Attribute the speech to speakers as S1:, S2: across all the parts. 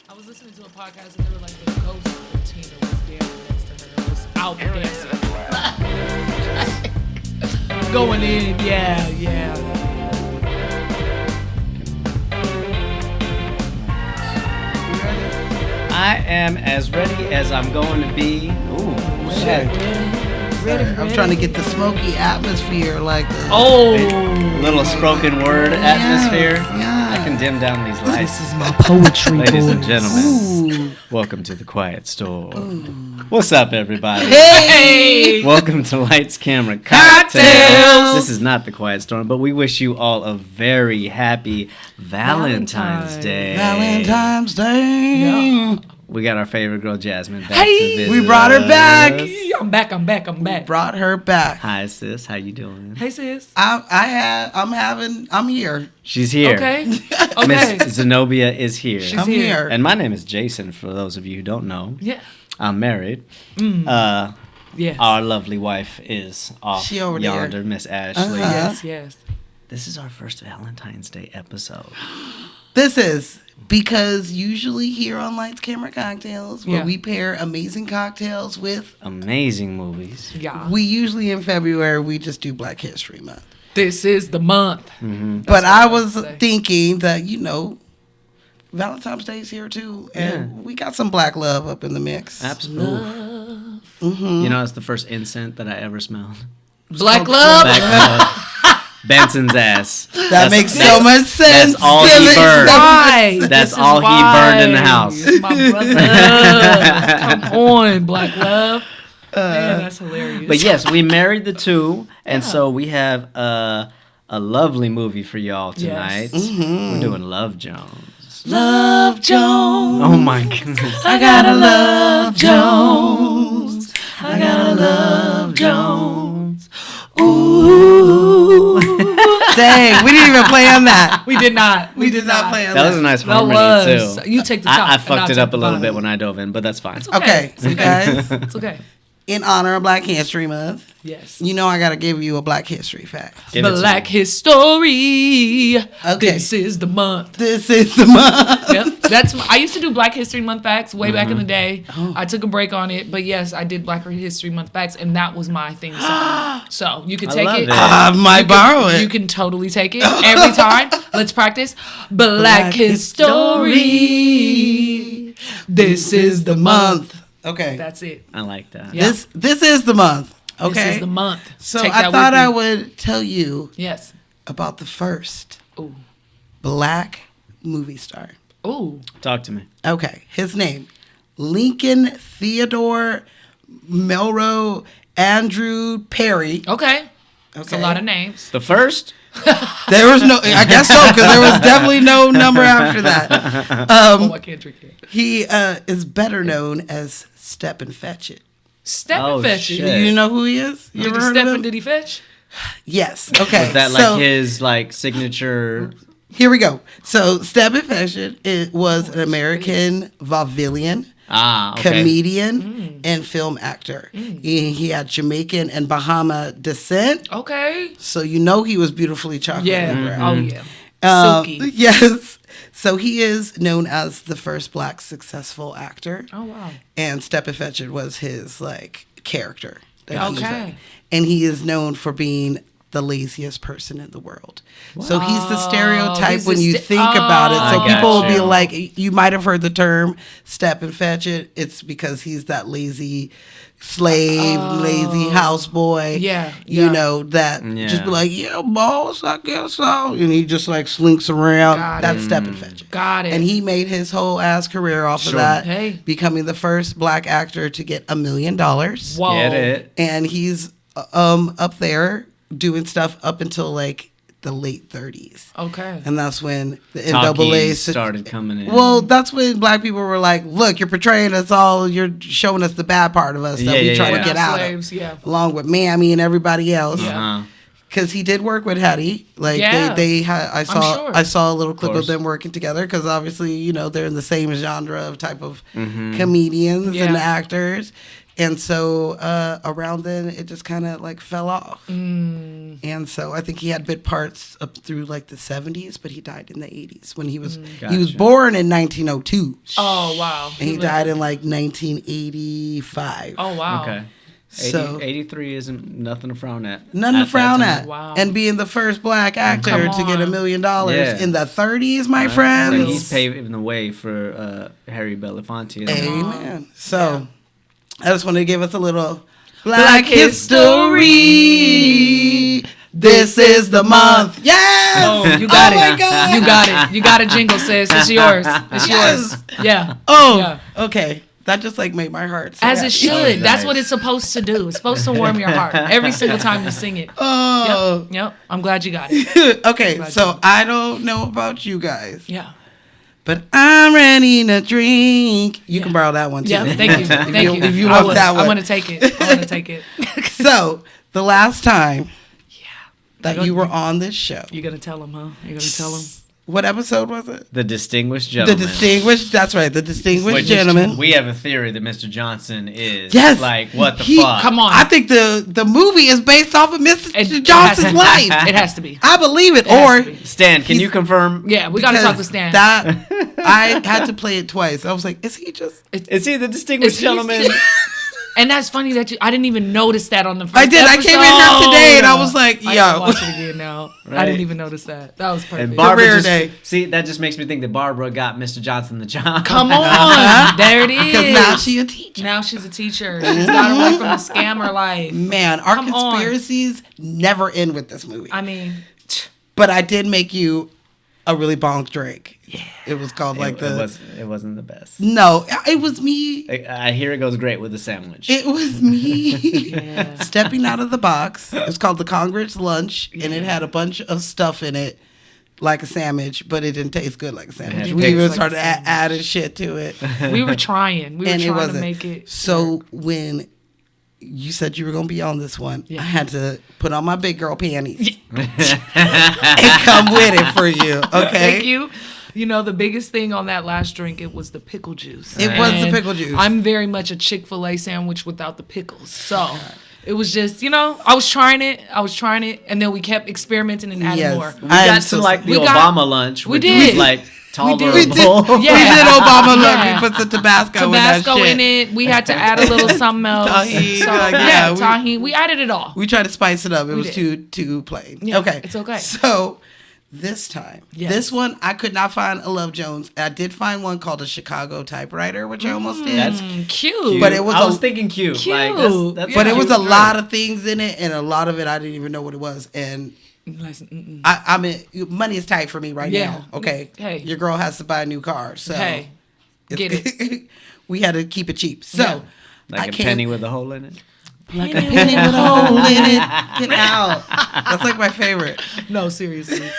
S1: I was listening to a podcast and they were like, the ghost of Tina was dancing next to her. It was out dancing. Going in, yeah.
S2: I am as ready as I'm going to be. Ooh, shit.
S1: Ready.
S3: I'm trying to get the smoky atmosphere, like the
S2: Little spoken word atmosphere.
S3: Yeah.
S2: I can dim down these lights.
S1: This is my poetry,
S2: Ladies and
S1: boys.
S2: gentlemen, welcome to the Quiet Store. What's up, everybody?
S1: Hey!
S2: Welcome to Lights, Camera,
S1: Cocktails!
S2: This is not the Quiet Storm, but we wish you all a very happy Valentine's Day.
S3: Valentine's Day.
S1: Yeah.
S2: We got our favorite girl, Jasmine, back
S1: Hey!
S2: to visit
S3: We brought her back.
S2: us.
S1: I'm back.
S3: Brought her back.
S2: Hi, sis. How you doing?
S1: Hey, sis.
S3: I'm here.
S2: She's here.
S1: Okay.
S2: Miss Zenobia is here.
S1: She's
S3: I'm
S1: here.
S3: here.
S2: And my name is Jason, for those of you who don't know.
S1: Yeah.
S2: I'm married.
S1: Yes.
S2: Our lovely wife is off
S3: She over there.
S2: yonder, Miss Ashley.
S1: Yes.
S2: This is our first Valentine's Day episode.
S3: This is because usually here on Lights, Camera, Cocktails, where
S1: Yeah.
S3: we pair amazing cocktails with,
S2: Amazing movies.
S1: Yeah.
S3: we usually in February, we just do Black History Month.
S1: This is the month.
S3: But I
S1: what I
S3: was
S1: would say.
S3: thinking that, Valentine's Day is here too. And we got some black love up in the mix.
S2: Absolutely. You know, it's the first incense that I ever smelled.
S1: Black love.
S2: Black love. Benson's ass.
S3: That makes so much sense.
S2: That's all he
S3: Feeling
S2: burned.
S3: so-
S1: Why?
S2: That's
S1: This is
S2: all he burned in the house.
S1: It's my brother. Come on, Black Love. Man, that's hilarious.
S2: But yes, we married the two, and so we have a lovely movie for y'all tonight. We're doing Love Jones.
S1: Love Jones.
S2: Oh my goodness.
S1: I gotta love Jones. I gotta love Jones. Ooh.
S3: Dang, we didn't even play on that.
S1: We did not.
S3: We did not play on
S2: That
S3: that.
S2: was a nice
S1: That
S2: harmony
S1: was.
S2: too.
S1: You take the top.
S2: I
S1: and
S2: fucked
S1: I'll
S2: it up
S1: take
S2: a
S1: the
S2: little
S1: bottom.
S2: bit when I dove in, but that's fine.
S3: Okay, so guys,
S1: It's okay.
S3: in honor of Black History Month,
S1: Yes.
S3: I got to give you a Black History fact.
S2: Give it to
S1: Black
S2: me.
S1: History.
S3: Okay.
S1: This is the month.
S3: This is the month.
S1: Yep. I used to do Black History Month facts way back in the day. I took a break on it, but yes, I did Black History Month facts, and that was my theme song. So you can
S2: I
S1: take
S2: love
S1: it.
S2: it.
S3: I might borrow it.
S1: You can totally take it every time. Let's practice. Black History. This is the month.
S3: Okay.
S1: That's it.
S2: I like that.
S1: Yeah.
S3: This is the month. Okay.
S1: This is the month.
S3: So
S1: Take
S3: I
S1: that
S3: thought
S1: with
S3: I
S1: you.
S3: would tell you
S1: Yes.
S3: about the first
S1: Ooh.
S3: Black movie star.
S1: Ooh.
S2: Talk to me.
S3: Okay. His name, Lincoln Theodore Melrose Andrew Perry.
S1: Okay. That's a
S3: Okay.
S1: lot of names.
S2: The first?
S3: There was no, I guess so, because there was definitely no number after that.
S1: Oh, I can't drink it.
S3: He is better known as Step and Fetch It.
S1: Step
S2: Oh,
S1: and fetch
S2: shit.
S1: it.
S3: Do you know who he is? You
S1: Did
S3: ever
S1: he
S3: heard
S1: step
S3: of
S1: and
S3: him?
S1: did he fetch?
S3: Yes. Okay.
S2: Is that
S3: so,
S2: like his signature?
S3: Here we go. So Step and Fetch It was an American vaudevillian,
S2: Okay.
S3: comedian, and film actor. He had Jamaican and Bahama descent,
S1: Okay.
S3: so he was beautifully chocolate.
S1: Yeah.
S3: and brown.
S1: Oh, yeah. Silky.
S3: Yes. So he is known as the first Black successful actor.
S1: Oh, wow.
S3: And Step and Fetch It was his character. that he was
S1: Okay.
S3: in. And he is known for being the laziest person in the world. So he's the stereotype
S1: he's
S3: when
S1: the
S3: you think about it. So
S2: I
S3: people will be
S2: gotcha.
S3: like, you might have heard the term Step and Fetch It. It's because he's that lazy slave, lazy houseboy.
S1: Yeah,
S3: You
S1: yeah.
S3: know, that
S2: Yeah.
S3: just be like, yeah, boss, I guess so. And he just slinks around.
S1: Got
S3: That's
S1: it.
S3: Step and Fetch It.
S1: Got it.
S3: And he made his whole ass career off of
S2: Sure.
S3: that,
S1: Hey.
S3: becoming the first Black actor to get $1 million.
S1: Whoa.
S2: Get it?
S3: And he's up there doing stuff up until the late 30s.
S1: Okay.
S3: And that's when the
S2: Talkies
S3: NAA
S2: started coming in.
S3: Well, that's when Black people were like, look, you're portraying us all, you're showing us the bad part of us that we try to
S2: yeah.
S3: get out
S1: Slaves,
S3: of.
S1: yeah.
S3: Along with Mammy and everybody else.
S1: Yeah.
S2: Uh-huh.
S3: because he did work with Hattie. Like
S1: Yeah.
S3: they had.
S1: sure.
S3: I saw a little clip of
S2: course.
S3: them working together because obviously they're in the same genre of type of comedians
S1: Yeah.
S3: and actors. And so around then, it just kind of like fell off. And so I think he had bit parts up through like the 70s, but he died in the 80s when he was
S2: Gotcha.
S3: born in 1902.
S1: Oh, wow.
S3: And he died in like 1985.
S1: Oh, wow.
S2: Okay.
S3: So
S2: 83 isn't nothing to frown at.
S3: nothing to
S2: that
S3: frown
S2: time.
S3: at.
S1: Wow.
S3: And being the first black actor
S1: Come
S3: to get $1
S1: on.
S3: million
S2: Yeah.
S3: in the 30s, my
S2: So
S3: friends.
S2: he's paving the way for Harry Belafonte. as well.
S3: Amen. So I just wanted to give us a little
S1: Black
S3: history. This is the month. Yes.
S1: Oh, you got it.
S3: Oh my God.
S1: You got it. You got a jingle, sis. It's yours. It's yours. Yeah.
S3: Oh,
S1: Yeah.
S3: okay. That just like made my heart. So
S1: As
S3: happy.
S1: it should.
S2: Oh,
S1: That's
S2: nice.
S1: what it's supposed to do. It's supposed to warm your heart every single time you sing it.
S3: Oh.
S1: Yep. I'm glad you got it.
S3: Okay, so I don't know about you guys,
S1: Yeah.
S3: but I'm ready to drink. You can borrow that one too.
S1: Yeah. Thank you. Thank you.
S3: If you
S1: I
S3: want
S1: would.
S3: that one.
S1: I want to take it. I want to take it.
S3: So the last time
S1: Yeah.
S3: that you were on this show,
S1: You're going to tell him, huh? You're going to tell him?
S3: what episode was it?
S2: The distinguished gentleman.
S3: That's right, the distinguished
S2: Which
S3: gentleman.
S2: We have a theory that Mr. Johnson is
S3: Yes.
S2: like, what the
S3: He-
S2: fuck?
S1: Come on.
S3: I think the movie is based off of Mr.
S1: It
S3: Johnson's
S1: has to-
S3: life.
S1: It has to be.
S3: I believe it.
S1: It has
S3: Or
S1: to be.
S2: Stan, can
S3: He's-
S2: you confirm?
S1: Yeah, we got to
S3: because
S1: talk to Stan.
S3: that I had to play it twice. I was like, is he just?
S2: Is he the distinguished
S1: It's-
S2: gentleman?
S1: And that's funny that I didn't even notice that on the first
S3: I did. I came in here today and I was like,
S1: I
S3: yo.
S1: gotta watch it again now. I
S2: Right.
S1: didn't even notice that. That was perfect.
S2: And Barbara
S3: Career
S2: just,
S3: day.
S2: see, that just makes me think that Barbara got Mr. Johnson the job.
S1: Come on. There it
S3: Because
S1: is.
S3: now she a teacher.
S1: Now she's a teacher. She's got away from the scammer life.
S3: Man, our
S1: Come on.
S3: conspiracies never end with this movie.
S1: I mean,
S3: But I did make you a really bonk drink. Yeah. It was called like
S2: It wasn't the best.
S3: No, it was me.
S2: I hear it goes great with a sandwich.
S3: It was me
S1: Yeah.
S3: stepping out of the box. It was called the Congress Lunch, and it had a bunch of stuff in it, like a sandwich, but it didn't taste good like a sandwich.
S2: It
S3: We
S2: tastes
S3: even
S1: like
S3: started
S1: a sandwich.
S3: adding shit to it,
S1: we were trying. We were
S3: and it
S1: trying
S3: wasn't.
S1: to make it.
S3: So when you said you were gonna be on this one,
S1: Yeah.
S3: I had to put on my big girl panties and come with it for you. Okay.
S1: Thank you. You know, the biggest thing on that last drink, it was the pickle juice.
S3: It was the
S1: And
S3: pickle juice.
S1: I'm very much a Chick-fil-A sandwich without the pickles. So it was just, I was trying it. And then we kept experimenting and adding
S3: Yes.
S1: more.
S2: We
S3: I am
S2: got
S3: so
S2: to like the
S1: We got-
S2: Obama lunch,
S1: we
S2: which
S1: did.
S2: was like tolerable.
S3: We did
S1: Yeah.
S3: Obama
S1: Yeah.
S3: look. We put the Tabasco
S1: Tabasco
S3: in
S1: in
S3: that shit.
S1: it. We had to add a little something else.
S3: Tahini,
S1: So,
S3: like,
S1: yeah,
S3: yeah, we-
S1: tahini. We added it all.
S3: We tried to spice it up. It was
S1: did.
S3: too plain.
S1: Yeah,
S3: okay.
S1: it's okay.
S3: So this time,
S1: Yes.
S3: this one, I could not find a Love Jones. I did find one called a Chicago typewriter, which I almost did.
S2: That's
S1: Cute.
S3: But it was
S2: I was
S3: a-
S2: thinking cute. Like,
S1: Cute.
S2: that's
S3: But
S2: a
S3: it was
S2: cute
S3: a
S2: drink.
S3: lot of things in it, and a lot of it I didn't even know what it was. And
S1: Listen,
S3: I mean, money is tight for me right
S1: Yeah.
S3: now. Okay.
S1: Hey.
S3: Your girl has to buy a new car. So
S1: Hey, get it.
S3: we had to keep it cheap. So
S1: Yeah.
S2: Like a penny with a hole in it.
S3: like a penny with a hole in it. Get out. That's like my favorite.
S1: No, seriously.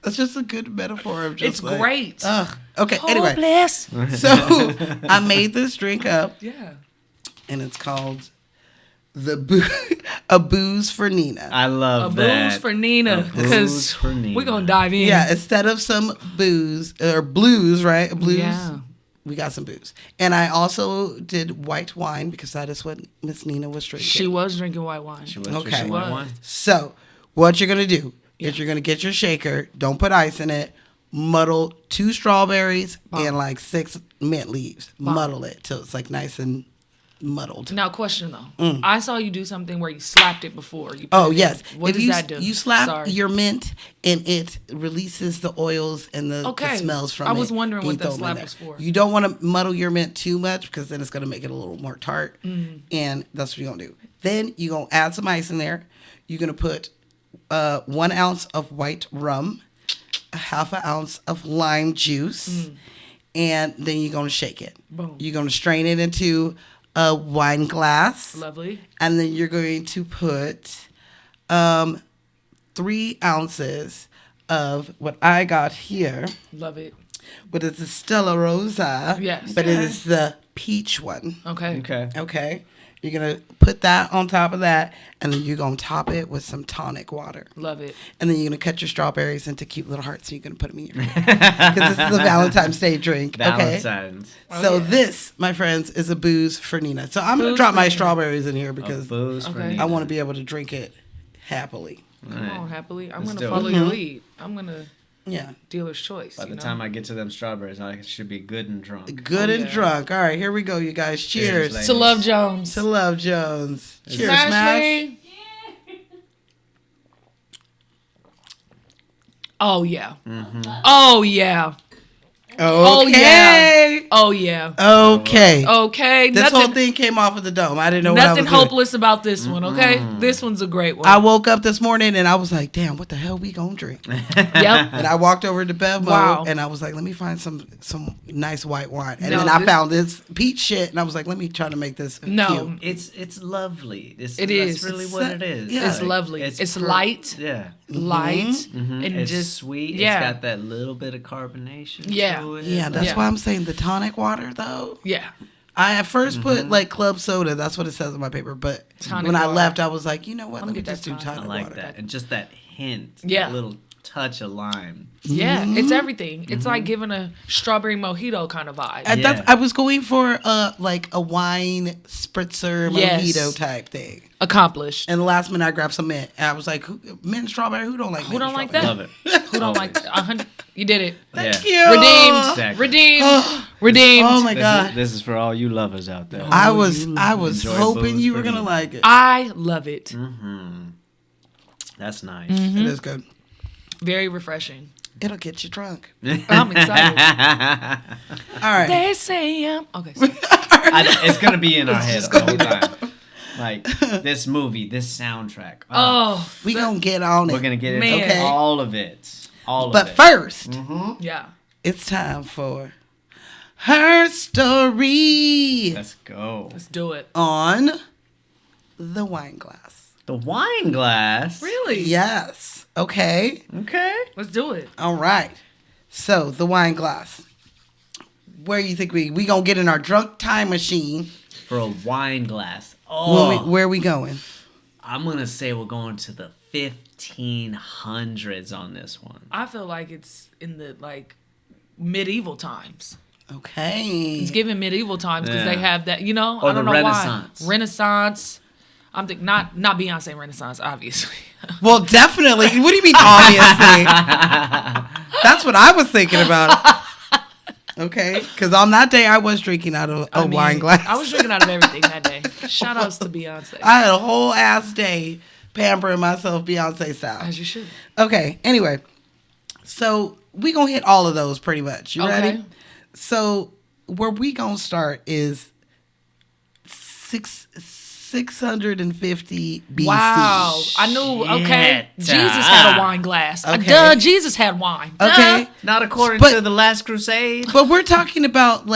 S3: That's just a good metaphor of just
S1: It's
S3: like,
S1: great.
S3: Okay, anyway.
S1: Hopeless.
S3: So I made this drink up,
S1: Yeah.
S3: and it's called a booze for Nina.
S2: I
S1: A
S2: love that.
S1: booze for Nina.
S2: A booze
S1: Because
S2: for Nina.
S1: we're going to dive in.
S3: Yeah, instead of some booze or blues, right? Blues.
S1: Yeah.
S3: We got some booze, and I also did white wine because that is what Miss Nina was drinking.
S1: She was drinking white wine.
S2: She was
S3: Okay.
S2: drinking white
S1: Was.
S2: wine.
S3: So what you're gonna do is you're gonna get your shaker. Don't put ice in it. Muddle 2 strawberries and like 6 mint leaves. Muddle it till it's like nice and muddled.
S1: Now, question though. I saw you do something where you slapped it before. You put
S3: Oh
S1: it in.
S3: yes.
S1: What
S3: if
S1: does
S3: you,
S1: that do?
S3: You slap
S1: Sorry.
S3: your mint and it releases the oils and the
S1: Okay.
S3: smells from it.
S1: I was wondering
S3: and
S1: what
S3: you
S1: that
S3: throw 'em in
S1: slap
S3: there.
S1: was for.
S3: You don't want to muddle your mint too much because then it's going to make it a little more tart. And that's what you're going to do. Then you're going to add some ice in there. You're going to put 1 ounce of white rum, a 1/2 ounce of lime juice, and then you're going to shake it.
S1: Boom.
S3: You're going to strain it into a wine glass.
S1: Lovely.
S3: And then you're going to put 3 ounces of what I got here,
S1: Love it.
S3: but it's a Stella Rosa.
S1: Yes.
S3: But it is the peach one.
S1: Okay.
S2: Okay.
S3: Okay. You're going to put that on top of that, and then you're going to top it with some tonic water.
S1: Love it.
S3: And then you're going to cut your strawberries into cute little hearts, and you're going to put them in your drink. Because this is a Valentine's Day drink.
S2: Valentine's.
S3: Okay? So this, my friends, is a booze for Nina. So I'm going to drop my strawberries in here because I want to be able to drink it happily.
S1: Come on, happily. I'm going to follow your lead. I'm going to...
S3: Yeah.
S1: Dealer's choice.
S2: By the time I get to them strawberries, I should be good and drunk.
S3: Good and drunk. All right, here we go, you guys. Cheers.
S1: To Love Jones.
S3: To Love Jones. Cheers,
S1: Smash. Oh, yeah.
S2: Mm-hmm.
S1: Oh, yeah.
S3: Okay.
S1: Oh, yeah.
S3: Okay.
S1: Okay.
S3: This whole thing came off of the dome. I didn't know what I was doing.
S1: Nothing hopeless about this one, okay? This one's a great one.
S3: I woke up this morning and I was like, damn, what the hell we gonna drink?
S1: Yep.
S3: And I walked over to Bevmo
S1: Wow.
S3: and I was like, let me find some nice white wine. And
S1: No,
S3: then I found this peach shit and I was like, let me try to make this
S1: No.
S3: cute.
S2: It's lovely.
S1: It
S2: That's
S1: is.
S2: really
S3: It's
S2: what it is.
S3: yeah.
S1: It's lovely. It's light.
S2: Yeah.
S1: Light. And
S2: It's
S1: just
S2: sweet.
S1: Yeah.
S2: It's got that little bit of carbonation
S1: Yeah.
S2: to it.
S3: Yeah, that's
S1: Yeah.
S3: why I'm saying the tonic water though.
S1: Yeah.
S3: I at first put like club soda. That's what it says on my paper. But
S1: Tonic
S3: when I
S1: water.
S3: left, I was like, you know what? Let me
S1: get
S3: just
S1: that
S3: do
S1: tonic.
S3: tonic
S2: I like
S3: water.
S2: that. And just that hint.
S1: Yeah.
S2: A little touch of lime.
S1: Yeah. It's everything. It's like giving a strawberry mojito kind of vibe.
S3: And
S2: Yeah.
S3: I was going for like a wine spritzer
S1: Yes.
S3: mojito type thing.
S1: Accomplished.
S3: And the last minute I grabbed some mint. And I was like, mint strawberry? Who don't like
S1: Who
S3: mint
S1: don't like
S3: strawberry?
S1: that?
S2: Love it.
S1: Who don't like 100? You did it.
S3: Thank
S2: Yeah.
S3: you.
S1: Redeemed.
S2: Exactly.
S1: Redeemed. Redeemed.
S3: Oh my God.
S2: This is for all you lovers out there.
S3: I was
S2: Enjoy
S3: hoping
S2: booze
S3: you
S2: for
S3: were going to
S2: me.
S3: like it.
S1: I love it.
S2: That's nice.
S3: It is good.
S1: Very refreshing.
S3: It'll get you drunk.
S1: I'm excited.
S3: All right.
S1: They say okay. Sorry.
S2: It's gonna be in our head the whole time. Like this movie, this soundtrack.
S1: Oh,
S3: We going to get on it.
S2: we're gonna get
S1: Man.
S2: into
S3: Okay.
S2: all of it. All of
S3: But
S2: it.
S3: first,
S1: yeah.
S3: it's time for Her Story
S2: Let's go.
S1: Let's do it.
S3: on the wine glass.
S2: The wine glass.
S1: Really?
S3: Yes. Okay.
S2: Okay.
S1: Let's do it.
S3: All right. So the wine glass. Where you think we gonna get in our drunk time machine?
S2: For a wine glass. Oh,
S3: Where we going?
S2: I'm gonna say we're going to the 1500s on this one.
S1: I feel like it's in the medieval times.
S3: Okay.
S1: It's given medieval times because
S2: Yeah.
S1: they have that. You know,
S2: Or
S1: I don't
S2: the
S1: know
S2: Renaissance.
S1: why. Renaissance. I'm thinking not Beyonce Renaissance, obviously.
S3: Well, definitely. What do you mean, obviously? That's what I was thinking about. Okay, because on that day I was drinking out of a wine glass.
S1: I was drinking out of everything that day. Shout outs to Beyonce.
S3: I had a whole ass day pampering myself Beyonce style.
S1: As you should.
S3: Okay, anyway. So we gonna hit all of those pretty much. You
S1: Okay.
S3: ready? So where we gonna start is 650 BC.
S1: Wow. I knew, okay.
S2: Shit.
S1: Jesus had a wine glass.
S3: Okay.
S1: Duh, Jesus had wine. Duh.
S3: Okay.
S2: Not according
S3: But-
S2: to the Last Crusade.
S3: But we're talking about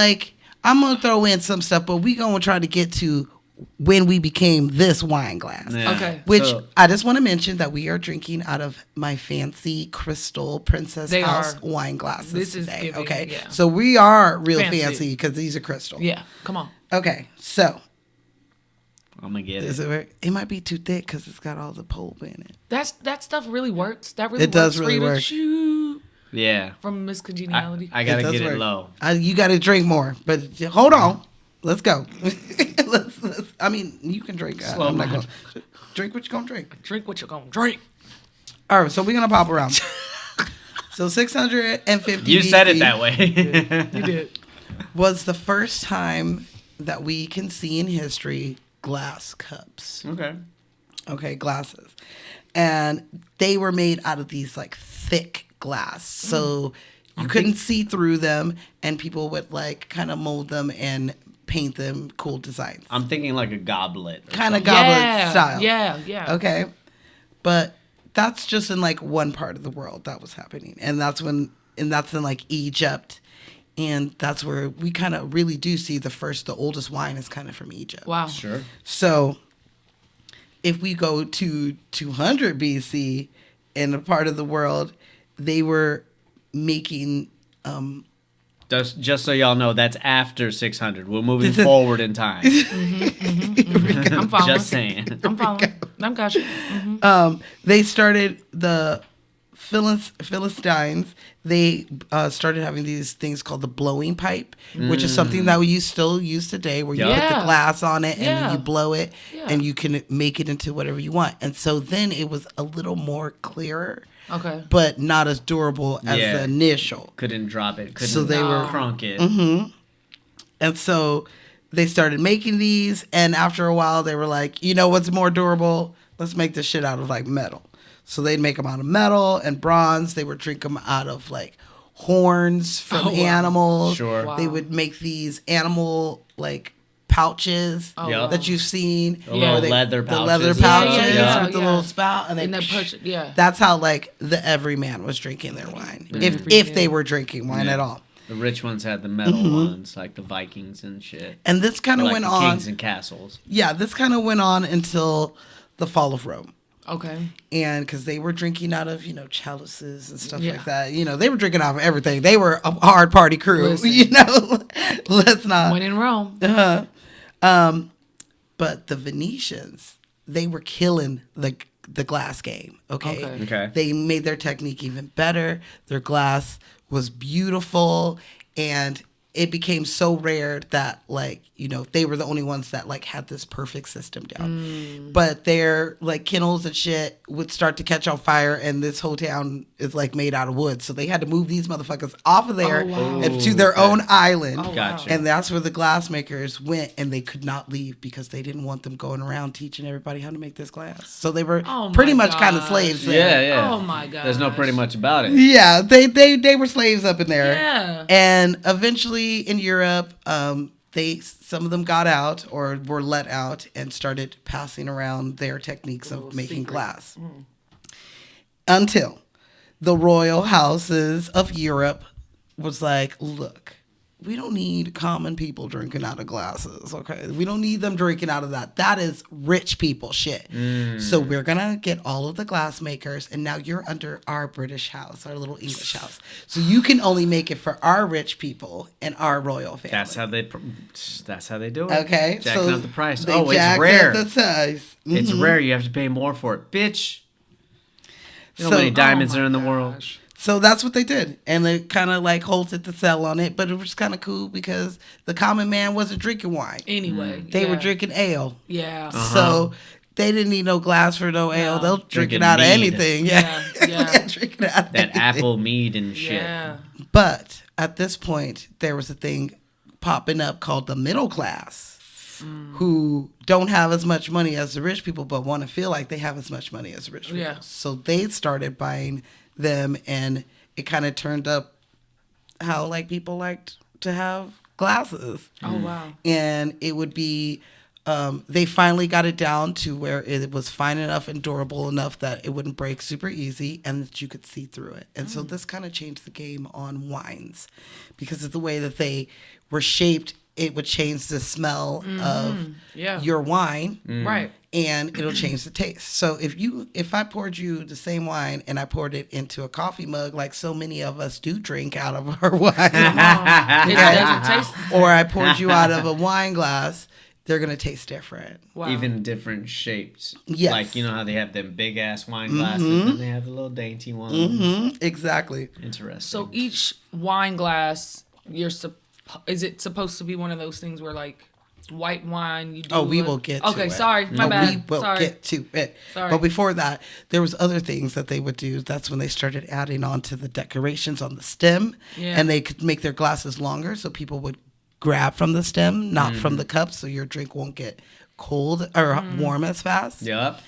S3: I'm gonna throw in some stuff, but we gonna try to get to when we became this wine glass.
S2: Yeah.
S1: Okay.
S3: Which
S2: So-
S3: I just want to mention that we are drinking out of my fancy crystal Princess
S1: They
S3: House
S1: are.
S3: wine glasses
S1: This is
S3: today.
S1: giving,
S3: Okay,
S1: yeah.
S3: so we are real
S1: Fancy.
S3: fancy because these are crystal.
S1: Yeah, come on.
S3: Okay, so
S2: I'm gonna get
S3: is
S2: it.
S3: it might be too thick because it's got all the pulp in it.
S1: That stuff really works. That really
S3: It does
S1: works
S3: really
S1: for you to
S3: work.
S1: chew
S2: Yeah.
S1: from Miss Congeniality.
S2: I gotta
S3: does
S2: get
S3: work.
S2: it low.
S3: You got to drink more, but hold on. Let's go. I mean, you can drink.
S2: Slow
S3: I'm not
S2: down.
S3: gonna drink what you're gonna drink.
S1: Drink what you're gonna drink.
S3: All right, so we're gonna pop around. So 650.
S2: You said it
S3: BC
S2: that way.
S1: You did.
S3: was the first time that we can see in history glass cups.
S2: Okay.
S3: Okay, glasses, and they were made out of these thick glass, so you couldn't see through them, and people would kind of mold them and paint them cool designs.
S2: I'm thinking like a goblet. or
S3: Kind of
S2: something.
S3: goblet style.
S1: Yeah, yeah.
S3: Okay. But that's just in one part of the world that was happening. And that's in Egypt. And that's where we kind of really do see the oldest wine is kind of from Egypt.
S1: Wow.
S2: Sure.
S3: So if we go to 200 BC in a part of the world, they were making
S2: Just so y'all know, that's after 600. We're moving forward in time.
S1: I'm following.
S2: Just saying.
S1: I'm following. I'm gotcha.
S3: They started the Philistines. They started having these things called the blowing pipe, which is something that we still use today, where you put the glass on it and then you blow it, and you can make it into whatever you want. And so then it was a little more clearer.
S1: Okay.
S3: But not as durable as the initial.
S2: Couldn't drop it. Couldn't
S3: So they were
S2: crunk it.
S3: And so they started making these, and after a while they were like, you know what's more durable? Let's make this shit out of like metal. So they'd make them out of metal and bronze. They would drink them out of like horns from animals.
S2: Sure.
S3: They would make these animal like pouches that you've seen.
S2: The little leather pouches.
S3: The leather pouches with the
S1: Yeah.
S3: little spout. And
S1: they push it,
S3: That's how like the everyman was drinking their wine. If they were drinking wine at all.
S2: The rich ones had the metal ones, like the Vikings and shit.
S3: And this kind of
S2: like
S3: went
S2: the
S3: on.
S2: Kings and castles.
S3: Yeah, this kind of went on until the fall of Rome.
S1: Okay.
S3: And because they were drinking out of, chalices and stuff like that. They were drinking out of everything. They were a hard party crew,
S1: Listen.
S3: Let's not.
S1: When in Rome.
S3: But the Venetians, they were killing the glass game, okay? They made their technique even better. Their glass was beautiful, and it became so rare that they were the only ones that had this perfect system down. But their kennels and shit would start to catch on fire, and this whole town is made out of wood. So they had to move these motherfuckers off of there and to their own island.
S2: Gotcha.
S3: And that's where the glassmakers went, and they could not leave because they didn't want them going around teaching everybody how to make this glass. So they were pretty much kind of slaves there.
S2: Yeah.
S1: Oh my god.
S2: There's no pretty much about it.
S3: Yeah, they were slaves up in there.
S1: Yeah.
S3: And eventually in Europe, some of them got out or were let out and started passing around their techniques of making glass. Until the royal houses of Europe was like, look, we don't need common people drinking out of glasses, okay? We don't need them drinking out of that. That is rich people shit. So we're going to get all of the glass makers, and now you're under our British house, our little English house. So you can only make it for our rich people and our royal family.
S2: That's how they do it.
S3: Okay.
S2: Jacking up the price.
S3: They
S2: It's
S3: jacked
S2: rare.
S3: up the size.
S2: It's rare. You have to pay more for it. Bitch. You know how many diamonds are in the world?
S3: So that's what they did. And they kind of halted the sell on it. But it was kind of cool because the common man wasn't drinking wine.
S1: Anyway.
S3: They were drinking ale.
S1: Yeah.
S3: So they didn't need no glass for no ale. They'll drink it out of anything. Yeah. Drink it out of
S2: that
S3: anything.
S2: apple mead and shit.
S1: Yeah.
S3: But at this point, there was a thing popping up called the middle class. Who don't have as much money as the rich people, but want to feel like they have as much money as the rich people.
S1: Yeah.
S3: So they started buying them, and it kind of turned up how people liked to have glasses.
S1: Oh wow.
S3: And it would be they finally got it down to where it was fine enough and durable enough that it wouldn't break super easy and that you could see through it. And so this kind of changed the game on wines because of the way that they were shaped. It would change the smell of your wine.
S1: Right.
S3: And it'll change the taste. So if I poured you the same wine and I poured it into a coffee mug, like so many of us do drink out of our wine,
S1: It doesn't taste the same.
S3: or I poured you out of a wine glass, they're gonna taste different.
S1: Wow.
S2: Even different shapes.
S3: Yes.
S2: You know how they have them big ass wine glasses and they have the little dainty ones.
S3: Exactly.
S2: Interesting.
S1: So each wine glass, is it supposed to be one of those things where white wine you do?
S3: We will get to it.
S1: Okay, sorry, my bad.
S3: We will
S1: Sorry.
S3: get to it.
S1: Sorry.
S3: But before that, there was other things that they would do. That's when they started adding on to the decorations on the stem.
S1: Yeah.
S3: And they could make their glasses longer so people would grab from the stem, not from the cup, so your drink won't get cold or warm as fast.
S2: Yep.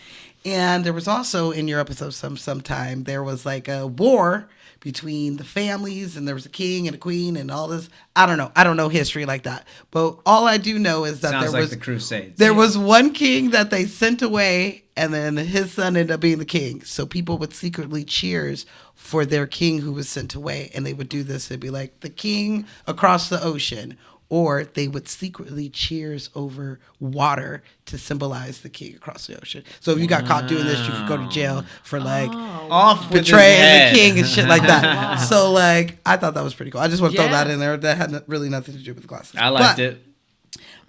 S3: And there was also in Europe, so sometime there was a war between the families, and there was a king and a queen and all this. I don't know history like that. But all I do know is that
S2: Sounds
S3: there
S2: like
S3: was
S2: the Crusades.
S3: There was one king that they sent away, and then his son ended up being the king. So people would secretly cheers for their king who was sent away, and they would do this. It'd be like the king across the ocean, or they would secretly cheers over water to symbolize the king across the ocean. So if you got caught doing this, you could go to jail for like
S2: Off with his
S3: betraying
S2: head.
S3: the king and shit like that.
S1: Wow.
S3: So like, I thought that was pretty cool. I just want to throw
S1: Yeah.
S3: that in there. That had really nothing to do with glasses.
S2: I liked it.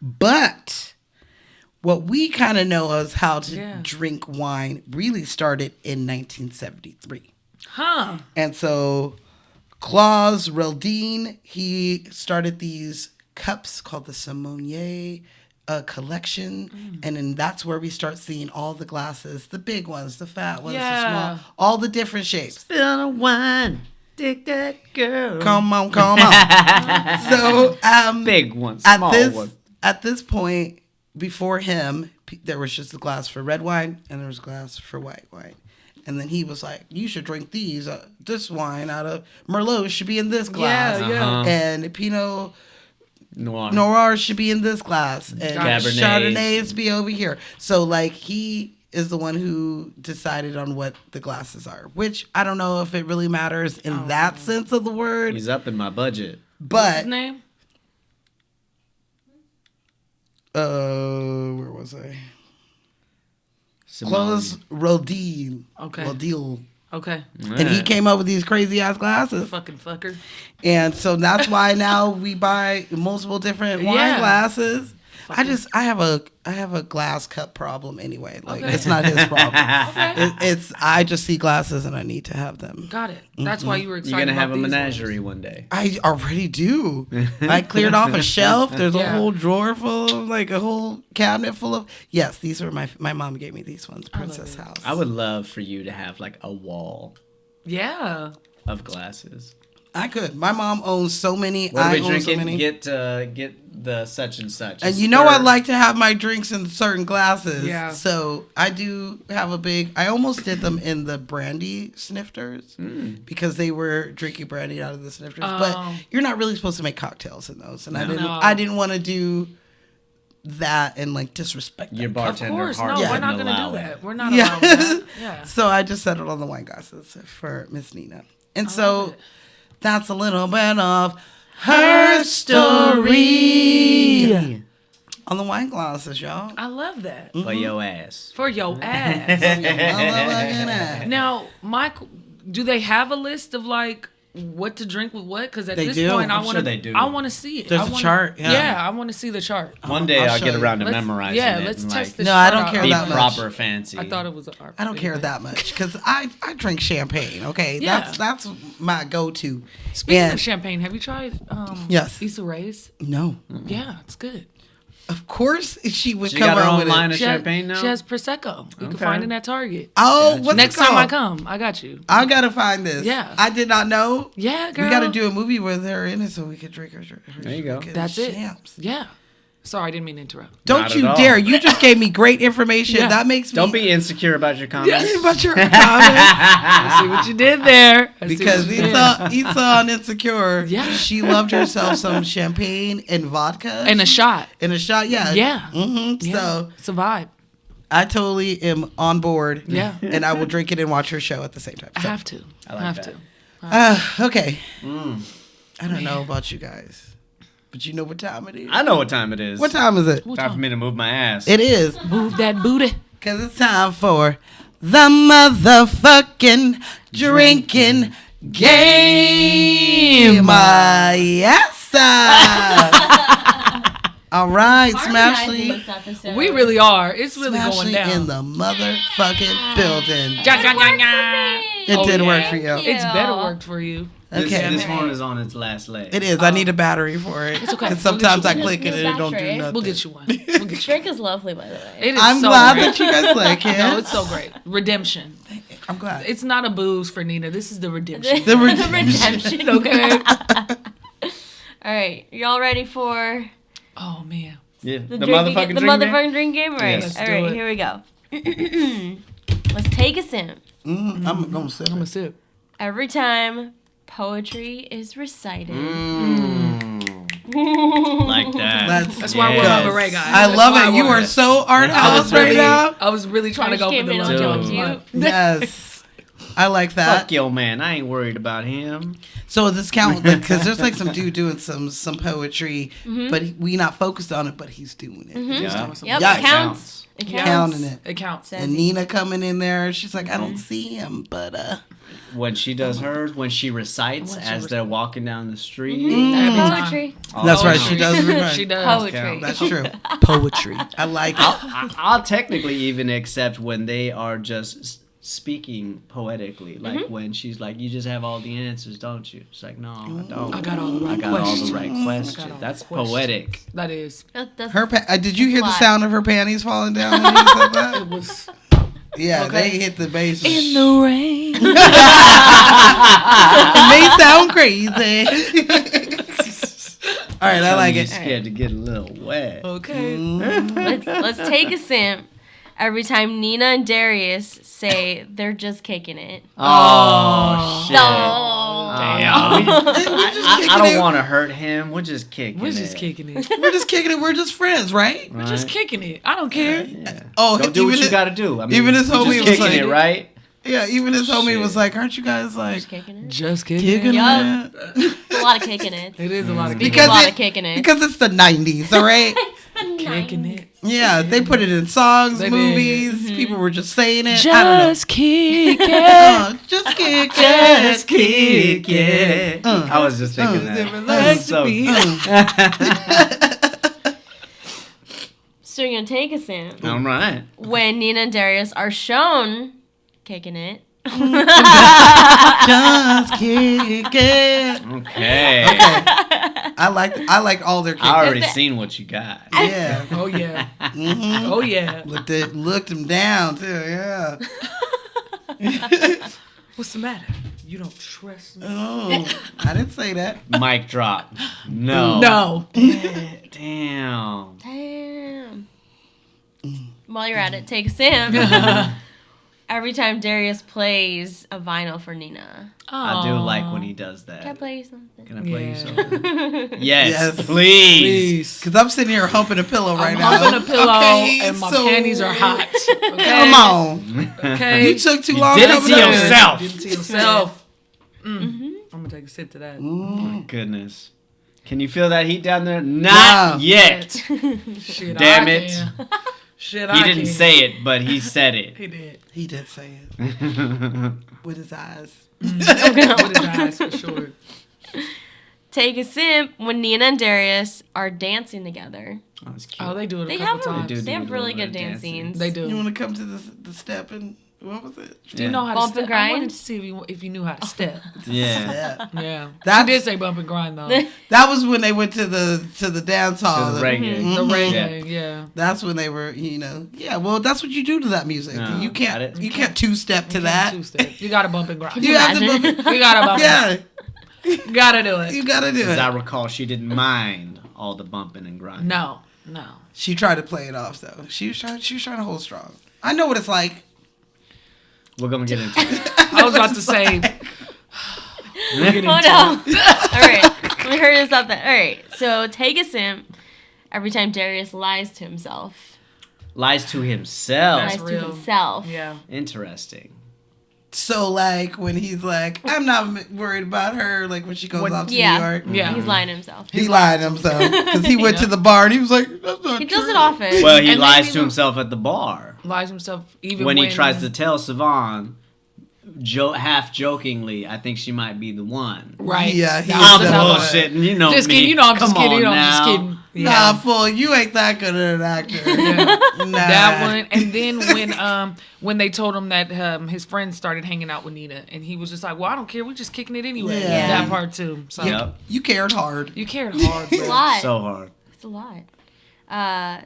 S3: But what we kind of know as how to
S1: Yeah.
S3: drink wine really started in 1973.
S1: Huh.
S3: And so Claus Reldine, he started these cups called the Simonier collection. And then that's where we start seeing all the glasses, the big ones, the fat ones, the
S1: Yeah.
S3: small, all the different shapes.
S2: Spill the wine, dig that girl.
S3: Come on, come on. So
S2: Big one, small one.
S3: at this point, before him, there was just a glass for red wine and there was a glass for white wine. And then he was like, you should drink these. This wine out of Merlot should be in this glass.
S1: Yeah.
S3: And Pinot
S2: Noir.
S3: Noir should be in this glass. And
S2: Cabernet.
S3: Chardonnay should be over here. So, like, he is the one who decided on what the glasses are, which I don't know if it really matters in that sense of the word.
S2: He's up in my budget.
S1: What's
S3: But,
S1: his name?
S3: where was I? Claus Rodil.
S1: Okay.
S3: Rodil.
S1: Okay.
S3: And he came up with these crazy ass glasses.
S1: Fucking fucker.
S3: And so that's why now we buy multiple different wine
S1: Yeah.
S3: glasses. I have a glass cup problem anyway. Like
S1: Okay.
S3: it's not his problem.
S1: Okay.
S3: It's I just see glasses and I need to have them.
S1: Got it. That's why you were
S2: You're
S1: excited.
S2: gonna have a
S1: about these
S2: menagerie
S1: ones.
S2: one day.
S3: I already do. I cleared off a shelf. There's a
S1: Yeah.
S3: whole drawer full of, like a whole cabinet full of. Yes, these are my mom gave me these ones. Princess
S1: it.
S3: House.
S2: I would love for you to have like a wall
S1: Yeah.
S2: of glasses.
S3: I could. My mom owns so many.
S2: What are
S3: I
S2: we
S3: own
S2: drinking?
S3: so many.
S2: Get the such and such.
S3: And
S2: A
S3: you know I
S2: stir.
S3: like to have my drinks in certain glasses.
S1: Yeah.
S3: So I do have a big. I almost did them in the brandy snifters because they were drinking brandy out of the snifters. But
S1: Oh.
S3: you're not really supposed to make cocktails in those, and
S1: No.
S3: I didn't want to do that and like disrespect
S2: Your
S3: that.
S1: Of
S2: bartender
S1: course.
S2: heart
S1: No,
S3: Yeah.
S1: we're not
S2: wouldn't
S1: going to
S2: allow
S1: do
S2: it.
S1: that. We're not
S3: Yeah.
S1: allowing that. Yeah.
S3: So I just settled on the wine glasses for Miss Nina, and
S1: love
S3: so
S1: it.
S3: that's a little bit of her story on the wine glasses, y'all.
S1: I love that.
S2: For your ass.
S1: For your ass.
S3: Now,
S1: Now, Mike, do they have a list of like what to drink with what? Because at
S3: They
S1: this
S3: do.
S1: point,
S2: I'm sure they do.
S1: I want to see it.
S3: There's
S1: I
S3: a
S1: wanna-
S3: chart, yeah.
S1: I want to see the chart.
S2: One day
S3: I'll
S2: I'll
S3: show
S2: get
S3: you.
S2: around to
S1: Let's-
S2: memorizing
S1: yeah,
S2: it.
S1: let's
S2: and,
S1: test
S2: like,
S1: this
S3: No, I
S1: chart
S3: don't
S1: out.
S3: care
S2: be
S3: that much.
S2: proper fancy.
S1: I thought it was.
S3: I don't care that much because I drink champagne. Okay,
S1: Yeah.
S3: that's my go-to.
S1: Speaking
S3: And-
S1: of champagne, have you tried
S3: Yes.
S1: Issa Rae's?
S3: No,
S1: Yeah, it's good.
S3: of course she would
S2: She
S3: come
S2: got her
S3: out
S2: own
S3: with
S2: line
S3: it.
S2: of
S1: She has,
S2: champagne now?
S1: she has Prosecco. You can
S2: Okay.
S1: find it at Target.
S3: Oh, what's
S1: Next
S3: it called?
S1: time I come, I got you.
S3: I gotta find this.
S1: Yeah.
S3: I did not know.
S1: Yeah, girl.
S3: We got to do a movie with her in it so we could drink her.
S2: There you go.
S3: fucking
S1: That's it.
S3: champs.
S1: Yeah. Sorry, I didn't mean to interrupt.
S3: Don't
S2: Not
S3: you
S2: at all.
S3: dare! You just gave me great information.
S1: Yeah.
S3: That makes me.
S2: Don't be insecure about your comments.
S3: about your comments
S1: I see what you did there. I see
S3: because
S1: what you did.
S3: Issa on Insecure.
S1: Yeah.
S3: she loved herself some champagne and vodka
S1: And a shot.
S3: and a shot. Yeah,
S1: Yeah.
S3: Mm-hmm.
S1: Yeah.
S3: So
S1: It's a vibe.
S3: I totally am on board.
S1: Yeah.
S3: and I will drink it and watch her show at the same time.
S1: I
S3: So,
S1: have to.
S2: I like
S1: have
S2: that.
S1: to.
S3: okay. I don't know about you guys, but you know what time it is.
S2: I know what time it is.
S3: What time is it?
S2: Time for me to move my ass.
S3: It is.
S1: Move that booty.
S3: Because it's time for the motherfucking drinking game. Yes, sir. All right, Smashly.
S1: We really are. It's really going
S3: Smashly
S1: down.
S3: in the motherfucking building.
S1: Ja, ja, ja, ja.
S3: It
S1: Oh,
S3: did
S1: yeah.
S3: work for you.
S1: It's better worked for you.
S3: Okay.
S2: This one is on its last leg.
S3: It is. I need a battery for it.
S1: It's okay.
S3: 'Cause sometimes I
S1: We'll
S3: click it and it don't do
S4: battery.
S3: nothing.
S1: We'll get you one. We'll get you.
S4: Drink is lovely, by the way.
S1: It is
S3: I'm
S1: so
S3: glad
S1: great.
S3: that you guys like it.
S1: No, it's so great. Redemption.
S3: I'm glad.
S1: It's not a booze for Nina. This is the redemption.
S3: The
S4: redemption.
S1: Okay.
S4: All right, y'all ready for
S1: Oh man.
S2: Yeah. The
S4: drinking
S2: motherfucking
S4: the
S2: drink game?
S4: motherfucking drink game? All right,
S2: Yes.
S4: all
S1: do
S4: right,
S1: it.
S4: here we go. Let's take a sip.
S3: I'm going to sit.
S1: I'm a sip.
S4: Every time poetry is recited.
S2: Like that.
S1: That's why we're
S3: Yes.
S1: a beret guy.
S3: I
S1: That's
S3: love
S1: why
S3: it. You
S1: we're-
S3: are so art
S1: I
S3: house
S1: was
S3: right
S1: really,
S3: now.
S1: I was really trying to go for
S4: Came
S1: the
S4: in
S1: long
S4: on
S2: Dude.
S4: John
S1: John.
S4: Cute.
S3: Yes. I like that.
S2: Fuck yo, man. I ain't worried about him.
S3: So this count because there's like some dude doing some poetry, but we not focused on it, but he's doing it.
S2: Yeah.
S4: Yep,
S3: Yikes.
S4: it counts. It counts.
S3: Counting it.
S1: It counts.
S4: Says
S3: And
S4: he.
S3: Nina coming in there, she's like, I don't see him, but
S2: When she does hers, when she recites as they're walking down the street.
S1: Every time.
S4: Poetry.
S3: that's right.
S1: Poetry.
S3: She does. Right.
S1: She does.
S4: Poetry.
S3: That's true. Poetry. I like it.
S2: I'll technically even accept when they are just speaking poetically. Like when she's like, you just have all the answers, don't you? It's like, no, I don't.
S1: I got all the right
S2: I got all
S1: questions.
S2: the right
S1: I got
S2: questions.
S1: all the
S2: That's
S1: questions.
S2: poetic.
S1: That is.
S4: That's
S3: Her did you hear the
S4: Lot.
S3: sound of her panties falling down when you said that?
S1: It was
S3: Yeah,
S1: Okay.
S3: they hit the bass.
S1: in the rain.
S3: It may sound crazy. All right, I like
S2: I'm
S3: it.
S2: scared to get a little wet.
S1: Okay.
S4: let's take a simp every time Nina and Darius say they're just kicking it.
S2: Oh, shit.
S4: Oh.
S2: Damn. I don't want to hurt him. We're just kicking
S1: We're
S2: it.
S1: just kicking it.
S3: We're just kicking it. We're just friends, right?
S1: We're just kicking it. I don't care.
S2: Yeah.
S3: Oh,
S2: Don't do what
S3: even
S2: you
S3: it-
S2: got to do. I mean,
S3: even his
S2: we're
S3: homie
S2: just
S3: was
S2: kicking
S3: like-
S2: it, right?
S3: Yeah, even his homie
S2: Shit.
S3: was like, "Aren't you guys like
S4: Just kicking it.
S1: Just kicking
S3: kicking
S1: it.
S4: Yup.
S3: it?"
S4: It's a lot of kicking it.
S1: It is a lot of
S4: Because
S1: kicking
S4: a lot
S3: it-
S4: of kicking it.
S3: Because it's the '90s, all right?
S1: Kicking it.
S3: Yeah, they put it in songs,
S1: They did.
S3: movies. People were just saying it. I don't know.
S1: Just kick it.
S3: Just kick
S2: Just
S3: it.
S2: kick it. I was just thinking that. So,
S4: So you're gonna take a simp
S2: all right.
S4: when Nina and Darius are shown kicking it.
S3: Just kick it.
S2: Okay.
S3: I like all their kicks.
S2: I already seen what you got.
S3: Yeah.
S1: Oh yeah.
S3: Mm-hmm.
S1: Oh yeah.
S3: Looked him down too. Yeah.
S1: What's the matter? You don't trust me?
S3: Oh, I didn't say that.
S2: Mic drop. No.
S1: No.
S2: Damn.
S4: Damn. While you're at it, take a simp. Every time Darius plays a vinyl for Nina.
S2: I do like when he does that.
S4: Can I play you something?
S2: Can I play you
S1: Yeah.
S2: something? Yes,
S3: Yes.
S2: please.
S1: Please.
S3: Cause I'm sitting here humping a pillow right
S1: I'm
S3: now.
S1: humping a pillow
S3: Okay,
S1: and my
S3: so-
S1: panties are hot. Okay?
S3: Come on.
S1: Okay.
S3: You took too long.
S2: did it
S3: coming
S2: to
S3: up.
S2: yourself.
S1: Did it to yourself. I'm gonna take a sip to that.
S2: Oh, goodness. Can you feel that heat down there?
S3: Nah.
S2: Not yet.
S1: Shit,
S2: Damn
S1: I
S2: it.
S1: can. Shit,
S2: He
S1: I
S2: didn't
S1: can.
S2: say it, but he said it.
S1: He did.
S3: He did say it with his eyes.
S1: With his eyes, for sure.
S4: Take a simp when Nina and Darius are dancing together.
S2: Oh, that's cute.
S1: Oh, they do it
S4: They
S1: a couple
S4: have
S1: times.
S2: They do
S4: they have
S2: do a
S4: really
S2: little
S4: good
S2: bit of
S4: dance
S2: dancing.
S4: scenes.
S1: They
S3: You
S1: do.
S3: want to come to the step and what was it?
S1: Do you know how
S4: Bump
S1: to
S4: and
S1: step? I
S4: grind?
S1: wanted to see if you knew how to step.
S2: Yeah.
S3: Yeah.
S1: Yeah.
S3: That-
S1: She did say bump and grind though.
S3: That was when they went to the dance hall.
S2: To the reggae.
S1: The
S3: Mhm.
S1: reggae, yeah.
S3: That's when they were, yeah. Well, that's what you do to that music.
S2: No,
S3: you
S2: got
S3: can't
S2: it.
S3: you can't two step to that.
S1: Two-step. You gotta bump and grind.
S3: You have to
S4: Imagine.
S3: bump
S1: You gotta bump.
S3: Yeah,
S1: You gotta do it.
S3: you gotta do
S2: As I
S3: it.
S2: recall, she didn't mind all the bumping and grinding.
S1: No.
S3: She tried to play it off though. She was trying to hold strong. I know what it's like.
S2: We're going to get into it.
S1: I was about to say.
S4: Oh no. All right. Let me hurry this up then. All right. So take a simp every time Darius lies to himself.
S2: Lies to himself.
S1: That's
S4: Lies to
S1: real.
S4: himself.
S1: Yeah.
S2: Interesting.
S3: So like when he's like, I'm not worried about her. Like when she goes
S1: When-
S3: off to
S4: Yeah.
S3: New York.
S1: Yeah.
S4: He's lying to himself.
S3: He lied to himself because he went to the bar and he was like, "That's not
S4: He
S3: true."
S4: does it often.
S2: Well, he
S1: And
S2: lies
S1: maybe
S2: to himself at the bar.
S1: Lies himself even
S2: When he tries to tell Savon, half jokingly, I think she might be the one.
S1: Right.
S3: Yeah, he
S1: That
S3: is
S1: was
S2: I'm
S3: definitely-
S1: another-
S2: bullshitting. You know
S1: Just
S2: me.
S1: kidding. You know I'm just
S2: Come
S1: kidding. You know
S2: on
S1: I'm just
S2: now.
S1: kidding.
S3: Nah,
S1: Yeah.
S3: fool, you ain't that good of an actor.
S1: Yeah.
S3: Nah.
S1: That one, and then when they told him that his friends started hanging out with Nina, and he was just like, "Well, I don't care. We're just kicking it anyway."
S3: Yeah.
S1: That part too. So
S2: Yep.
S3: You cared hard.
S1: you cared hard.
S4: It's a
S1: bro.
S4: lot.
S2: So hard.
S4: It's a lot.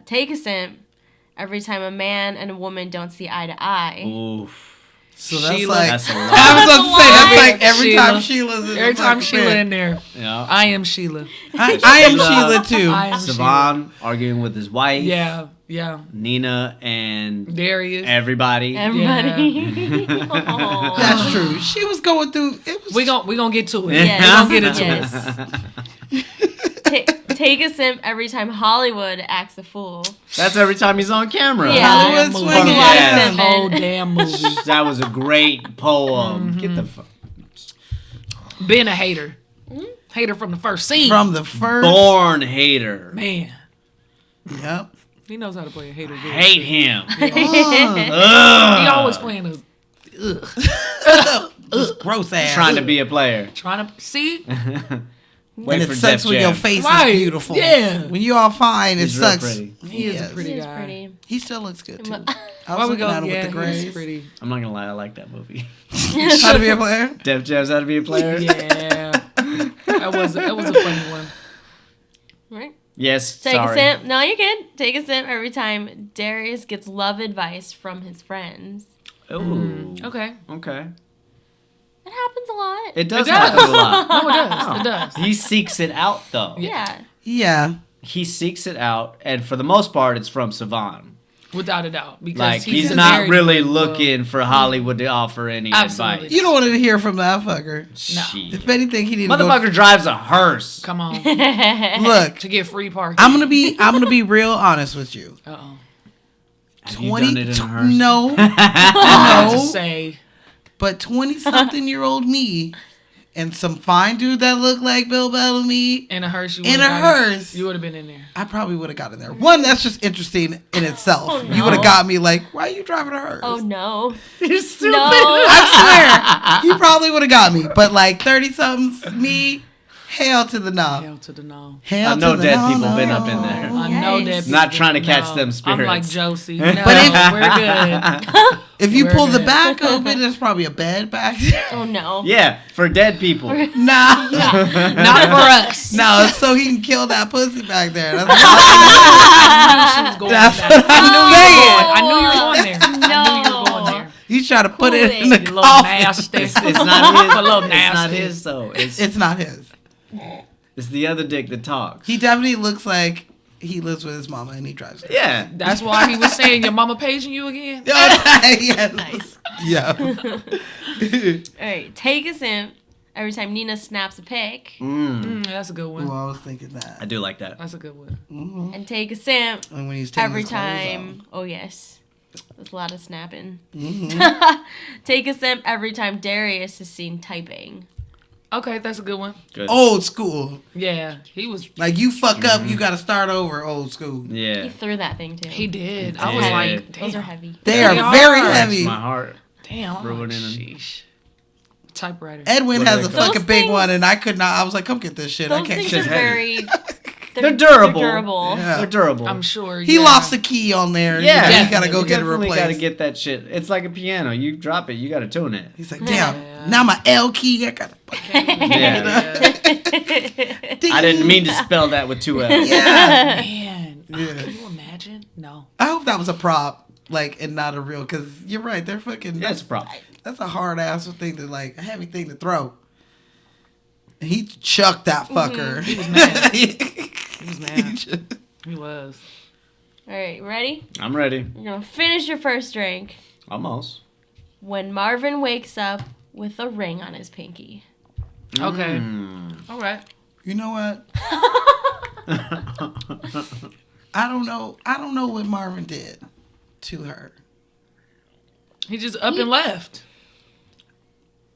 S4: Take a simp every time a man and a woman don't see eye to eye.
S2: Oof.
S3: So that's
S1: Sheila.
S3: like
S2: That's a
S3: I
S2: lot.
S3: was about to say that's
S1: Sheila.
S3: like every
S1: Sheila.
S3: time Sheila's in
S1: Every
S3: the
S1: time
S3: fucking
S1: Sheila
S3: bed.
S1: in there,
S2: Yeah.
S1: I am Sheila.
S3: I am Sheila too.
S1: I am Sheila.
S2: Savon arguing with his wife.
S1: Yeah.
S2: Nina and
S1: Darius.
S2: everybody.
S4: Everybody. Aw.
S3: That's true. She was going through. It was.
S1: We gonna get to it.
S4: Yes.
S1: We gonna get into it.
S4: Yes. Take a simp every time Hollywood acts a fool.
S2: That's every time he's on camera.
S4: Yeah.
S3: Hollywood
S1: Movie.
S3: swinging.
S2: Yeah.
S1: The whole damn movie.
S2: That was a great poem. Get the fuck.
S1: Being a hater. Hater from the first scene.
S3: From the first.
S2: Born hater.
S1: Man.
S3: Yep.
S1: He knows how to play a hater. Good.
S2: Hate him.
S1: He always playing a
S3: Gross ass.
S2: Trying to be a player.
S1: trying to see.
S2: Wait
S3: And it
S2: for
S3: sucks
S2: Def
S3: when your
S2: Jam.
S3: face
S1: Right.
S3: is beautiful.
S1: Yeah.
S3: When you all fine, it
S2: He's real
S3: sucks.
S2: pretty.
S1: He is
S3: Yes.
S1: a pretty
S4: He is
S1: guy.
S4: pretty.
S3: He still looks good too. I
S4: Why
S3: was
S1: Why we
S3: looking
S1: go?
S3: at him
S1: Yeah,
S3: with the
S1: he's
S3: grays.
S1: pretty.
S2: I'm not gonna lie, I like that movie.
S3: How to be a player?
S2: Def Jam's How to Be a Player.
S1: Yeah. that was a funny one.
S4: Right?
S2: Yes,
S4: Take
S2: sorry.
S4: a sip. No, you can. Take a sip every time Darius gets love advice from his friends.
S2: Ooh.
S1: Okay.
S2: Okay.
S4: That happens a lot.
S2: It does
S1: It
S2: happen
S1: does.
S2: a lot.
S1: No, it does. It does.
S2: He seeks it out though.
S4: Yeah.
S3: Yeah.
S2: He seeks it out, and for the most part, it's from Savan.
S1: Without a doubt. Because
S2: Like he's
S1: a
S2: not
S1: very
S2: really
S1: good
S2: looking for Hollywood to offer any
S1: Absolutely.
S2: advice.
S3: You don't want to hear from that fucker.
S2: Shit.
S3: If anything, he needs to
S2: Motherfucker drives a hearse.
S1: Come on.
S3: go. Look,
S1: To get free parking.
S3: I'm gonna be real honest with you.
S1: Uh-oh.
S2: Have you done it in a hearse?
S3: No,
S1: I have to
S3: no.
S1: say.
S3: But 20-something-year-old me and some fine dude that looked like Bill Bellamy,
S1: In a hearse. You
S3: In
S1: would've
S3: a
S1: got it.
S3: hearse.
S1: You would have been in there.
S3: I probably would have gotten there. One, that's just interesting in itself.
S4: Oh,
S3: You
S4: no.
S3: would have got me like, why are you driving a hearse?
S4: Oh no.
S2: You're stupid.
S4: No.
S3: I swear, you probably would have got me. But like 30-somethings, me, hell to the no.
S1: Hell to the no.
S3: Hell
S2: I know
S3: to the
S2: dead
S3: no,
S2: people
S3: no.
S2: been up in there.
S1: I know
S4: Yes.
S1: that.
S2: Not
S1: people-
S2: trying to catch
S1: no.
S2: them
S1: I'm like
S2: spirits.
S1: Josie. No,
S3: But if-
S1: we're good.
S3: If you
S1: We're
S3: pull the
S1: good.
S3: back open, there's probably a bed back there.
S4: Oh no.
S2: Yeah, for dead people.
S3: Nah.
S1: Not for us.
S3: No, so he can kill that pussy back there. That's what
S1: I knew she was going
S3: That's
S1: there.
S3: what I'm saying.
S1: I knew you were going there. I knew you
S4: No.
S1: were going there.
S3: He's trying to put it in
S4: Cool
S3: the
S1: You little
S3: coffin.
S1: nasty.
S2: It's not his.
S1: A little
S2: It's not
S1: nasty.
S2: his though.
S3: It's not his.
S2: It's the other dick that talks.
S3: He definitely looks like he lives with his mama and he drives.
S2: Yeah.
S1: That's why he was saying your mama paging you again.
S3: Yeah.
S4: Nice.
S3: Yeah.
S4: All right. Take a simp every time Nina snaps a pic,
S1: That's a good one.
S3: Well, I was thinking that.
S2: I do like that.
S1: That's a good one.
S4: and take a simp
S3: And when he's taking
S4: every
S3: his clothes
S4: time. Oh yes. There's a lot of snapping.
S3: Mm-hmm.
S4: Take a simp every time Darius is seen typing.
S1: Okay, that's a good one.
S2: Good.
S3: Old school.
S1: Yeah, he was.
S3: Like you fuck up, you got to start over. Old school.
S4: He
S2: Yeah.
S4: threw that thing too.
S1: He did. I
S2: He
S1: was
S2: did.
S1: like, damn.
S4: Those are heavy.
S3: They are
S1: They
S3: very
S1: are.
S3: heavy.
S2: My heart.
S1: Damn. I'm like,
S2: Ruining him.
S1: sheesh. Typewriter.
S3: Edwin
S2: What
S3: has
S2: are
S3: a
S2: they
S3: fucking
S4: called?
S3: big
S4: Those
S3: one, and I could not. I was like, "Come get this shit." I
S4: Those
S3: can't.
S4: things
S2: Shit's
S4: are
S2: heavy.
S4: very.
S2: They're durable.
S4: They're durable.
S3: Yeah.
S2: They're durable.
S1: I'm sure.
S3: He
S1: yeah.
S3: lost the key on there.
S2: Yeah.
S3: you gotta go
S2: You
S3: get it
S2: definitely
S3: replaced.
S2: gotta get that shit. It's like a piano. You drop it, you gotta tune it.
S3: He's like, damn.
S1: Yeah.
S3: Now my L key. I gotta.
S2: Yeah. I didn't mean to spell that with two L's.
S3: Yeah.
S1: Man,
S3: Yeah.
S1: can you imagine? No.
S3: I hope that was a prop, like, and not a real. Because you're right. They're fucking.
S2: That's a problem.
S3: That's a hard ass thing to like, a heavy thing to throw. And he chucked that fucker.
S1: He was mad. He was mad. He was.
S4: All right, ready?
S2: I'm ready.
S4: You're gonna finish your first drink
S2: Almost.
S4: when Marvin wakes up with a ring on his pinky.
S1: Okay.
S2: Mm.
S1: All right.
S3: You know what? I don't know. I don't know what Marvin did to her.
S1: He just up and left.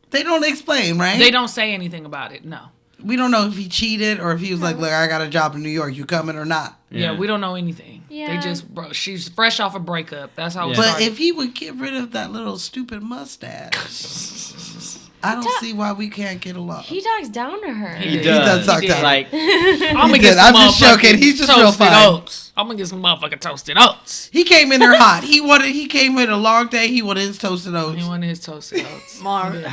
S3: They don't explain, right?
S1: They don't say anything about it. No.
S3: We don't know if he cheated or if he was like, "Look, I got a job in New York. You coming or not?"
S1: Yeah, we don't know anything.
S4: Yeah.
S1: They just, bro, she's fresh off a breakup. That's how it
S2: Yeah.
S3: But
S1: started.
S3: if he would get rid of that little stupid mustache, I don't see why we can't get along.
S4: He talks down to her.
S2: He
S1: He
S2: does.
S3: talk
S1: He
S3: that.
S1: did.
S2: Like,
S1: I'm gonna
S3: did.
S1: get some
S3: I'm just
S1: motherfucking
S3: joking. He's just real
S1: toasted
S3: fine.
S1: oats. I'm gonna get some motherfucking toasted oats.
S3: He came in there hot. He came with a long day. He wanted his toasted oats.
S1: He wanted his toasted oats.
S4: Marvin.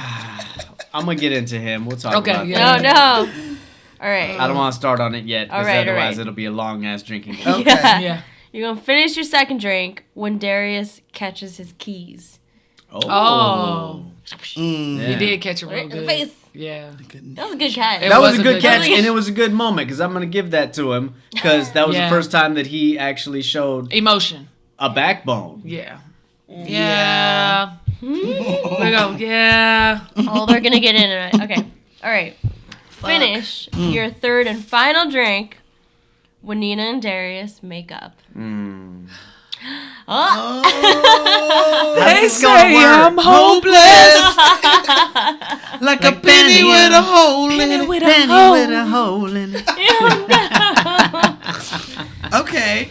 S2: I'm gonna get into him. We'll talk
S1: Okay,
S2: about
S1: yeah.
S2: that.
S4: No. All right.
S2: I don't want to start on it yet, because
S4: All right, all
S2: otherwise
S4: right.
S2: it'll be a long ass drinking game.
S3: Okay.
S1: Yeah.
S4: You're gonna finish your second drink when Darius catches his keys.
S1: Oh.
S2: Yeah.
S1: He did catch it
S4: Right
S1: real
S4: in the
S1: good.
S4: face.
S1: Yeah.
S4: That was a good catch.
S1: It
S2: That was
S1: was
S2: a
S1: a
S2: good
S1: good
S2: catch,
S4: catch.
S2: and it was a good moment, because I'm gonna give that to him, because that was
S1: Yeah.
S2: the first time that he actually showed
S1: Emotion.
S2: a backbone.
S1: Yeah. Yeah. We go. Yeah.
S4: Oh, they're gonna get into it. Okay. All right. Finish your third and final drink when Nina and Darius make up.
S1: They say I'm hopeless.
S3: Like a penny with a hole in it.
S2: With a hole in it.
S3: Okay.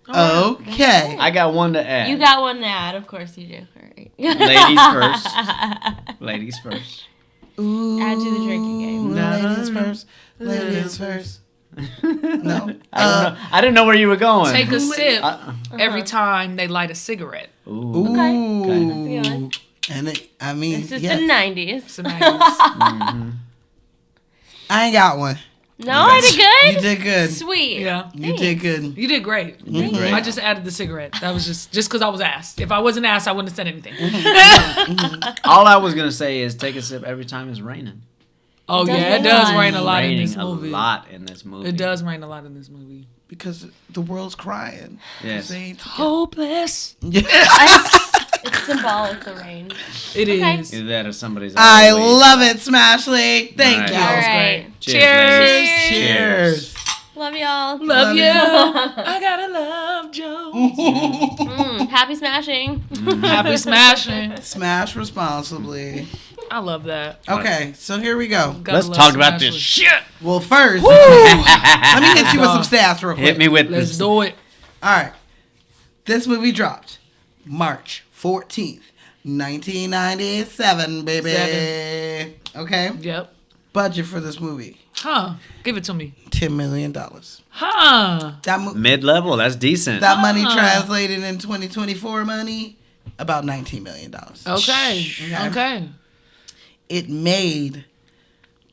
S3: Okay.
S2: I got one to add.
S4: You got one to add. Of course you do. All right.
S2: Ladies first.
S3: Ooh,
S4: Add to the drinking game.
S3: Ladies first. Ladies first. No.
S2: I didn't know where you were going.
S1: Take a sip every time they light a cigarette.
S2: Ooh.
S4: Okay.
S3: Ooh.
S4: That's a good one.
S3: And I mean,
S4: This is
S3: yes.
S4: the 90s.
S1: It's nice.
S3: I ain't got one.
S4: No, I did good.
S3: You did good.
S4: Sweet.
S1: Yeah.
S3: You did good.
S1: You did great.
S2: Great.
S1: I just added the cigarette. That was just because I was asked. If I wasn't asked, I wouldn't have said anything.
S2: All I was gonna say is take a sip every time it's raining.
S1: Oh,
S4: It does
S1: yeah. It
S4: rain
S1: does
S4: a lot.
S1: rain a lot in
S2: Raining
S1: this movie.
S2: a lot in this movie.
S1: It does rain a lot in this movie.
S3: Because the world's crying.
S2: Yes.
S3: They ain't-
S1: Hopeless.
S4: It's symbolic, the rain.
S1: It
S4: Okay.
S1: is.
S2: Either that or somebody's.
S3: I
S2: always-
S3: love it, Smash League. Thank
S2: Nice.
S3: you.
S4: All
S1: was
S4: right.
S1: great.
S2: Cheers.
S1: Cheers.
S3: Cheers.
S4: Love y'all.
S1: Love you.
S3: you.
S1: I gotta love Joe.
S4: Happy smashing.
S1: Happy smashing.
S3: Smash responsibly.
S1: I love that.
S3: Okay, so here we go.
S1: Gotta
S2: Let's
S1: love
S2: talk about this
S1: Smashing.
S2: shit.
S3: Well, first, let me hit you with some stats real quick.
S2: Hit me with
S1: Let's
S2: this.
S1: do it.
S3: All right. This movie dropped March 14th, 1997, baby. Okay?
S1: Yep.
S3: Budget for this movie,
S1: Huh. Give it to me.
S3: $10 million.
S1: Huh.
S2: Mid-level. That's decent.
S3: That money translated in 2024 money, about $19 million.
S1: Okay. Okay.
S3: It made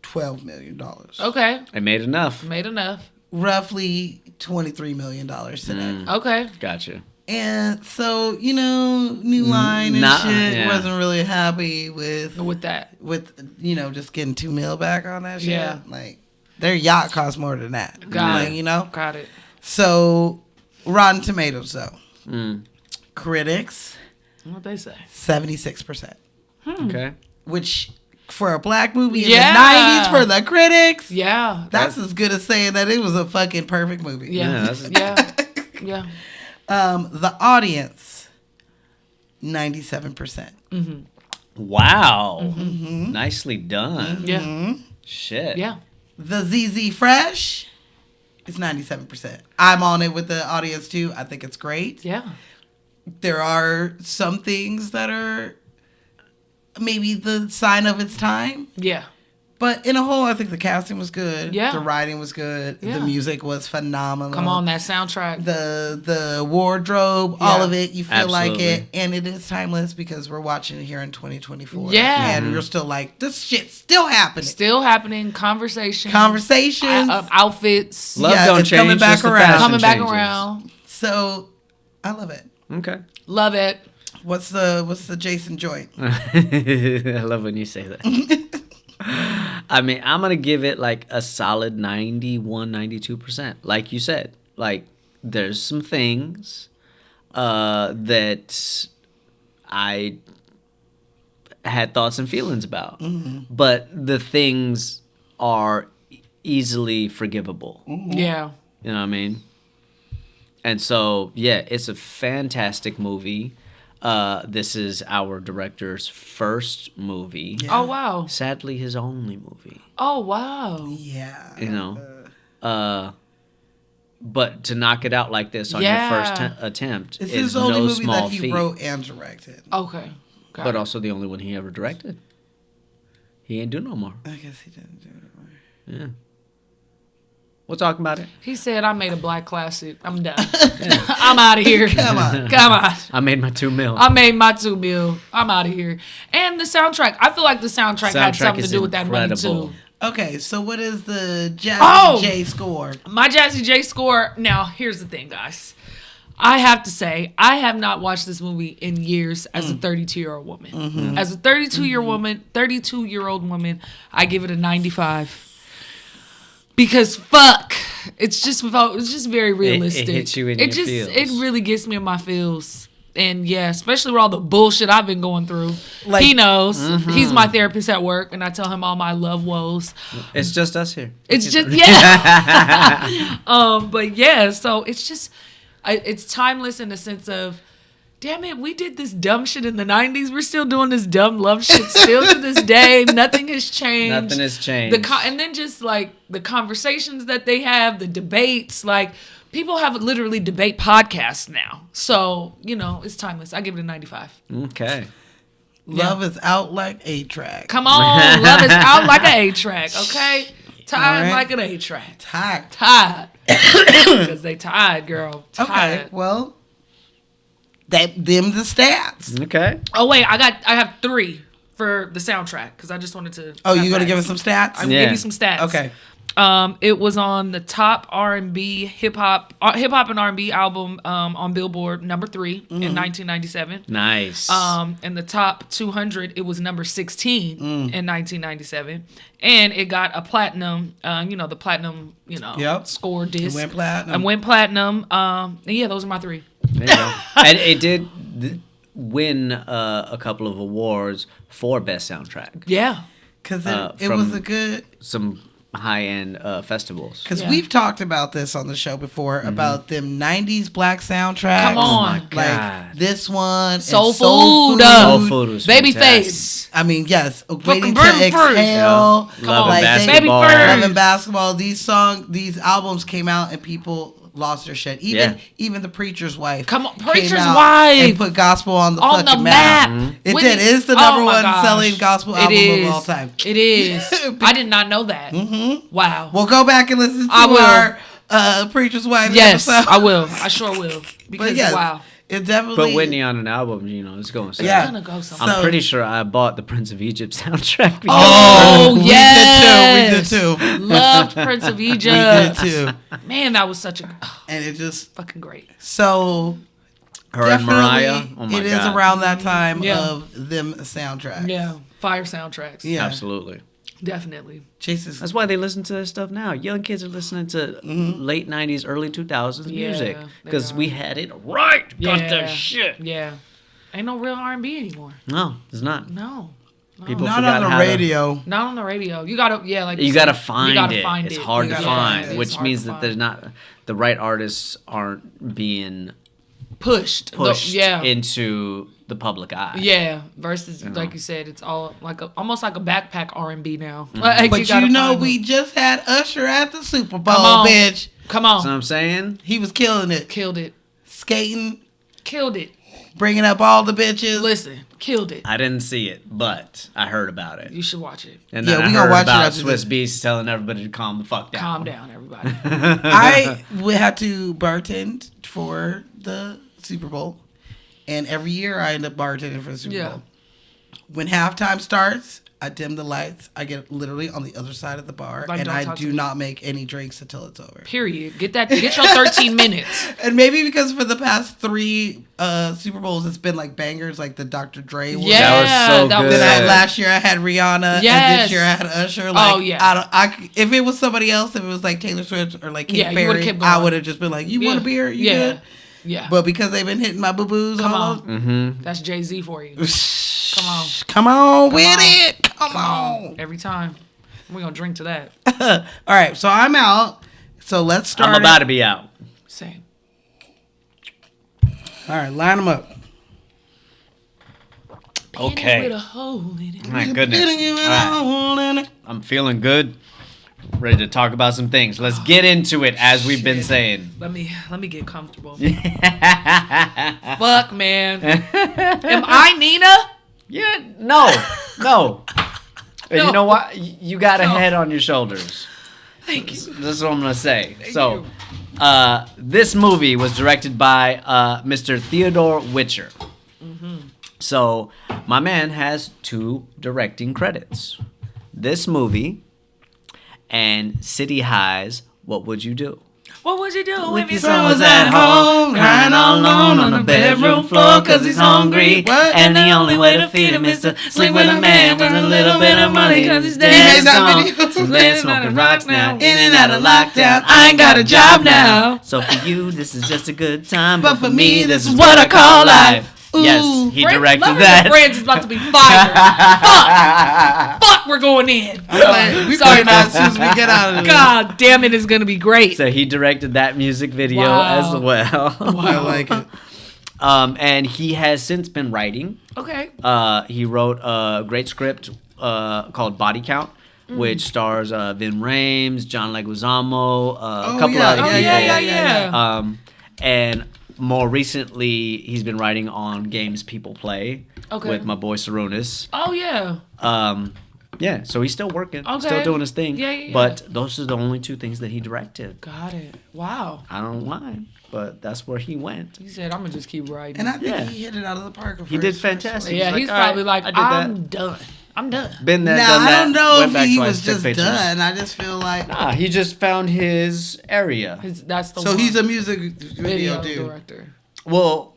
S3: $12 million.
S1: Okay.
S2: I made enough.
S1: Made enough.
S3: Roughly $23 million today.
S1: Okay.
S2: Gotcha.
S3: And so, New Line and
S2: Nah,
S3: shit
S2: yeah.
S3: wasn't really happy with
S1: With that.
S3: just getting $2 million back on that shit.
S1: Yeah.
S3: Like, their yacht costs more than that.
S1: Got
S3: Like,
S1: it. Got it.
S3: So, Rotten Tomatoes, though.
S2: Mm.
S3: Critics,
S1: What they say.
S3: 76%.
S2: Okay.
S3: Which, for a black movie in
S1: Yeah.
S3: the 90s, for the critics,
S1: Yeah.
S3: that's as good as saying that it was a fucking perfect movie.
S1: Yeah.
S2: that's-
S1: Yeah. Yeah.
S3: The audience, 97%.
S2: Wow. Nicely done.
S1: Yeah.
S2: Shit.
S1: Yeah.
S3: The ZZ Fresh is 97%. I'm on it with the audience too. I think it's great.
S1: Yeah.
S3: There are some things that are maybe the sign of its time.
S1: Yeah.
S3: But in a whole, I think the casting was good.
S1: Yeah.
S3: The writing was good.
S1: Yeah.
S3: The music was phenomenal.
S1: Come on, that soundtrack.
S3: The wardrobe, all
S1: Yeah.
S3: of it, you feel like
S2: Absolutely.
S3: it. And it is timeless because we're watching it here in 2024.
S1: Yeah.
S3: And you're still like, this shit's still happening.
S1: Still happening. Conversation.
S3: Conversations.
S1: Outfits.
S2: Love
S3: Yeah,
S2: don't
S3: it's
S2: change.
S3: coming back
S2: just the
S3: around.
S2: fashion
S1: Coming back
S2: changes.
S1: around.
S3: So, I love it.
S2: Okay.
S1: Love it.
S3: What's the Jason joint?
S2: I love when you say that. I mean, I'm going to give it like a solid 91, 92%. Like you said, like there's some things that I had thoughts and feelings about. But the things are easily forgivable.
S1: Yeah.
S2: You know what I mean? And so, yeah, it's a fantastic movie. This is our director's first movie.
S3: Yeah.
S1: Oh, wow.
S2: Sadly, his only movie.
S1: Oh, wow.
S3: Yeah.
S2: You know? But to knock it out like this on your first attempt
S3: It's
S2: is
S3: his only
S2: no
S3: movie
S2: small
S3: that he
S2: feat.
S3: wrote and directed.
S1: Okay. Got
S2: But
S1: it.
S2: also the only one he ever directed. He ain't do no more.
S3: I guess he didn't do it anymore.
S2: Yeah. We'll talk about it.
S1: He said, I made a black classic. I'm done. I'm out of here.
S3: Come on.
S1: Come on.
S2: I made my $2 million.
S1: I made my $2 million. I'm out of here. And the soundtrack. I feel like the soundtrack had
S2: Soundtrack
S1: something to
S2: is
S1: do with that money,
S2: incredible.
S1: too.
S3: Okay, so what is the Jazzy
S1: Oh!
S3: J score?
S1: My Jazzy J score. Now, here's the thing, guys. I have to say, I have not watched this movie in years as a 32-year-old woman. As a 32-year-old woman, I give it a 95. Because fuck, it's just very realistic.
S2: hits you in
S1: It
S2: your
S1: just
S2: feels.
S1: it really gets me in my feels. And yeah, especially with all the bullshit I've been going through.
S3: Like-
S1: He knows. He's my therapist at work, and I tell him all my love woes.
S2: It's just us here.
S1: It's just yeah. But yeah, so it's just it's timeless in the sense of, damn it, we did this dumb shit in the 90s. We're still doing this dumb love shit still to this day. Nothing has changed.
S2: Nothing has changed.
S1: And then just like the conversations that they have, the debates, like people have literally debate podcasts now. So, you know, it's timeless. I give it a 95.
S2: Okay.
S3: Love is out like a track.
S1: Come on. Love is out like an A-track, okay? Tied
S3: All right.
S1: like an A-track.
S3: Tired.
S1: Tied. Because they tied, girl. Tied.
S3: Okay, well, them the stats.
S2: Okay.
S1: Oh wait, I have 3 for the soundtrack because I just wanted to.
S3: Oh, you gonna give us some stats?
S1: I'm gonna give you some stats.
S3: Okay.
S1: It was on the top R&B hip hop and R&B album on Billboard number 3 in 1997.
S2: Nice.
S1: In the top 200, it was number 16 in 1997, and it got a platinum. The platinum.
S3: Yep.
S1: Score disc.
S3: It went platinum.
S1: And went platinum. And yeah, those are my 3.
S2: There you go. And it did win a couple of awards for best soundtrack.
S1: Yeah.
S3: Because it
S2: from-
S3: was a good.
S2: Some high-end festivals.
S3: Because
S1: Yeah.
S3: we've talked about this on the show before about them 90s black soundtracks.
S1: Come on.
S2: Oh my God.
S3: Like this one. and
S1: Soul
S3: Soul
S1: Food.
S2: Soul Food was
S1: Babyface.
S2: fantastic.
S3: I mean, yes. Waiting to
S1: Burn First.
S3: Exhale.
S2: Yeah. Love
S1: on.
S2: and
S3: Like, they-
S2: basketball.
S1: Baby First.
S3: Love and Basketball. These albums came out and people lost their shit. Even the Preacher's Wife.
S1: Come on,
S3: came
S1: Preacher's
S3: out
S1: Wife.
S3: and put gospel on the
S1: On
S3: fucking
S1: the
S3: map.
S1: map.
S3: It
S1: Whitney-
S3: did. It's the
S1: Oh
S3: number
S1: my
S3: one
S1: gosh.
S3: selling gospel
S1: It
S3: album
S1: is.
S3: of all time.
S1: It is. I did not know that. Wow.
S3: Well, go back and listen to
S1: I will.
S3: our Preacher's Wife
S1: Yes,
S3: episode.
S1: I will. I sure will. Because
S3: But yes,
S1: wow.
S3: it definitely.
S2: But Whitney on an album, it's going somewhere.
S3: Yeah.
S1: It's gonna go somewhere.
S2: I'm
S3: So-
S2: pretty sure I bought the Prince of Egypt soundtrack. because
S1: Oh,
S3: we
S1: yes.
S3: did too.
S1: Loved Prince of Egypt.
S3: We did too.
S1: Man, that was such a
S3: And it just
S1: fucking great.
S3: so
S2: her and
S3: definitely
S2: Mariah. Oh my
S3: it
S2: God.
S3: is around that time
S1: Yeah.
S3: of them soundtracks.
S1: Yeah, fire soundtracks.
S3: Yeah.
S2: Absolutely.
S1: Definitely.
S3: Jesus.
S2: That's why they listen to this stuff now. Young kids are listening to late 90s, early 2000s
S1: Yeah,
S2: music.
S1: they
S2: Because
S1: are.
S2: we had it right. Got
S1: Yeah.
S2: the shit.
S1: Yeah. Ain't no real R&B anymore.
S2: No, it's not.
S1: No.
S2: People
S3: Not
S2: forgot
S3: on the
S2: how to-
S3: radio.
S1: Not on the radio. You gotta, like
S2: You
S1: said,
S2: gotta find
S1: gotta
S2: it.
S1: find
S2: It's
S1: it.
S2: hard
S3: You
S2: to
S3: gotta find
S2: find,
S3: it.
S2: which
S1: It's hard
S2: means
S1: to
S2: that
S1: find.
S2: there's not the right artists aren't being
S1: pushed.
S2: pushed
S1: Yeah.
S2: into the public eye.
S1: Yeah, versus
S2: know.
S1: like you said, it's all like almost like a backpack R&B now.
S2: Mm-hmm.
S1: Like,
S3: But
S1: gotta
S3: you know,
S1: find
S3: we
S1: them.
S3: just had Usher at the Super Bowl,
S1: Come on.
S3: bitch.
S1: Come
S2: So
S1: on,
S2: I'm saying,
S3: He was killing it.
S1: killed it,
S3: Skating,
S1: killed it.
S3: bringing up all the bitches.
S1: Listen, killed it.
S2: I didn't see it, but I heard about it.
S1: You should watch it.
S2: And
S3: Yeah,
S2: then
S3: we
S2: I
S3: gonna
S2: heard
S3: watch it
S2: about
S3: after
S2: Swiss
S3: this.
S2: Beats telling everybody to calm the fuck down.
S1: Calm down, everybody.
S3: I would have to bartend for the Super Bowl. And every year I end up bartending for the Super
S1: Yeah.
S3: Bowl. When halftime starts, I dim the lights. I get literally on the other side of the bar.
S1: Like,
S3: and
S1: don't
S3: I
S1: talk to
S3: do
S1: me.
S3: not make any drinks until it's over.
S1: Period. Get your 13 minutes.
S3: And maybe because for the past 3 Super Bowls, it's been like bangers, like the Dr. Dre one.
S1: Yeah,
S2: That was so good.
S3: Then last year I had Rihanna, and
S1: Yes.
S3: this year I had Usher. Like,
S1: Oh, yeah.
S3: If it was somebody else, if it was like Taylor Swift or like Katy
S1: Yeah, you would've
S3: Perry,
S1: kept
S3: I
S1: going.
S3: would have just been like, "You want a beer? You
S1: yeah.
S3: good?"
S1: Yeah.
S3: But because they've been hitting my boo boos,
S1: Come
S3: all
S1: on.
S3: over-
S2: Mm-hmm.
S1: That's Jay-Z for you. Come on.
S3: come on with
S1: on.
S3: it, come on.
S1: Every time. We're going to drink to that.
S3: All right, so I'm out. So let's start.
S2: I'm about to be out.
S1: Same.
S3: All right, line them up.
S2: Okay.
S1: With a hole in it.
S2: My goodness. All right. I'm feeling good. Ready to talk about some things. Let's get into it as we've been saying.
S1: Let me get comfortable. Fuck, man. Am I Nina?
S2: Yeah, no. And
S1: No.
S2: you know what? You got a
S1: No.
S2: head on your shoulders.
S1: Thank you.
S2: This is what I'm going to say.
S1: Thank
S2: So,
S1: you.
S2: this movie was directed by Mr. Theodore Witcher.
S1: Mm-hmm.
S2: So, my man has 2 directing credits. This movie and City High's What Would You Do?
S1: What would you do
S2: If
S1: if
S2: your
S1: your
S2: son was at home, crying all alone on the bedroom floor 'cause he's hungry,
S3: What?
S2: and the only way to feed him is to sleep with a man with a little bit of money 'cause he's
S3: He made
S2: dead
S3: that
S2: gone.
S3: video.
S2: So man smoking rocks now, in and out of lockdown. I ain't got a job now. So for you, this is just a good time, but for me, this is what I call life. Yes, he directed that.
S1: Friends is about to be fired. Fuck, we're going in.
S3: We
S1: Sorry,
S3: going out as soon as we get out of this.
S1: God damn it, it's gonna be great.
S2: So he directed that music video
S1: Wow.
S2: as well.
S3: I like it.
S2: And he has since been writing.
S1: Okay.
S2: He wrote a great script called Body Count, which stars Vin Rames, John Leguizamo, a couple
S3: yeah.
S2: other
S1: Oh
S2: people.
S1: yeah.
S2: And more recently, he's been writing on games people play
S1: Okay.
S2: with my boy Sarunas.
S1: Oh yeah.
S2: Yeah, so he's still working,
S1: Okay.
S2: still doing his thing.
S1: Yeah.
S2: But those are the only two things that he directed.
S1: Got it. Wow.
S2: I don't know why, but that's where he went.
S1: He said, "I'm gonna just keep writing."
S3: And I think
S2: Yeah.
S3: he hit it out of the park.
S2: He did fantastic.
S1: yeah,
S2: He's
S1: he's
S2: like, "All
S1: probably
S2: right,
S1: like,
S2: I did
S1: "I'm done. I'm done."
S2: Been there,
S3: Now,
S2: done that.
S3: I don't know
S2: went
S3: if
S2: back
S3: he
S2: twice,
S3: was
S2: took
S3: just
S2: pictures.
S3: done. I just feel like.
S2: Nah, he just found his area.
S1: That's the
S3: So
S1: one.
S3: he's a music video dude.
S1: director.
S2: Well,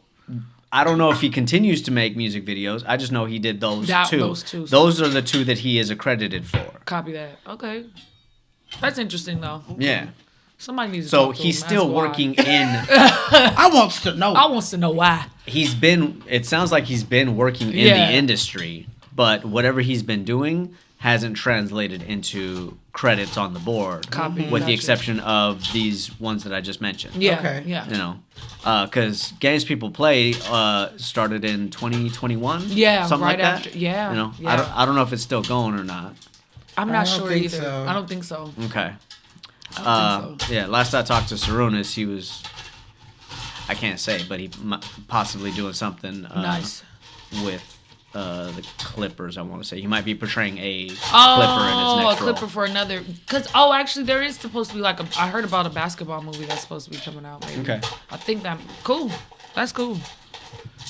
S2: I don't know if he continues to make music videos. I just know he did those two.
S1: Those two.
S2: Those are the two that he is accredited for.
S1: Copy that. Okay. That's interesting though.
S2: Yeah.
S1: Somebody needs to
S2: So
S1: talk to
S2: he's
S1: him,
S2: still
S1: ask why.
S2: working in.
S3: I wants to know.
S1: I wants to know why.
S2: It sounds like he's been working in
S1: Yeah.
S2: the industry, but whatever he's been doing hasn't translated into credits on the board.
S1: Copy.
S2: With the
S1: Gotcha.
S2: exception of these ones that I just mentioned.
S1: Yeah.
S3: Okay.
S1: Yeah.
S2: You know, because Games People Play started in 2021.
S1: Yeah,
S2: something
S1: right
S2: like
S1: after-
S2: that.
S1: yeah,
S2: You know,
S1: yeah.
S2: I don't know if it's still going or not.
S1: I'm
S3: I
S1: not
S3: don't
S1: sure
S3: think
S1: either.
S3: so.
S1: I don't think so.
S2: Okay.
S1: I don't think so.
S2: Yeah. Last I talked to Sarunas, he was. I can't say, but he possibly doing something
S1: Nice.
S2: with the Clippers. I want to say he might be portraying a Clipper in his
S1: Oh,
S2: next
S1: a
S2: role.
S1: Clipper for another. Actually, there is supposed to be like I heard about a basketball movie that's supposed to be coming out. Maybe.
S2: Okay.
S1: I think cool. That's cool.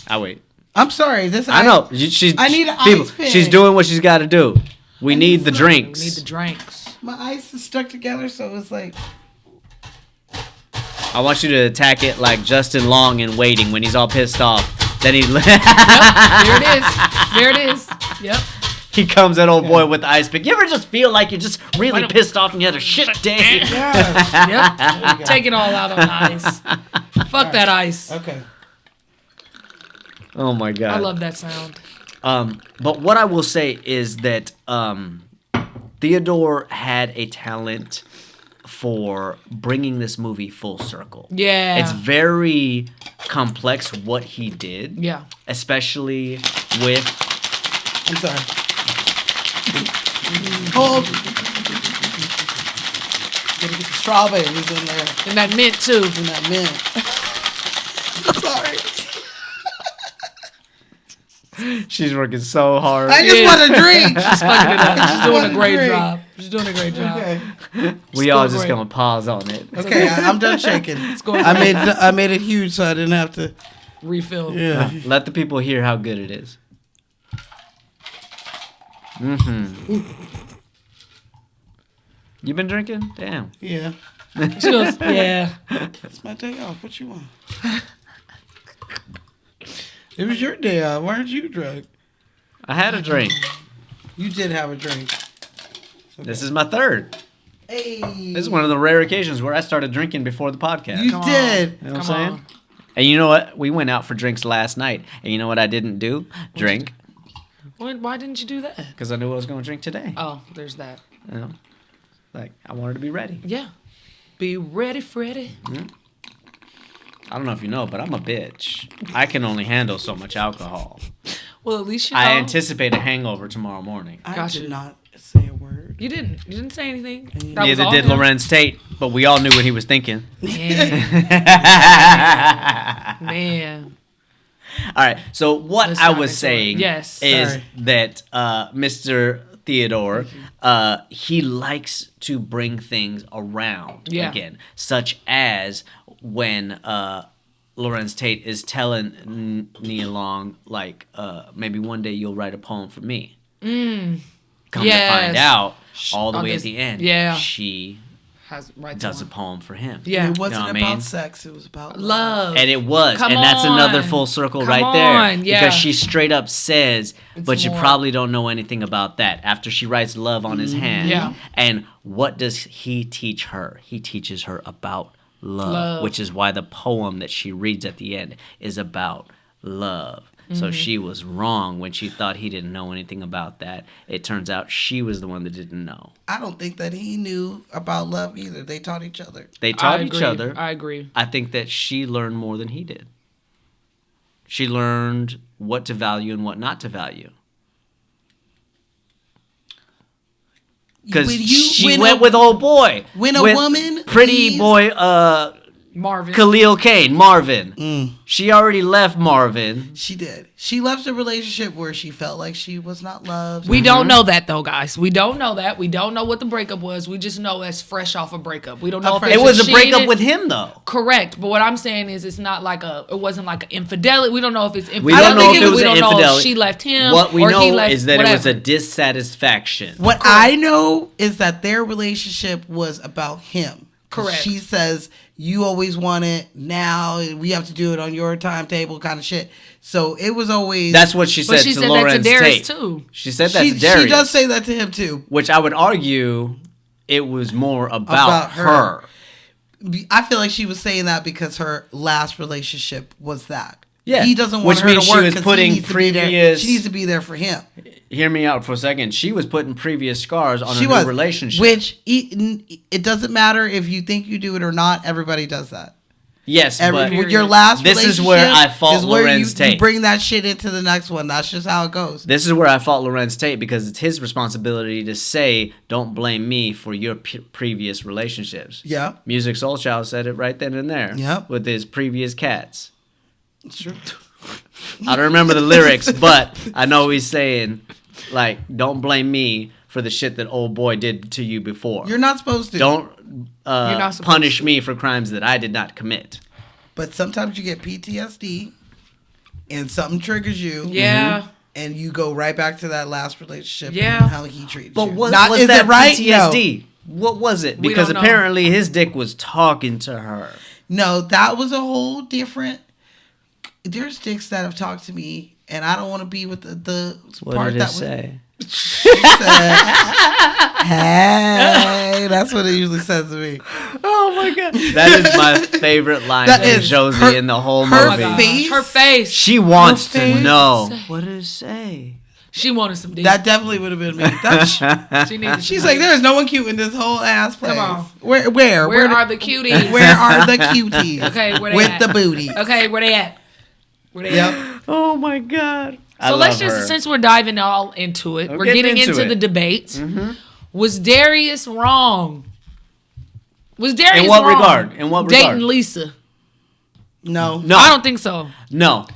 S2: I wait.
S3: I'm sorry. This
S2: I know. She's.
S3: I need an
S2: people.
S3: ice pick.
S2: She's doing what she's got to do. We need the drinks.
S1: We need the drinks.
S3: My ice is stuck together, so it's like.
S2: I want you to attack it like Justin Long in Waiting when he's all pissed off. Then he
S1: There it is. There it is. Yep.
S2: he comes at old boy with the ice pick. You ever just feel like you're just really pissed off and you had a shit day?
S3: Yeah.
S1: Yep. Take it all out on the ice. Fuck that ice.
S3: Okay.
S2: Oh my god.
S1: I love that sound.
S2: But what I will say is that Theodore had a talent for bringing this movie full circle.
S1: Yeah.
S2: It's very complex what he did.
S1: Yeah.
S2: Especially with
S3: I'm sorry. Hold. Gotta get the strawberries in there.
S1: And that mint too.
S3: In that mint. Sorry.
S2: she's working so hard.
S3: I just want a drink.
S1: She's fucking it up. She's doing a great
S3: Great.
S1: job. She's doing a great job.
S3: Okay.
S2: we all
S1: still
S2: just
S1: great.
S2: gonna pause on it.
S3: Okay, I'm done shaking.
S1: going
S3: I made it huge, so I didn't have to.
S1: Refill.
S3: Yeah.
S2: Let the people hear how good it is. Mm-hmm. You been drinking? Damn.
S3: Yeah.
S1: She goes, yeah.
S3: It's my day off. What you want? It was your day off. Why aren't you drunk?
S2: I had a drink.
S3: You did have a drink.
S2: This is my third.
S3: Hey.
S2: This is one of the rare occasions where I started drinking before the podcast.
S3: You
S1: Come on.
S3: did.
S2: You know what I'm
S1: Come
S2: saying?
S1: on.
S2: And you know what? We went out for drinks last night. And you know what I didn't do? Drink.
S1: Why didn't you do that?
S2: Because I knew I was going to drink today.
S1: Oh, there's that.
S2: You know? Like, I wanted to be ready.
S1: Yeah. Be ready, Freddy.
S2: I don't know if you know, but I'm a bitch. I can only handle so much alcohol.
S1: Well, at least you know.
S2: I anticipate a hangover tomorrow morning.
S3: I
S1: Gotcha.
S3: did not say a word.
S1: You didn't. You didn't say anything. That was
S2: Neither
S1: all
S2: did
S1: him.
S2: Lorenz Tate, but we all knew what he was thinking.
S1: Man.
S2: All right. So what
S1: Let's
S2: I
S1: dive
S2: was
S1: into
S2: saying
S1: it. Yes.
S2: is
S3: Sorry.
S2: that Mr. Theodore, he likes to bring things around
S1: Yeah.
S2: again, such as when Lorenz Tate is telling Nia Long, like, maybe one day you'll write a poem for me. Come to find
S1: Yes.
S2: out, all the
S1: On
S2: way
S1: this-
S2: at the end,
S1: yeah.
S2: she does a poem for him.
S1: Yeah.
S3: It wasn't
S2: You know what I
S3: about
S2: mean?
S3: sex. It was about
S1: Love.
S2: And it was.
S1: Come
S2: and that's another
S1: on.
S2: full circle
S1: Come
S2: right there.
S1: on, yeah.
S2: Because she straight up says, but you
S1: more.
S2: probably don't know anything about that. After she writes love on his hand.
S1: Yeah.
S2: And what does he teach her? He teaches her about love. Which is why the poem that she reads at the end is about love. So she was wrong when she thought he didn't know anything about that. It turns out she was the one that didn't know.
S3: I don't think that he knew about love either. They taught each other.
S2: They taught each other.
S1: I agree.
S2: I think that she learned more than he did. She learned what to value and what not to value. Because she went with old boy.
S3: When a
S2: with
S3: woman
S2: pretty
S3: is-
S2: boy
S1: Marvin.
S2: Khalil Kane, Marvin. She already left Marvin.
S3: She did. She left a relationship where she felt like she was not loved.
S1: We don't know that though, guys. We don't know that. We don't know what the breakup was. We just know it's fresh off a breakup. We don't know if
S2: It was a
S1: cheated.
S2: breakup with him though.
S1: Correct, but what I'm saying is, it's not like it wasn't like an infidelity. We don't know if it's infidelity.
S2: We don't know if it was
S1: we
S2: an
S1: don't know
S2: infidelity.
S1: if she left him.
S2: What we
S1: or he
S2: know
S1: left,
S2: is that it was a
S1: whatever.
S2: dissatisfaction.
S3: What I know is that their relationship was about him.
S1: Correct.
S3: She says, you always want it. Now we have to do it on your timetable kind of shit. So it was always...
S2: That's what she said
S1: But she
S2: to
S1: said
S2: Lorenz
S1: that to Darius
S2: Tate.
S1: too.
S2: She said that to
S3: she
S2: Darius.
S3: does say that to him too.
S2: Which I would argue it was more about her.
S3: I feel like she was saying that because her last relationship was that.
S2: Yeah.
S3: He doesn't want
S2: Which
S3: her to
S2: means she
S3: work
S2: was
S3: 'cause
S2: putting
S3: he needs to be there.
S2: previous-
S3: She needs to be there for him.
S2: Hear me out for a second. She was putting previous scars on
S3: She
S2: a
S3: was.
S2: new relationship.
S3: Which, it doesn't matter if you think you do it or not. Everybody does that.
S2: yes, but
S3: With your last
S2: this is where I fault
S3: is where
S2: Lorenz
S3: you
S2: Tate.
S3: bring that shit into the next one. That's just how it goes.
S2: this is where I fault Lorenz Tate because it's his responsibility to say, don't blame me for your previous relationships.
S3: Yeah.
S2: Music Soul Child said it right then and there.
S3: Yep.
S2: With his previous cats.
S3: It's true.
S2: I don't remember the lyrics, but I know he's saying, like, don't blame me for the shit that old boy did to you before.
S3: You're not supposed to.
S2: Don't
S1: not supposed
S2: punish me for crimes that I did not commit.
S3: But sometimes you get PTSD and something triggers you.
S1: Yeah.
S3: And you go right back to that last relationship
S1: Yeah.
S3: and how he treated
S2: But
S3: you.
S2: what
S3: Not,
S2: was
S3: is
S2: that
S3: it right?
S2: PTSD? What was it?
S1: We
S2: Because
S1: don't know.
S2: apparently his dick was talking to her.
S3: No, that was a whole different. There's dicks that have talked to me, and I don't want to be with the
S2: What
S3: part
S2: did it
S3: that
S2: say?
S3: Hey, that's what it usually says to me.
S2: Oh my god, that is my favorite line
S3: That
S2: from
S3: is
S2: Josie
S3: her-
S2: in the whole
S3: her
S2: movie.
S3: face-
S1: Her face.
S2: She wants
S3: Her face.
S2: to know. What did it say?
S1: She wanted some dick.
S3: That definitely would have been me. That's,
S1: She needed
S3: she's
S1: some
S3: like,
S1: dick.
S3: there's no one cute in this whole ass place.
S1: Come on.
S3: Where
S1: Where are the cuties?
S3: where are the cuties?
S1: Okay, where they
S3: with
S1: at?
S3: the booty?
S1: Okay, where they at? Where they at?
S3: Yep.
S2: Oh my god.
S1: So let's just, since we're diving all into it, we're getting into the debate.
S2: Mm-hmm.
S1: Was Darius wrong? Was Darius
S2: In what
S1: wrong?
S2: regard? In what
S1: Dating
S2: regard?
S1: Lisa.
S3: No.
S2: No,
S1: I don't think so.
S2: No.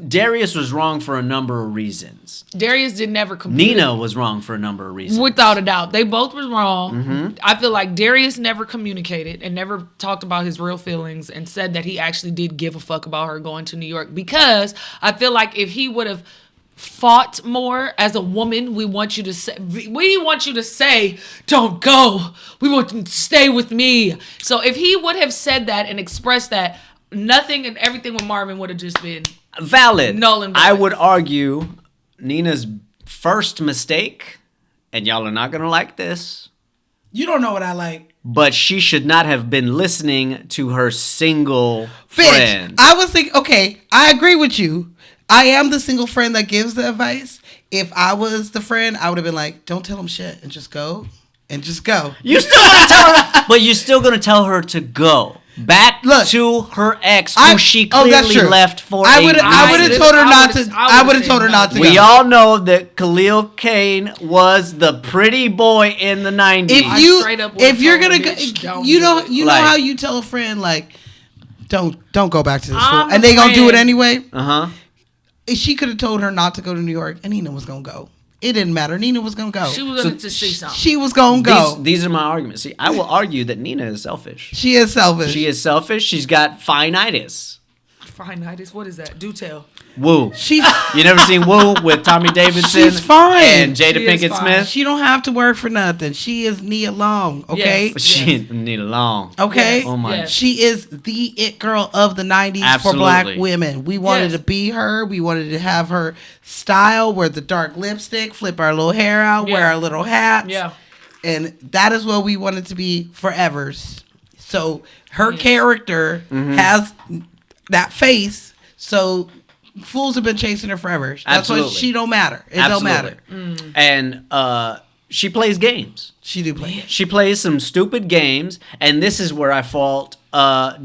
S2: Darius was wrong for a number of reasons.
S1: Darius did never communicate.
S2: Nina was wrong for a number of reasons.
S1: Without a doubt. They both were wrong.
S2: Mm-hmm.
S1: I feel like Darius never communicated and never talked about his real feelings and said that he actually did give a fuck about her going to New York, because I feel like if he would have fought more as a woman, we want you to say, don't go. We want you to stay with me. So if he would have said that and expressed that, nothing and everything with Marvin would have just been
S2: valid.
S1: null and void.
S2: I would argue Nina's first mistake, and y'all are not going to like this,
S3: You don't know what I like.
S2: but she should not have been listening to her single
S3: Bitch,
S2: friend.
S3: I was thinking, okay, I agree with you. I am the single friend that gives the advice. If I was the friend, I would have been like, don't tell him shit and just go. And just go.
S2: You still gonna tell her, but you're still gonna tell her to go back
S3: Look,
S2: to her ex, who she
S3: that's
S2: clearly
S3: true.
S2: left for.
S3: I would
S2: reason.
S3: have told her
S1: I
S3: not
S1: would've-
S3: to.
S1: I
S3: I would
S1: would've
S3: have told her
S1: said
S3: not to.
S1: no.
S2: We
S3: go.
S2: all know that Khalil Kane was the pretty boy in the 90s.
S3: If
S1: straight up would've
S3: if you're
S1: told her,
S3: gonna go,
S1: bitch, don't
S3: you
S1: do
S3: know
S1: it.
S3: you know
S2: Like-
S3: how you tell a friend like, don't go back to this
S1: I'm
S3: school, and
S1: the
S3: they gonna do it
S1: friend.
S3: anyway.
S2: Uh-huh.
S3: She could have told her not to go to New York, and Nina was gonna go. It didn't matter. Nina was gonna go.
S1: She was going to see something.
S3: She was gonna go.
S2: These are my arguments. See, I will argue that Nina is selfish.
S3: She is selfish.
S2: She is selfish. She's got fineitis.
S1: Phrenitis. What is that? Do tell.
S2: Woo.
S3: She's
S2: You never seen Woo with Tommy Davidson?
S3: She's fine.
S2: And Jada
S1: She is
S2: Pinkett
S1: fine.
S2: Smith?
S3: she don't have to work for nothing. She is Nia Long, okay?
S1: Yes.
S2: She need a long.
S3: Okay?
S1: Yes.
S2: Oh my.
S1: Yes.
S3: She is the it girl of the 90s
S2: Absolutely.
S3: for black women. We wanted
S1: Yes.
S3: to be her. We wanted to have her style, wear the dark lipstick, flip our little hair out, wear
S1: Yeah.
S3: our little hats.
S1: Yeah.
S3: And that is what we wanted to be forevers. So her
S1: Yes.
S3: character
S2: Mm-hmm.
S3: has that face. So fools have been chasing her forever. That's why
S2: Absolutely.
S3: she don't matter. It don't matter.
S2: And she plays games.
S3: She do play it.
S2: She plays some stupid games, and this is where I fault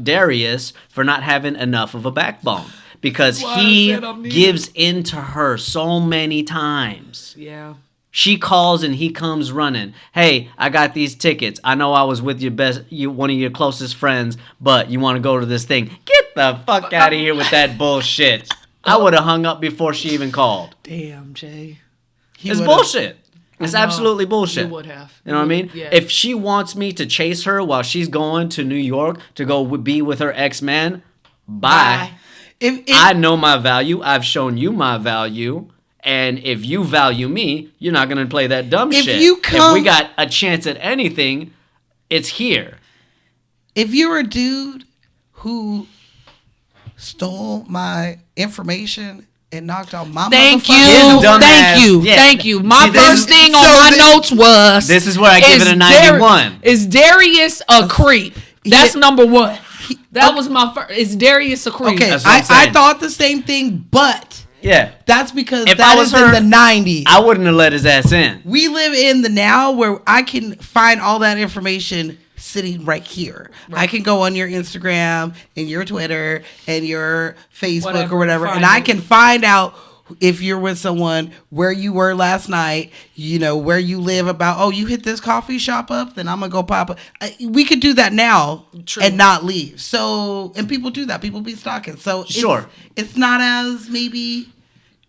S2: Darius for not having enough of a backbone. Because
S1: Why
S2: he
S1: is that on me?
S2: gives in to her so many times.
S1: Yeah.
S2: She calls and he comes running. Hey, I got these tickets. I know I was with one of your closest friends, but you want to go to this thing? Get the fuck out of here with that bullshit. I would have hung up before she even called.
S1: Damn, Jay.
S3: He
S2: It's
S3: would've-
S2: bullshit. It's
S1: know.
S2: absolutely bullshit.
S1: You would have.
S2: You know what I mean?
S1: Yeah.
S2: If she wants me to chase her while she's going to New York to go be with her ex-man, bye.
S3: If
S2: I know my value. I've shown you my value. And if you value me, you're not going to play that dumb
S3: If
S2: shit.
S3: you
S2: If
S3: come-
S2: we got a chance at anything, it's here.
S3: if you're a dude who stole my information and knocked out my
S1: Thank you.
S3: motherfucking-
S2: dumbass.
S1: Thank you.
S2: Yeah.
S1: Thank you. My
S2: See, this
S1: first
S2: is-
S1: thing on
S3: so
S1: my
S3: this-
S1: notes was
S2: This is where I give it a
S1: is
S2: 91.
S1: Is Darius a creep? That's
S3: Yeah.
S1: number one. That was my first. Is Darius a creep?
S3: Okay,
S2: That's what I'm
S3: I
S2: saying.
S3: thought the same thing, but
S2: Yeah.
S3: that's because
S2: If
S3: that
S2: I was
S3: is
S2: her,
S3: in the 90s.
S2: I wouldn't have let his ass in.
S3: We live in the now where I can find all that information sitting right here. I can go on your Instagram and your Twitter and your Facebook
S1: Whatever,
S3: or whatever, and
S1: find
S3: I
S1: it.
S3: can find out if you're with someone, where you were last night, you know, where you live, about, oh, you hit this coffee shop up, then I'm going to go pop up. We could do that now
S1: True.
S3: and not leave. So, and people do that. People be stalking. So
S2: Sure.
S3: it's not as maybe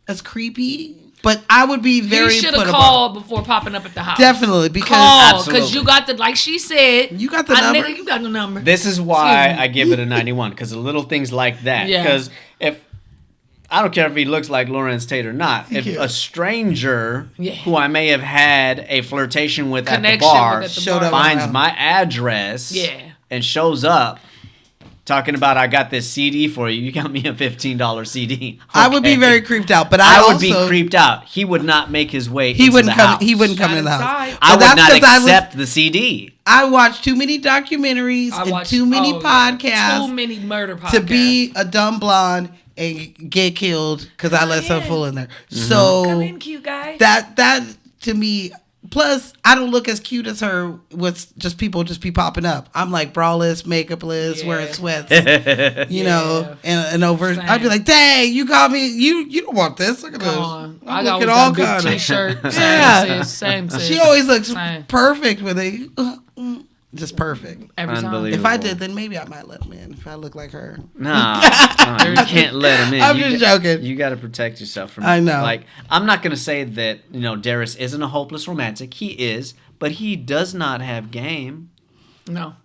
S3: as creepy, but I would be
S1: You
S3: very
S1: should
S3: put
S1: have
S3: upon.
S1: called before popping up at the house.
S3: Definitely, because
S1: Call, because
S2: Absolutely.
S1: you got the, like she said.
S3: You got the number.
S1: Nigga, you got the number.
S2: This is why
S1: Excuse me.
S2: I give it a 91, because of little things like that.
S1: Yeah.
S2: Because if I don't care if he looks like Lawrence Tate or not, if
S3: Yeah.
S2: a stranger
S1: Yeah.
S2: who I may have had a flirtation with at the
S1: Connection
S2: bar
S1: with at the
S3: Showed
S1: bar.
S3: up.
S2: finds
S3: Wow.
S2: my address
S1: Yeah.
S2: and shows up talking about, I got this CD for you. You got me a $15 CD.
S3: I would be
S2: Okay.
S3: very creeped out. But
S2: I would
S3: also,
S2: be creeped out. He would not make his way
S3: He
S2: into
S3: wouldn't
S2: the
S3: come.
S2: house.
S3: He wouldn't come
S1: Not
S3: in the house.
S1: inside.
S2: I would
S3: But
S2: not
S3: that's 'cause
S2: accept the CD.
S3: I watched too many documentaries
S1: I
S3: and
S1: watched-
S3: too many
S1: oh, yeah.
S3: podcasts
S1: Too many murder podcasts.
S3: to be a dumb blonde and get killed because I let some
S1: in.
S3: fool in there.
S2: Mm-hmm.
S3: So
S1: Come in, cute guy.
S3: that to me. Plus, I don't look as cute as her with just people just be popping up. I'm like braless, makeupless,
S1: Yeah.
S3: wearing sweats, you know, and over.
S1: Same.
S3: I'd be like, dang, you got me. You don't want this. Look at this.
S1: Come on.
S3: I'm
S1: I got
S3: looking
S1: all
S3: all
S1: big
S3: kind of.
S1: t-shirt. Same,
S3: Yeah.
S1: same.
S3: She always looks
S1: Same.
S3: perfect with it. Just perfect.
S1: Every time.
S2: Unbelievable.
S3: If I did, then maybe I might let him in. If I look like her.
S2: Nah, you can't let him in.
S3: I'm
S2: You
S3: just
S2: got-
S3: joking.
S2: You got to protect yourself from.
S3: I know.
S2: Like, I'm not gonna say that Darius isn't a hopeless romantic. He is, but he does not have game.
S1: No.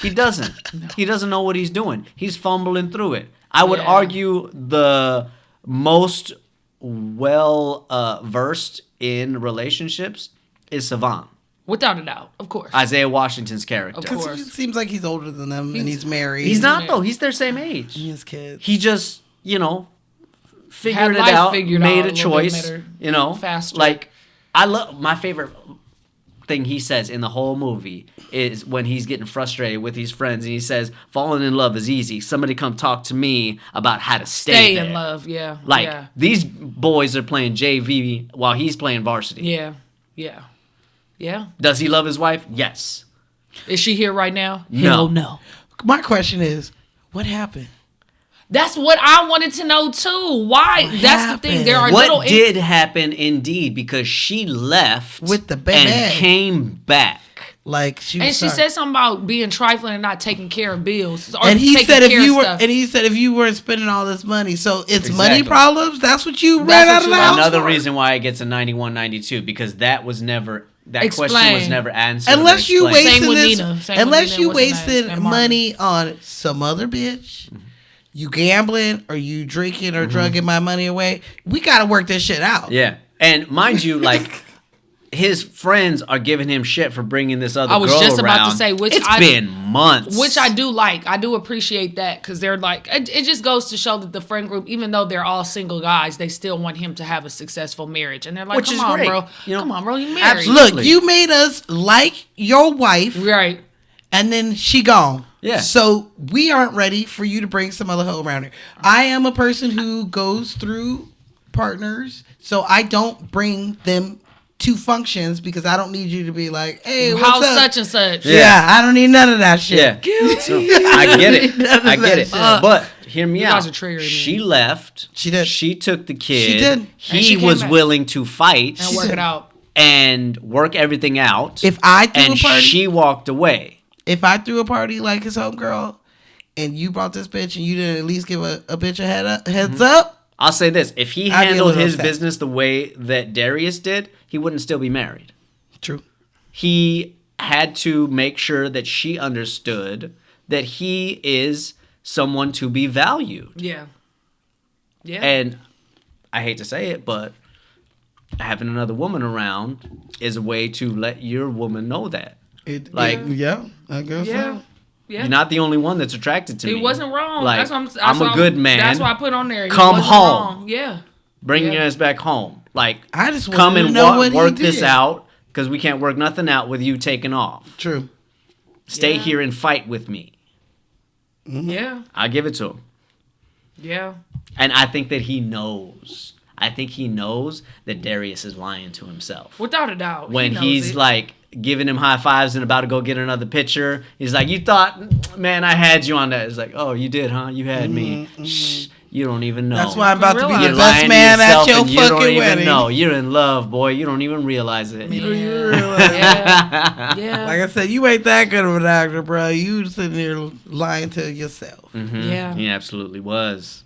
S2: He doesn't. He doesn't know what he's doing. He's fumbling through it. I would
S1: Yeah.
S2: argue the most well versed in relationships is Savant,
S1: Without a doubt. Of course.
S2: Isaiah Washington's character.
S1: Of
S3: Because
S1: course.
S3: it seems like he's older than them and he's married.
S2: He's not
S1: married.
S2: though. He's their same age.
S3: He has kids.
S2: He just figured
S1: Had
S2: it
S1: life
S2: out,
S1: figured
S2: made
S1: out
S2: a
S1: a little bit
S2: choice,
S1: better, faster.
S2: Like, I love my favorite thing he says in the whole movie is when he's getting frustrated with his friends and he says, falling in love is easy. Somebody come talk to me about how to stay
S1: Stay in
S2: there."
S1: love. Yeah.
S2: Like,
S1: yeah.
S2: these boys are playing JV while he's playing varsity.
S1: Yeah. Yeah. Yeah.
S2: Does he love his wife? Yes.
S1: Is she here right now?
S2: No.
S1: Hell no.
S3: My question is, what happened?
S1: That's what I wanted to know too. Why?
S3: What
S1: That's the thing.
S3: happened?
S1: There are little.
S2: What did happen indeed? Because she left
S3: With the baby.
S2: and came back.
S3: Like she was
S1: And she
S3: sorry.
S1: said something about being trifling and not taking care of bills. Or
S3: And he
S1: taking
S3: said if
S1: care of
S3: you were,
S1: stuff.
S3: and he said if you weren't spending all this money, so it's money
S2: Exactly.
S3: problems. That's what you
S1: That's
S3: ran
S1: what
S3: out of
S1: you
S3: the
S1: want.
S3: house
S2: Another
S3: for?
S2: reason why it gets a 91, 92, because that question was
S1: Explain.
S2: never answered. or
S3: Unless you
S2: explained.
S1: Same
S3: wasted
S1: with
S3: this,
S1: Nina. Same with
S3: unless
S1: Nina,
S3: you
S1: what's her name?
S3: wasted
S1: And Martin.
S3: money on some other bitch, you gambling or you drinking or drugging my money away. We got to work this shit out.
S2: Yeah. And mind you, like, his friends are giving him shit for bringing this other girl around.
S1: I was just about to say,
S2: it's been months.
S1: Which I do like. I do appreciate that because they're like, it just goes to show that the friend group, even though they're all single guys, they still want him to have a successful marriage. And they're like, come on, bro. Come on, bro. You married.
S2: Absolutely.
S3: Look, you made us like your wife.
S1: Right.
S3: And then she gone.
S2: Yeah.
S3: So we aren't ready for you to bring some other hoe around here. I am a person who goes through partners. So I don't bring them to functions because I don't need you to be like, hey, what's
S1: how's
S3: up?
S1: such and such?
S3: Yeah, I don't need none of that shit.
S2: Yeah.
S1: Guilty.
S2: I get it. But hear me
S1: You
S2: out.
S1: guys are triggering me.
S2: She left.
S3: She did.
S2: She took the kid.
S3: She did.
S1: And
S2: He
S1: she came
S2: was
S1: back.
S2: willing to fight
S1: And work it out.
S2: and work everything out.
S3: If I threw
S2: and
S3: a party,
S2: she walked away.
S3: if I threw a party like his homegirl, and you brought this bitch and you didn't at least give a bitch a heads up,
S2: I'll say this: if he
S3: I'd be a
S2: handled
S3: little
S2: his
S3: upset.
S2: business the way that Darius did, he wouldn't still be married.
S3: true.
S2: He had to make sure that she understood that he is someone to be valued.
S1: Yeah. Yeah.
S2: And I hate to say it, but having another woman around is a way to let your woman know that.
S3: Yeah, I guess
S1: yeah.
S3: so.
S1: Yeah.
S2: You're not the only one that's attracted to me.
S1: He wasn't wrong.
S2: Like,
S1: That's what
S2: I'm a good man.
S1: That's why I put on there. He
S2: Come
S1: wasn't
S2: home.
S1: wrong. Yeah.
S2: Bring
S1: Yeah.
S2: your ass back home. Like,
S3: I just
S2: come
S3: wanted to
S2: and
S3: know what he
S2: work this
S3: did.
S2: out because we can't work nothing out with you taking off.
S3: True.
S2: Stay
S1: Yeah.
S2: here and fight with me.
S1: Yeah.
S2: I'll give it to him.
S1: Yeah.
S2: And I think that he knows. I think he knows that Darius is lying to himself.
S1: Without a doubt.
S2: When
S1: he knows
S2: he's
S1: it.
S2: like giving him high fives and about to go get another picture, he's like, "You thought, man, I had you on that." It's like, "Oh, you did, huh? You had me. Shh, you don't even know."
S3: That's why I'm about to be
S1: You're
S3: the
S2: You're lying
S3: best
S2: to
S3: man at
S2: yourself
S3: your
S2: and you don't
S3: fucking
S2: even
S3: wedding.
S2: know. You're in love, boy. You don't even realize it.
S1: Yeah. Yeah.
S3: Like I said, you ain't that good of an actor, bro. You sitting there lying to yourself.
S2: Mhm.
S1: Yeah.
S2: He absolutely was.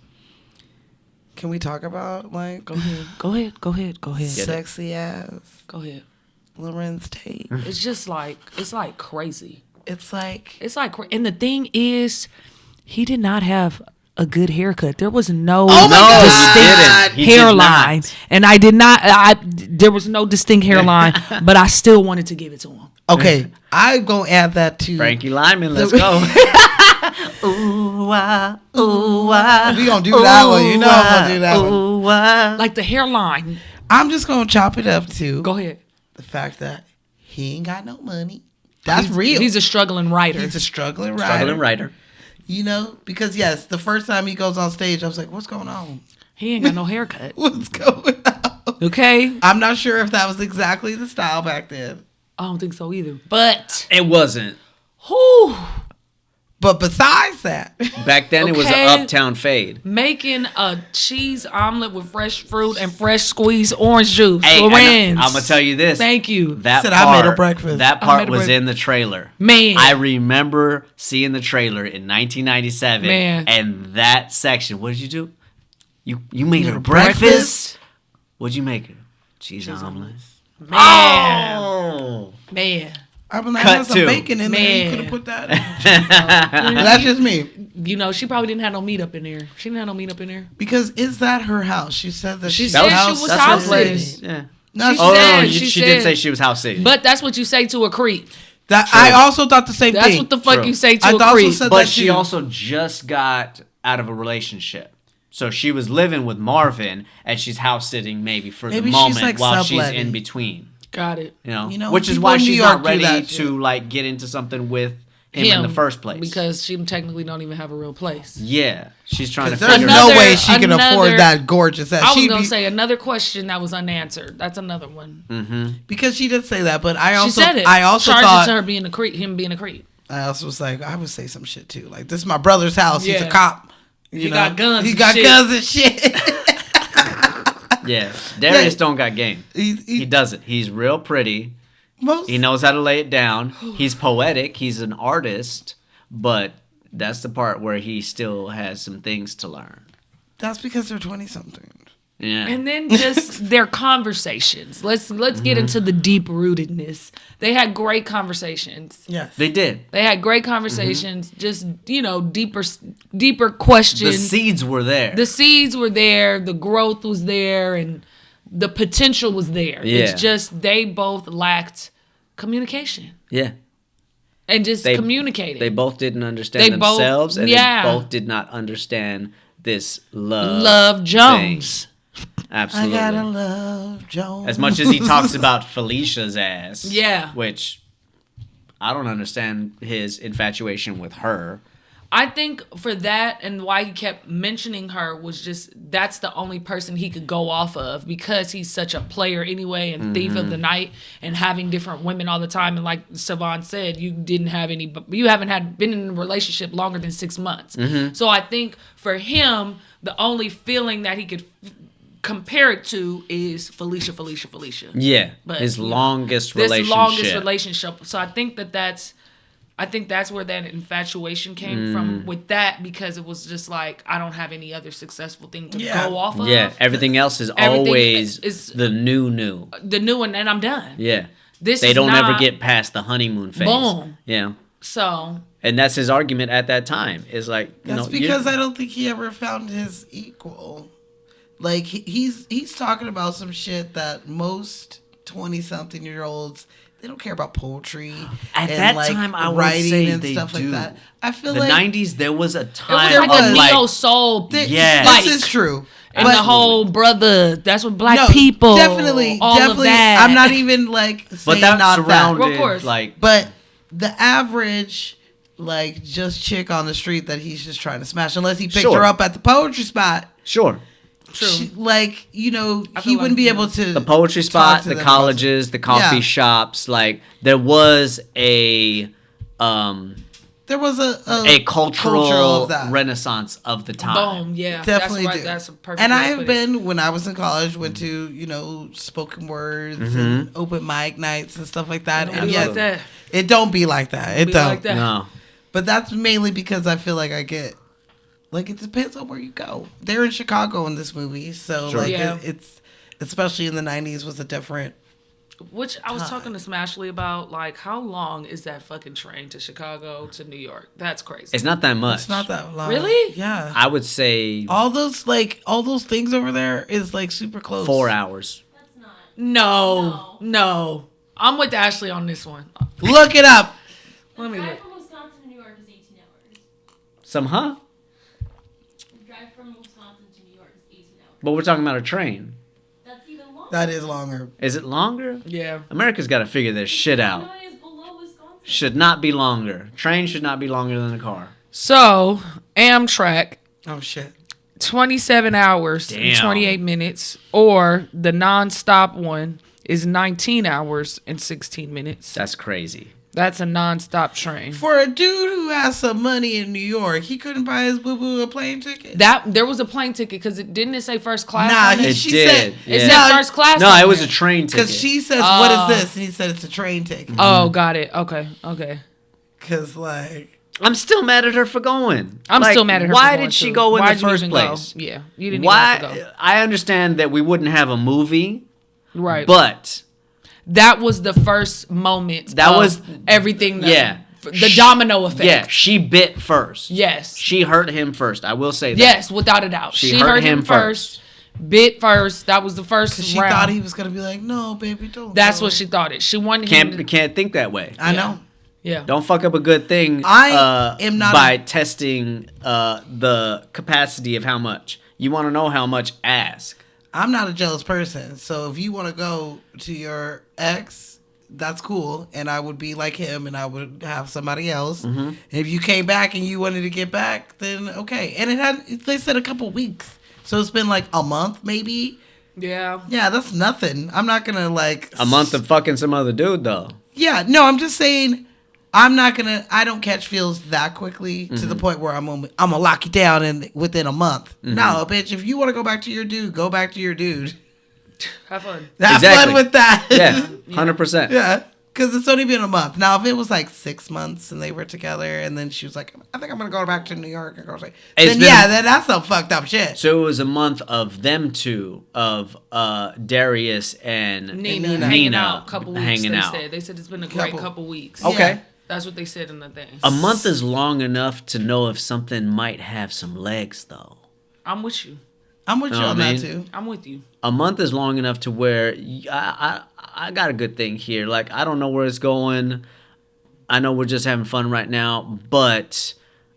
S3: Can we talk about like
S1: Go ahead. Go ahead. Go ahead. Go ahead.
S3: sexy ass
S1: Go ahead.
S3: Lorenz Tate?
S1: It's just like, it's like crazy.
S3: It's like
S1: It's like, and the thing is, he did not have a good haircut. There was no
S3: Oh my God.
S1: distinct
S2: He did
S1: hairline,
S2: not.
S1: and I did not. There was no distinct hairline, but I still wanted to give it to him.
S3: okay. I'm gonna add that to
S2: Frankie Lyman, let's go. Ooh, ooh,
S3: We gonna do that one. You know I'm gonna do that one.
S1: Like the hairline.
S3: I'm just gonna chop it up to
S1: Go ahead.
S3: the fact that he ain't got no money. That's real.
S1: He's a struggling writer.
S3: He's a struggling writer.
S2: Struggling writer.
S3: You know, because yes, the first time he goes on stage, I was like, "What's going on?
S1: He ain't got no haircut.
S3: What's going on?"
S1: Okay.
S3: I'm not sure if that was exactly the style back then.
S1: I don't think so either. But
S2: It wasn't.
S1: whew,
S3: But besides that,
S2: Back then, it was
S1: Okay.
S2: an uptown fade.
S1: making a cheese omelet with fresh fruit and fresh squeezed orange juice.
S2: Hey,
S1: Lorenz.
S2: I'm gonna tell you this.
S1: Thank you.
S2: That
S3: Said,
S2: part,
S3: "I made a breakfast."
S2: That
S1: I
S2: part
S1: made a
S2: was
S1: breakfast.
S2: in the trailer.
S1: Man.
S2: I remember seeing the trailer in 1997,
S1: Man.
S2: and that section. What did you do? You made her
S3: breakfast?
S2: breakfast. What'd you make her? Cheese omelet.
S1: Man.
S2: Oh.
S1: Man.
S3: I was like,
S2: Cut
S3: "There's some
S2: to.
S3: bacon in there. You
S1: Man.
S3: could have put that." in. But that's just me.
S1: You know, she probably didn't have no meat up in there. She didn't have no meat up in there.
S3: Because is that her house? She said that
S1: She
S3: she's
S1: said she
S3: house
S1: was
S2: that's
S1: house
S2: what
S1: sitting.
S2: sitting. Yeah.
S3: No,
S1: She
S2: Oh,
S1: said-
S2: no,
S1: she
S2: she did
S1: said-
S2: say she was house sitting.
S1: But that's what you say to a creep.
S3: that
S2: True.
S3: I also thought the same
S1: That's
S3: thing.
S1: what the fuck
S2: True.
S1: you say to
S3: I
S1: a
S3: also
S1: creep.
S3: said
S2: But
S3: that
S2: she
S3: too.
S2: also just got out of a relationship. So she was living with Marvin, and she's house sitting maybe for
S3: Maybe
S2: the
S3: she's,
S2: moment
S3: like,
S2: while she's
S3: subletting.
S2: in between.
S1: Got it.
S3: You know,
S2: Which is
S3: people
S2: why
S3: in New
S2: she's
S3: York
S2: not
S3: do
S2: ready
S3: that
S2: to
S3: shit.
S2: like get into something with him in the first place.
S1: Because she technically don't even have a real place.
S2: Yeah, she's trying to
S3: There's
S2: figure
S3: no
S2: it out.
S3: way she can
S1: another-
S3: afford that gorgeous ass.
S1: I was
S3: She'd
S1: gonna
S3: be-
S1: say another question that was unanswered. That's another one.
S3: because she did say that, but I
S1: She
S3: also
S1: said it.
S3: I also
S1: Charged
S3: thought
S1: it to her being a creep. Him being a creep.
S3: I also was like I would say some shit too. Like this is my brother's house. He's a
S1: Yeah.
S3: cop. You
S1: He
S3: know?
S1: got guns
S3: He
S1: and
S3: got
S1: shit.
S3: guns and shit.
S2: Yeah, Darius don't got game. He
S3: he
S2: doesn't. He's real pretty.
S3: most
S2: He knows how to lay it down. He's poetic. He's an artist, but that's the part where he still has some things to learn.
S3: that's because they're 20 something.
S2: Yeah.
S1: And then just their conversations. Let's get into the deep rootedness. They had great conversations.
S3: Yes.
S2: They did.
S1: They had great conversations. Just deeper questions.
S2: The seeds were there.
S1: The seeds were there. The growth was there, and the potential was there.
S2: Yeah.
S1: It's just they both lacked communication
S2: Yeah.
S1: and just communicating.
S2: They both didn't understand
S1: They both-
S2: themselves, and
S1: yeah.
S2: they both did not understand this love.
S1: Love Jones.
S2: thing. Absolutely.
S3: I gotta love Jones.
S2: As much as he talks about Felicia's ass.
S1: Yeah.
S2: Which I don't understand his infatuation with her.
S1: I think for that and why he kept mentioning her was just that's the only person he could go off of because he's such a player anyway and thief of the night and having different women all the time. And like Savon said, you haven't been in a relationship longer than 6 months. So I think for him, the only feeling that he could compare it to is Felicia.
S2: Yeah.
S1: But,
S2: his
S1: you know,
S2: longest
S1: this
S2: relationship.
S1: longest relationship. So I think that's where that infatuation came from with that because it was just like I don't have any other successful thing to go off of.
S2: Yeah, everything else is
S1: Everything
S2: always
S1: is-
S2: the new.
S1: The new one, and I'm done.
S2: Yeah.
S1: This
S2: They
S1: is
S2: don't ever
S1: not-
S2: get past the honeymoon phase.
S1: Boom.
S2: Yeah.
S1: So
S2: And that's his argument at that time. Is like,
S3: That's because I don't think he ever found his equal. Like he's talking about some shit that most 20-something-year-olds they don't care about poetry
S2: At
S3: and
S2: that
S3: like
S2: time, I would
S3: writing
S2: say
S3: and
S2: they
S3: stuff
S2: do.
S3: like that. I feel
S2: the
S3: like
S2: 90s, there was a
S1: it
S2: time
S1: was like
S2: of
S1: a
S2: like,
S1: neo soul.
S2: Yes.
S3: this is true.
S1: And
S3: But-
S1: the whole brother, that's what black
S3: no,
S1: people,
S3: definitely,
S1: all
S3: definitely.
S1: of that.
S3: I'm not even like saying
S2: but that
S3: not
S2: surrounded
S1: Of course.
S2: like
S3: But the average, like, just chick on the street that he's just trying to smash, unless he picked
S2: Sure.
S3: her up at the poetry spot,
S2: sure.
S1: True.
S3: like, you know,
S1: I
S3: he
S1: feel
S3: wouldn't
S1: like,
S3: be
S1: you
S3: able
S1: know,
S3: to.
S2: The poetry
S3: talk
S2: spot,
S3: to
S2: the
S3: them
S2: colleges, the coffee
S3: Yeah.
S2: shops, like there was a
S3: There was
S2: a cultural
S3: of that.
S2: renaissance of the time.
S1: Boom. Yeah.
S3: Definitely
S1: that's
S3: do.
S1: That's a perfect.
S3: And
S1: way
S3: I
S1: to
S3: have
S1: put it.
S3: been, when I was in college, went to, you know, spoken words and open mic nights and stuff like that.
S1: Don't
S3: And
S1: be
S3: yes,
S1: like that.
S3: it don't be like that. It
S1: Be
S3: don't.
S1: like that.
S2: No.
S3: But that's mainly because I feel like I get, like, it depends on where you go. They're in Chicago in this movie, so
S2: Sure.
S3: like
S1: Yeah.
S3: it's especially in the 90s was a different.
S1: Which I was talking to Smashley about, like, how long is that fucking train to Chicago to New York? That's crazy.
S2: It's not that much.
S3: It's not that long.
S1: Really?
S3: Yeah.
S2: I would say
S3: all those things over there is like super close.
S2: 4 hours.
S4: That's not.
S1: No. I'm with Ashley on this one.
S3: Look it up.
S1: Let me
S4: Drive
S1: look.
S4: from Wisconsin to New York is 18 hours.
S2: Some, huh?
S4: Drive from Wisconsin to New York is 18 hours.
S2: But we're talking about a train.
S4: That's even longer.
S3: That is longer.
S2: Is it longer?
S1: Yeah.
S2: America's got to figure their shit out.
S4: Illinois is below Wisconsin.
S2: Should not be longer. Train should not be longer than a car.
S1: So, Amtrak,
S3: Oh shit.
S1: 27 hours and
S2: Damn.
S1: 28 minutes, or the non-stop one is 19 hours and 16 minutes.
S2: That's crazy.
S1: That's a non-stop train.
S3: For a dude who has some money in New York, he couldn't buy his boo boo a plane ticket.
S1: There was a plane ticket because it didn't say first class.
S3: Nah,
S1: on it?
S2: It
S3: she
S2: did.
S3: said
S1: It
S2: yeah.
S1: said first class.
S2: No,
S1: on
S2: it was
S1: there.
S2: a train ticket.
S3: Because she says, "What is this?" And he said, "It's a train ticket."
S1: Oh, got it. Okay.
S3: Because like,
S2: I'm still mad at her for going.
S1: I'm
S2: Like,
S1: still mad at her.
S2: Why
S1: for going,
S2: did she
S1: too.
S2: go in
S1: Why'd
S2: the
S1: you
S2: first
S1: even go?
S2: place?
S1: Yeah, you didn't even have to
S2: Why?
S1: go.
S2: I understand that we wouldn't have a movie,
S1: Right.
S2: but
S1: that was the first moment.
S2: That
S1: of
S2: was-
S1: everything.
S2: yeah.
S1: The domino effect.
S2: yeah, she bit first.
S1: Yes.
S2: She hurt him first. I will say that.
S1: Yes, without a doubt.
S2: She
S1: She
S2: hurt
S1: hurt him
S2: him
S1: first. Bit first. That was the first
S3: she
S1: round.
S3: thought he was gonna be like, "No, baby, don't."
S1: That's
S3: go."
S1: what she thought it. She wanted him.
S2: Can't think that way.
S3: I know.
S1: Yeah.
S2: Don't fuck up a good thing
S3: I am not
S2: by
S3: a-
S2: testing the capacity of how much. You want to know how much, ask.
S3: I'm not a jealous person, so if you want to go to your ex, that's cool, and I would be like him, and I would have somebody else.
S2: Mm-hmm.
S3: If you came back and you wanted to get back, then okay. And they said a couple weeks, so it's been like a month, maybe.
S1: Yeah.
S3: Yeah, that's nothing. I'm not gonna like
S2: A month of fucking some other dude, though.
S3: Yeah, no, I'm just saying. I don't catch feels that quickly to the point where I'm gonna lock you down within a month. No, bitch, if you want to go back to your dude, go back to your dude.
S1: Have fun.
S3: Have
S2: Exactly.
S3: fun with that.
S2: Yeah, 100%.
S3: Yeah. Because it's only been a month. Now, if it was like 6 months and they were together and then she was like, I think I'm going to go back to New York and go say, then that's some fucked up shit.
S2: So it was a month of them two, of Darius and
S1: Nina hanging out. Couple weeks, they said it's been a great couple weeks.
S2: Okay.
S3: Yeah.
S1: That's what they said in the thing.
S2: A month is long enough to know if something might have some legs, though.
S1: I'm with you.
S3: I'm with you on that, too.
S1: I'm with you.
S2: A month is long enough to where I got a good thing here. Like, I don't know where it's going. I know we're just having fun right now, but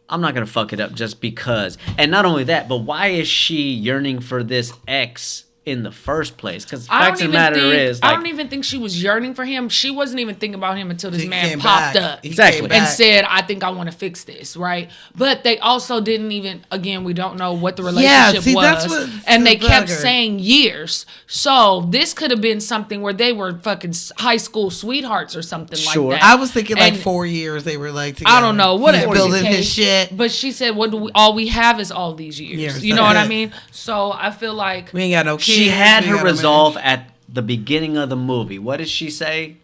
S2: I'm not going to fuck it up just because. And not only that, but why is she yearning for this ex in the first place? Because the fact of the matter is,
S1: I don't even think she was yearning for him. She wasn't even thinking about him until this man
S3: popped
S1: up.
S2: Exactly.
S1: And said, I think I want to fix this, right? But they also didn't even, again, we don't know what the relationship was. And they kept saying years. So this could have been something where they were fucking high school sweethearts or something like that.
S3: I was thinking like 4 years they were like together.
S1: I don't know. Whatever.
S3: Building his shit.
S1: But she said, all we have is all these years. You know what I mean? So I feel like
S3: we ain't got no kids.
S2: She had her resolve at the beginning of the movie. What did she say?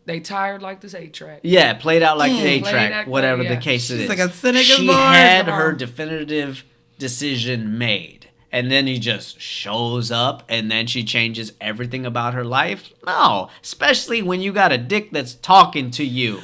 S1: They tired like this 8-track.
S2: Yeah, played out like the 8-track, whatever the case it is.
S3: She's like a cynic.
S2: She had her definitive decision made. And then he just shows up and then she changes everything about her life? No. Especially when you got a dick that's talking to you.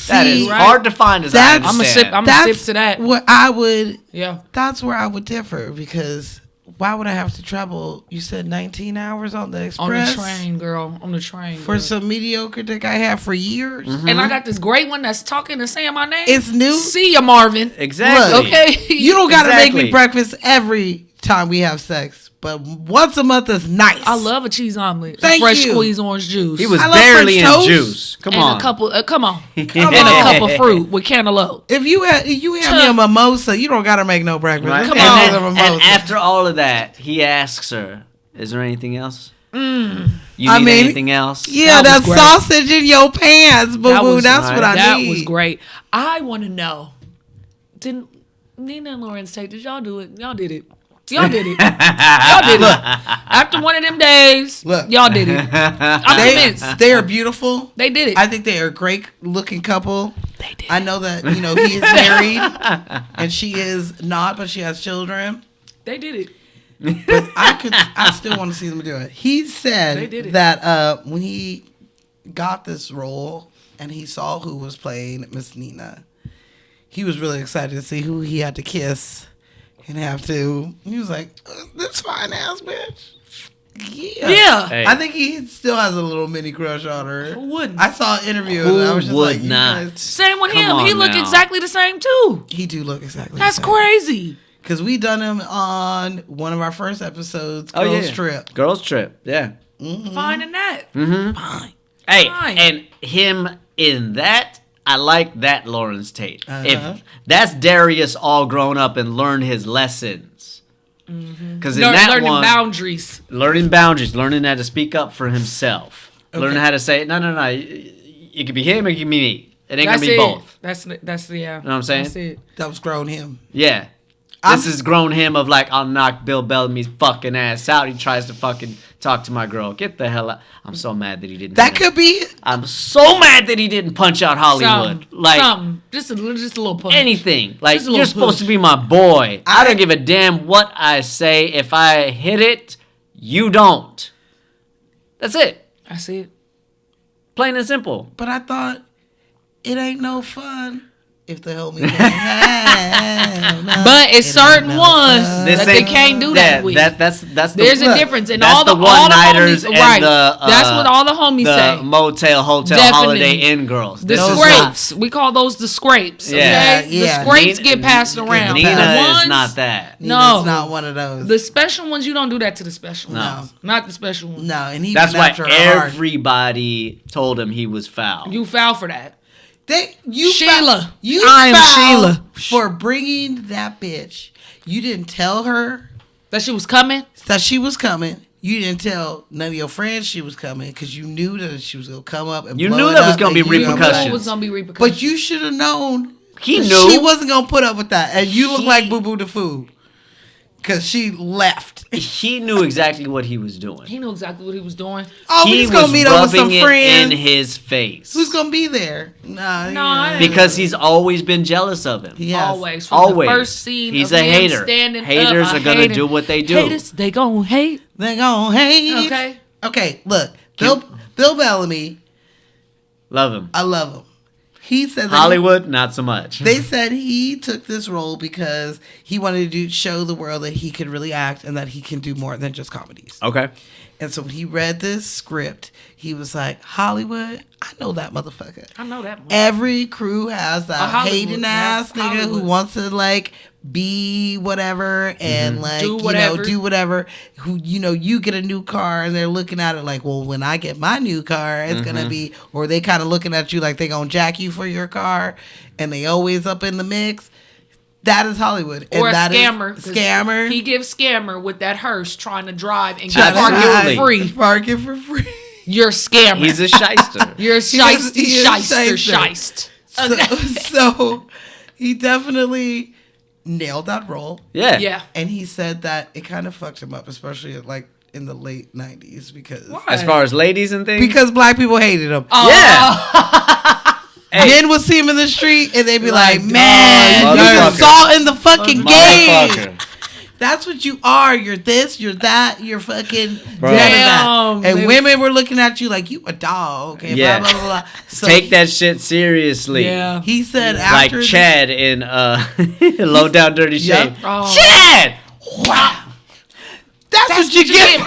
S2: That is hard to find, as I understand.
S1: I'm a sip to that.
S3: What I would...
S1: Yeah.
S3: That's where I would differ, because... Why would I have to travel? You said 19 hours on the express?
S1: On the train, girl. On the train.
S3: For some mediocre dick I had for years?
S1: Mm-hmm. And I got this great one that's talking and saying my name.
S3: It's new.
S1: See ya, Marvin.
S2: Exactly.
S3: Look, okay? You don't got to make me breakfast every time we have sex. But once a month is nice.
S1: I love a cheese omelet.
S3: Thank
S1: fresh
S3: you.
S1: Squeezed orange juice.
S2: He was barely in juice. Come on.
S1: A couple, come on. And a cup of fruit with cantaloupe.
S3: If you have me a mimosa, you don't got to make no breakfast.
S2: Right.
S1: Come
S2: on. And after all of that, he asks her, is there anything else? You need anything else?
S3: Yeah, that sausage in your pants, boo-boo. That's what I need.
S1: That was great. I want to know, didn't Nina and Lawrence Tate, did y'all do it? Y'all did it. Y'all did it. Y'all did it. After one of them days, y'all did it. I'm convinced.
S3: They are beautiful.
S1: They did it.
S3: I think they are a great looking couple.
S1: They did.
S3: I know that, he is married and she is not, but she has children.
S1: They did it.
S3: But I still want to see them do it. He said that when he got this role and he saw who was playing Miss Nina, he was really excited to see who he had to kiss. And he was like, this fine ass bitch. Yeah.
S2: Hey.
S3: I think he still has a little mini crush on her.
S1: Who wouldn't?
S3: I saw an interview.
S2: Who
S3: and I was just
S2: would
S3: like,
S2: not?
S1: Same with him. He looked exactly the same too.
S3: He do look exactly
S1: That's
S3: the same.
S1: crazy.
S3: Because we done him on one of our first episodes, Girls Trip.
S2: Girls Trip, yeah.
S3: Mm-hmm.
S1: Fine in that.
S2: Mm-hmm.
S1: Fine.
S2: Hey,
S1: Fine.
S2: and him in that, I like that Lawrence Tate. If that's Darius all grown up and learned his lessons. Because
S1: learning boundaries.
S2: Learning boundaries. Learning how to speak up for himself. Okay. Learning how to say, no. It could be him or it could be me. It ain't going to be both.
S1: That's yeah.
S2: You know what I'm saying?
S1: That's it.
S3: That was grown him.
S2: Yeah. This is grown him of like, I'll knock Bill Bellamy's fucking ass out. He tries to fucking talk to my girl. Get the hell out. I'm so mad that he didn't.
S3: That could be.
S2: I'm so mad that he didn't punch out Hollywood.
S1: Something. Just a little punch.
S2: Anything. Like, you're supposed to be my boy. I don't give a damn what I say. If I hit it, you don't. That's it.
S1: I see it.
S2: Plain and simple.
S3: But I thought it ain't no fun if the homie can't have none.
S1: But it's certain ones that they can't do that with.
S2: There's
S1: a difference in
S2: that's
S1: all the
S2: one-nighters
S1: homies,
S2: and
S1: right?
S2: the
S1: that's what all the homies say.
S2: The motel, hotel,
S1: Definitely.
S2: Holiday Inn girls.
S1: The scrapes. We call those the scrapes.
S2: Yeah.
S1: Okay? The scrapes get passed around.
S2: Nina
S1: ones,
S2: is not that.
S1: No.
S3: Nina's not one of those.
S1: The special ones, you don't do that to the special ones.
S3: No.
S1: Not the special ones.
S3: No, and
S2: that's why everybody told him he was foul.
S1: You foul for that.
S3: Sheila.
S1: I am Sheila.
S3: For bringing that bitch. You didn't tell her
S1: that she was coming.
S3: You didn't tell none of your friends she was coming because you knew that she was gonna come up and
S2: you
S3: blow
S2: knew
S3: it
S2: that
S3: up
S2: was gonna be repercussions.
S1: It was gonna be repercussions.
S3: But you should have known.
S2: He knew
S3: she wasn't gonna put up with that, and you look like Boo Boo the Food. because she left.
S2: He knew exactly what he was doing.
S1: He knew exactly what he was doing.
S3: Oh, we
S2: He
S3: just gonna
S2: was
S3: meet up with some
S2: rubbing it
S3: friends.
S2: in his face.
S3: Who's gonna be there? Nah,
S1: No,
S2: Because he's always been jealous of him.
S3: Yes.
S1: Always. From
S2: Always.
S1: the first scene
S2: He's
S1: of
S2: a
S1: him
S2: hater.
S1: standing
S2: Haters
S1: up,
S2: are gonna do what they do.
S1: Haters, they gonna hate.
S3: They gon' hate.
S1: Okay.
S3: Okay, look, Bill Bellamy,
S2: Love him.
S3: I love him. He said that
S2: Hollywood, not so much.
S3: they said he took this role because he wanted to show the world that he could really act and that he can do more than just comedies.
S2: Okay.
S3: And so when he read this script, he was like, Hollywood, I know that motherfucker.
S1: I know that one.
S3: Every crew has that
S1: Hollywood,
S3: hating ass
S1: yes,
S3: nigga who
S1: Hollywood.
S3: wants to like be whatever and like
S1: Do whatever.
S3: do whatever. Who you get a new car and they're looking at it like, well, when I get my new car, it's gonna be, or they kind of looking at you like they gonna jack you for your car, and they always up in the mix. That is Hollywood,
S1: Or a
S3: that is
S1: scammer. 'cause
S3: Scammer.
S1: He gives scammer with that hearse trying to drive and
S3: Trying
S1: get
S3: to
S1: parking
S2: Absolutely.
S1: for free.
S3: Park it for free.
S1: You're a scammer.
S2: He's a shyster.
S1: You're a
S3: He is
S1: shyster.
S3: shyster.
S1: Shyst.
S3: So he definitely nailed that role.
S2: Yeah.
S1: Yeah.
S3: And he said that it kind of fucked him up, especially like in the late 90s because
S2: As far as ladies and things.
S3: black people hated him.
S1: Oh.
S2: Yeah. Hey.
S3: Men would see him in the street and they'd be like,
S1: Like,
S3: man,
S2: dog,
S3: you're
S2: motherfucker.
S3: salt in the fucking game.
S2: Motherfucker.
S3: That's what you are. You're this, you're that, you're fucking
S2: Bro.
S3: none of
S1: Damn.
S3: that. And
S1: They-
S3: women were looking at you like you a dog. Okay,
S2: Yeah.
S3: blah, blah, blah, blah. So
S2: Take that shit seriously.
S1: Yeah.
S3: he said
S2: Like
S3: after
S2: Chad in Low Down Dirty
S3: Yep.
S2: Shame.
S1: Oh.
S2: Chad!
S3: wow. That's what you get.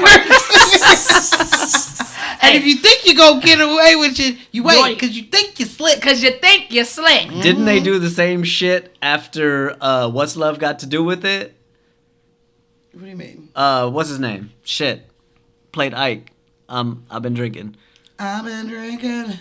S3: And if you think you're going to get away with it, you wait
S1: Wait.
S3: because you think you're slick.
S1: Because you think you're slick.
S2: Didn't they do the same shit after What's Love Got to Do with It?
S3: What do you mean?
S2: What's his name? Shit. Played Ike. I've been drinking.
S3: I've been drinking.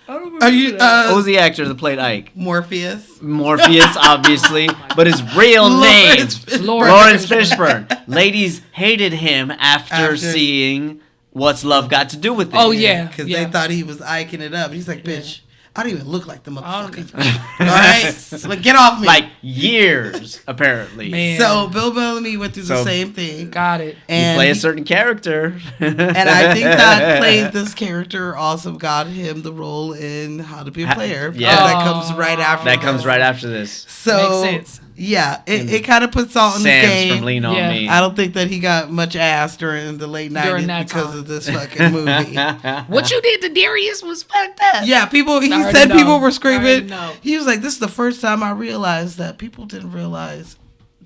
S1: Are
S3: Are you
S2: What was the actor that played Ike?
S3: Morpheus?
S2: Morpheus, obviously, but his real name,
S1: Lawrence
S2: Lawrence Fishburne. Ladies hated him after seeing What's Love Got to Do with It.
S1: Oh, yeah.
S3: Because
S1: yeah.
S3: they thought he was iking it up. He's like, bitch, I don't even look like the motherfucker. All right? Like, get off me.
S2: Like years, apparently.
S1: Man.
S3: So Bill Bellamy went through the
S2: So-
S3: same thing.
S1: Got it.
S2: You
S3: And
S2: play a
S3: he-
S2: certain character.
S3: And I think that playing this character also got him the role in How to Be a Player.
S2: Yeah.
S3: That comes right after.
S2: That comes right after this.
S3: So,
S1: Makes sense.
S3: yeah, it kind of puts salt in the
S2: Sam's
S3: game.
S2: from Lean On
S1: Yeah.
S2: Me.
S3: I don't think that he got much ass during the late 90s
S1: During that
S3: because
S1: time.
S3: of this fucking movie.
S1: What you did to Darius was fucked up.
S3: Yeah, people. He
S1: I already
S3: said
S1: know.
S3: people were
S1: I
S3: screaming.
S1: already know.
S3: He was like, "This is the first time I realized that people didn't realize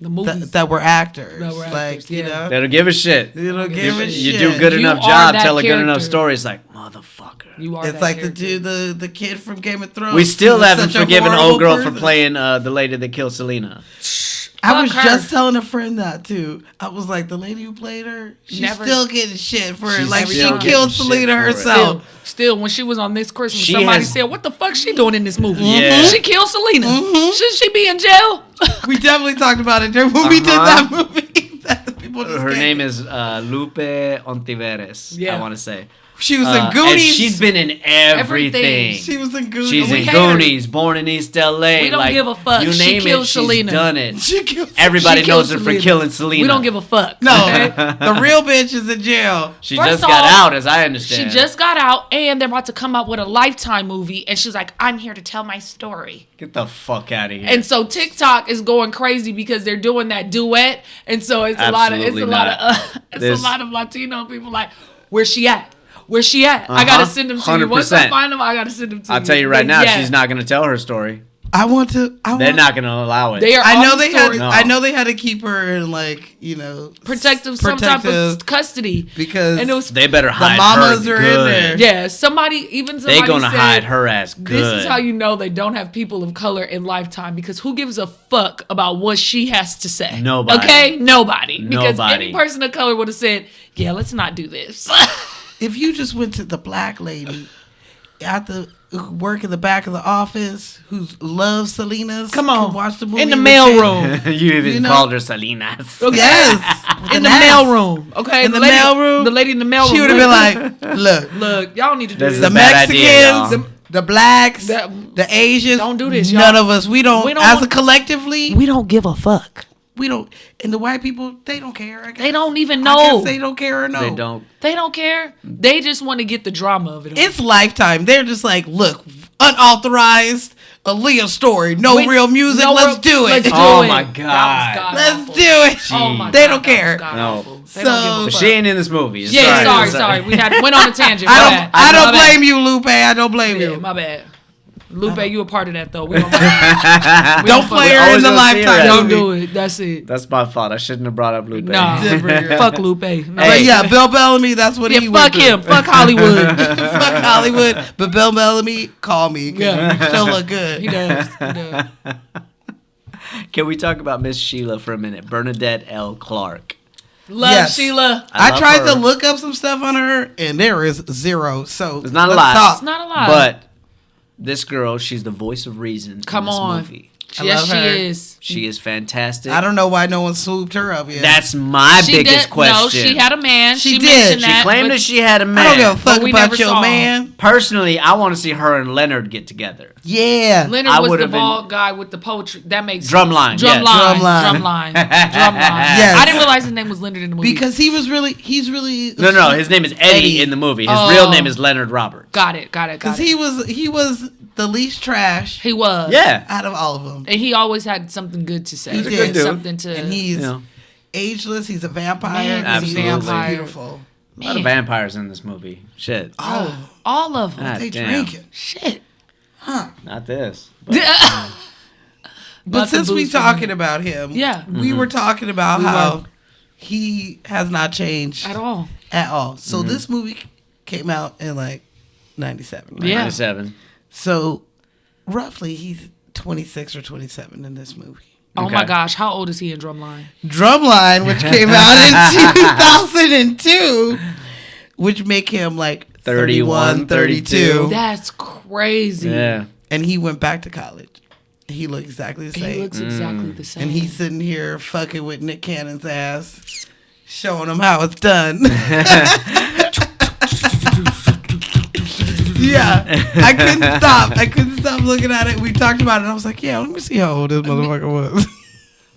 S1: The movies.
S3: that we're actors.
S1: That we're
S3: like,
S1: actors,
S3: you
S1: yeah.
S3: know,
S2: They don't give a shit.
S3: they don't give a
S2: You
S3: shit.
S2: do good
S1: You
S2: enough
S1: are
S2: job,
S1: that
S2: tell a good enough
S1: character.
S2: story. It's like, motherfucker.
S1: You are
S3: It's
S1: that
S3: like
S1: character.
S3: the kid from Game of Thrones.
S2: We still
S3: He was
S2: haven't
S3: such a
S2: forgiven
S3: horrible
S2: old girl for
S3: person.
S2: playing the lady that killed Selena.
S3: I
S1: Fuck
S3: was
S1: her.
S3: just telling a friend that too. I was like, the lady who played her, she's
S1: Never-
S3: still getting shit for it.
S2: She's
S3: Like she
S2: still
S3: killed
S2: getting
S3: Selena
S2: shit for it.
S3: herself.
S1: Still, when she was on This Christmas,
S2: She
S1: somebody
S2: has-
S1: said, "What the fuck she doing in this movie?
S2: Yeah.
S1: She killed Selena. Should she be in jail?"
S3: We definitely talked about it when we did that movie. That the people just
S2: Her
S3: can't-
S2: name is Lupe Ontiveros,
S1: Yeah.
S2: I want to say.
S3: She was in
S2: And
S3: Goonies.
S2: she's been in everything.
S1: Everything.
S3: She was in Goonies.
S2: She's
S1: We
S2: in
S1: hate her.
S2: Goonies, Born in East LA.
S1: We don't
S2: like,
S1: give a fuck.
S2: You
S1: She
S2: name
S1: killed
S2: it,
S1: Selena.
S2: she's done it.
S3: She killed.
S2: Everybody
S1: She killed
S2: knows her for
S1: Selena.
S2: killing Selena.
S1: We don't give a fuck.
S3: No,
S1: okay?
S3: the real bitch is in jail.
S2: She
S1: First
S2: just got
S1: off,
S2: out, as I
S1: She
S2: understand.
S1: just got out, and they're about to come out with a Lifetime movie, and she's like, "I'm here to tell my story."
S2: Get the fuck out of here.
S1: And so TikTok is going crazy because they're doing that duet, and so it's a lot of
S2: Absolutely
S1: it's a lot
S2: not.
S1: of it's
S2: This-
S1: a lot of Latino people like, "Where's she at? Where's she at? I gotta send them to you. Once I
S2: 100%.
S1: find them, I gotta send them to you."
S2: I'll tell you right
S1: But
S2: now,
S1: yeah,
S2: she's not going to tell her story.
S3: I want to.
S2: They're not going to allow it.
S1: They are.
S3: I
S1: on
S3: know
S1: the
S3: they had.
S1: story.
S2: No.
S3: I know they had to keep her in
S1: protective some type of custody
S3: because
S1: and it was
S2: They better
S3: the
S2: hide
S3: mamas
S2: her
S3: are in
S2: good.
S3: there.
S1: yeah. Somebody
S2: They going to
S1: said,
S2: hide her ass good.
S1: This is how you know they don't have people of color in Lifetime because who gives a fuck about what she has to say?
S2: Nobody.
S1: Okay? Nobody. Because
S2: Nobody.
S1: any person of color would have said, yeah, let's not do this.
S3: If you just went to the black lady at the work in the back of the office who loves Selena's,
S1: Come on.
S3: could watch the movie
S1: In the
S3: with
S1: mailroom.
S2: You even
S3: You know-
S2: called her Salinas.
S1: Okay?
S3: Yes,
S1: In the mailroom. Okay?
S3: In the
S1: lady-
S3: mailroom?
S1: The lady in the mailroom.
S3: She would have been like, "Look,
S1: look, y'all need to do
S2: This is
S1: this.
S3: the
S2: a bad idea,
S3: Mexicans,
S2: y'all.
S3: the blacks,
S1: That-
S3: the Asians,
S1: Don't do this,
S3: None
S1: y'all.
S3: of us. We don't
S1: We don't
S3: as
S1: want-
S3: a collectively.
S1: we don't give a fuck.
S3: we don't. And the white people, they don't care. I guess.
S1: They don't even
S3: I
S1: know.
S3: guess they don't care or no.
S2: They don't.
S1: They don't care. They just want to get the drama of it.
S3: It's Lifetime. They're just like, look, unauthorized Aaliyah story, no real music. Let's do it.
S2: Oh my God.
S3: Let's do it.
S1: Oh my
S3: They
S1: God,
S3: don't care.
S2: No.
S1: They don't give a
S2: But
S1: fuck.
S2: she ain't in this movie.
S1: Yeah, sorry. We went on a tangent.
S3: I don't blame you, Lupe. I don't blame you.
S1: My bad. Lupe, you a part of that though. We don't
S3: play her in the Lifetime.
S1: Don't do it. That's it.
S2: That's my fault. I shouldn't have brought up Lupe.
S1: Nah, fuck Lupe. No.
S3: But yeah, Bill Bellamy, that's what he
S1: fuck him. Fuck Hollywood.
S3: Fuck Hollywood. But Bill Bellamy, call me.
S1: Yeah.
S3: You still look good.
S1: He does.
S2: Can we talk about Miss Sheila for a minute? Bernadette L. Clark.
S1: Love Sheila.
S3: I
S2: love
S3: tried
S2: her.
S3: to look up some stuff on her, and there is zero. So
S2: There's not a
S3: let's
S2: lot.
S3: talk.
S1: It's not a lot.
S2: But this girl, she's the voice of reason
S1: Come
S2: in this
S1: on.
S2: movie.
S1: Yes, she
S3: her.
S1: is.
S2: She is fantastic.
S3: I don't know why no one swooped her up yet.
S2: That's my biggest question.
S1: No, she had a man.
S3: She did.
S1: mentioned
S2: She
S1: that,
S2: claimed
S1: but
S2: that she had a man.
S3: I don't give a fuck
S1: But we
S3: about
S1: never
S3: your
S1: saw
S3: man.
S2: Personally, I want to see her and Leonard get together.
S3: Yeah.
S1: Leonard
S2: I
S1: was the
S2: would've been-
S1: bald guy with the poetry. That makes
S2: Drumline,
S1: Drum
S2: yes.
S1: line.
S3: Drumline.
S1: Drum line.
S3: Yes.
S1: I didn't realize his name was Leonard in the movie.
S3: Because he's really
S2: No, his name is Eddie in the movie. His real name is Leonard Roberts.
S1: Got it.
S3: Because he was the least trash
S1: He was.
S2: Yeah.
S3: out of all of them.
S1: And he always had something good to say.
S3: He's a good
S2: dude.
S1: Something to.
S3: And he's
S2: You know,
S3: ageless. He's a vampire.
S1: Man,
S3: He's
S2: he's a vampire.
S3: beautiful.
S2: a lot of vampires in this movie. Shit.
S1: all of them.
S2: God
S3: They
S2: damn.
S3: drinking.
S1: Shit.
S2: Not this.
S3: But since we
S1: booze for
S3: talking about him,
S1: Yeah.
S3: we were talking about
S1: We
S3: how
S1: were.
S3: he has not changed
S1: At all.
S3: at all. So this movie came out in like 97. Right?
S1: Yeah.
S2: 97.
S3: So roughly he's 26 or 27 in this movie.
S1: Oh
S2: Okay.
S1: my gosh. How old is he in Drumline?
S3: Drumline, which came out in 2002, which make him like 31, 32.
S1: That's crazy.
S2: Yeah.
S3: And he went back to college. He looked exactly the same.
S1: He looks exactly the same.
S3: And he's sitting here fucking with Nick Cannon's ass, showing him how it's done. Yeah, I couldn't stop looking at it. We talked about it. And I was like, yeah, let me see how old this motherfucker was.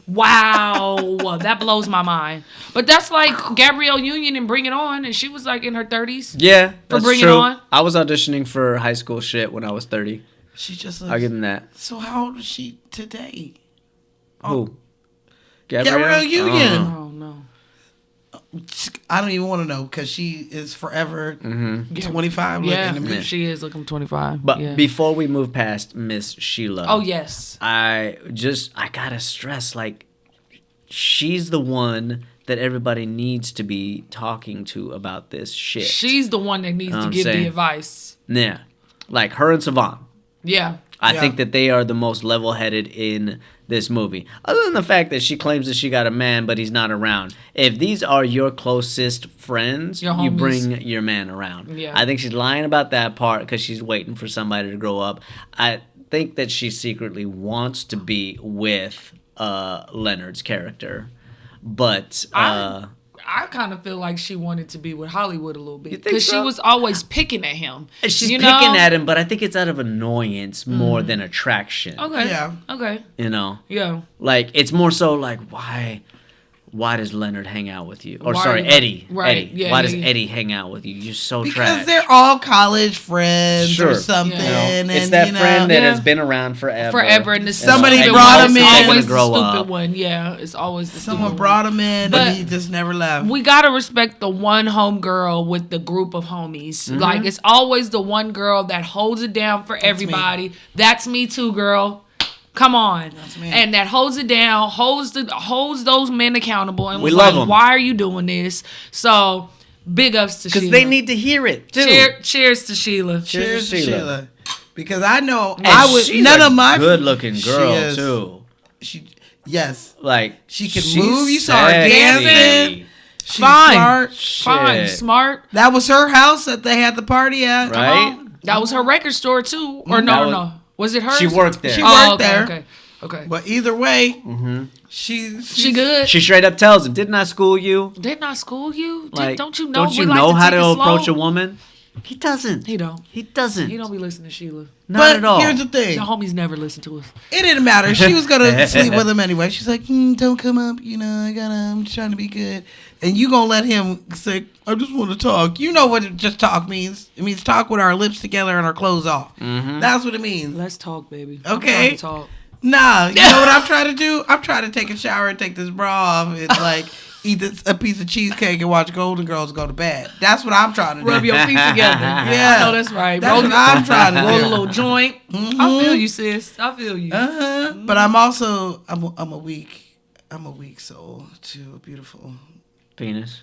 S1: Wow. That blows my mind. But that's like Gabrielle Union and Bring It On. And she was like in her 30s.
S2: Yeah, that's
S1: Bring It
S2: true.
S1: On?
S2: I was auditioning for high school shit when I was 30.
S3: She just looks.
S2: I'll give him that.
S3: So how old is she today?
S2: Who?
S3: Gabrielle Union.
S1: Oh, no.
S3: I don't even want to know because she is forever 25.
S1: Yeah,
S3: looking at me.
S1: she is looking 25.
S2: But
S1: yeah.
S2: before we move past Miss Sheila.
S1: Oh, yes.
S2: I gotta stress, like, she's the one that everybody needs to be talking to about this shit.
S1: She's the one that needs
S2: Know what
S1: to
S2: I'm
S1: give
S2: saying?
S1: the advice.
S2: Yeah. Like, her and Savant.
S1: Yeah.
S2: I
S3: Yeah.
S2: think that they are the most level-headed in this movie. Other than the fact that she claims that she got a man, but he's not around. If these are your closest friends,
S1: Your
S2: you
S1: homies.
S2: bring your man around.
S1: Yeah.
S2: I think she's lying about that part because she's waiting for somebody to grow up. I think that she secretly wants to be with Leonard's character. But
S1: I kind of feel like she wanted to be with Hollywood a little bit.
S2: You think
S1: Because she
S2: so?
S1: was always picking at him.
S2: she's
S1: you
S2: picking
S1: know?
S2: at him, but I think it's out of annoyance more than attraction.
S1: Okay.
S3: Yeah.
S1: Okay.
S2: You know?
S1: Yeah.
S2: Like, it's more so like, why does Leonard hang out with you? Or
S1: Why
S2: sorry,
S1: are you-
S2: Eddie.
S1: right,
S2: Eddie.
S1: yeah,
S2: why
S1: yeah,
S2: does
S1: yeah.
S2: Eddie hang out with you? You're so
S3: Because
S2: trash.
S3: they're all college friends
S2: Sure.
S3: or something.
S1: You know,
S3: And,
S2: it's that friend that
S1: Yeah.
S2: has been around forever.
S1: Forever. And
S3: Somebody
S1: and
S3: brought
S1: it's
S3: him in.
S1: always the
S2: Grow
S1: stupid
S2: up.
S1: one. Yeah. It's always the
S3: someone
S1: stupid
S3: brought him in
S1: But
S3: and he just never left.
S1: We gotta respect the one home girl with the group of homies.
S2: Mm-hmm.
S1: Like it's always the one girl that holds it down for everybody. That's me too, girl. Come on.
S3: That's me.
S1: And that holds it down, holds those men accountable, and
S2: We
S1: was
S2: love
S1: like,
S2: 'em.
S1: why are you doing this? So big ups to Sheila.
S2: Because they need to hear it, too.
S1: Cheers to Sheila.
S3: Cheers to
S2: Sheila.
S3: Sheila. Because I know
S2: And
S3: I would
S2: she's
S3: none
S2: a
S3: of my
S2: good-looking girl,
S3: She is.
S2: too.
S3: Yes.
S2: Like,
S3: She can
S2: she's
S3: move. You saw her
S2: sexy.
S3: dancing. She's
S1: Fine.
S3: smart.
S1: Fine,
S2: Shit.
S1: smart.
S3: That was her house that they had the party at.
S2: Right?
S1: That was her record store too, or
S2: That
S1: no,
S2: was-
S1: no. Was it hers?
S2: She worked there.
S3: She
S1: Oh,
S3: worked
S1: okay,
S3: there.
S1: Okay. Okay.
S3: But either way,
S2: Mm-hmm.
S1: She good.
S2: She straight up tells him, didn't I school you?
S1: Didn't I school you?
S2: Like,
S1: Don't you know?
S2: Don't you
S1: we like
S2: know
S1: to
S2: how
S1: take
S2: to
S1: it
S2: approach
S1: slow?
S2: a woman? He doesn't.
S1: He don't.
S2: He doesn't.
S1: He don't be listening to Sheila.
S2: Not
S3: But
S2: at all.
S3: here's the thing.
S1: The homies never listen to us.
S3: It didn't matter. She was gonna sleep with him anyway. She's like, don't come up. I'm trying to be good. And you gonna let him say, I just want to talk. You know what just talk means? It means talk with our lips together and our clothes off.
S2: Mm-hmm.
S3: That's what it means.
S1: Let's talk, baby.
S3: Okay.
S1: I'm trying to talk.
S3: Nah, you know what I'm trying to do? I'm trying to take a shower and take this bra off and like eat a piece of cheesecake and watch Golden Girls go to bed. That's what I'm trying to do.
S1: Rub your feet together.
S3: Yeah.
S1: I know that's right.
S3: That's what I'm trying to
S1: roll
S3: do.
S1: a little joint. I feel you, sis. I feel you.
S3: But I'm also I'm a weak soul to a beautiful.
S2: Penis.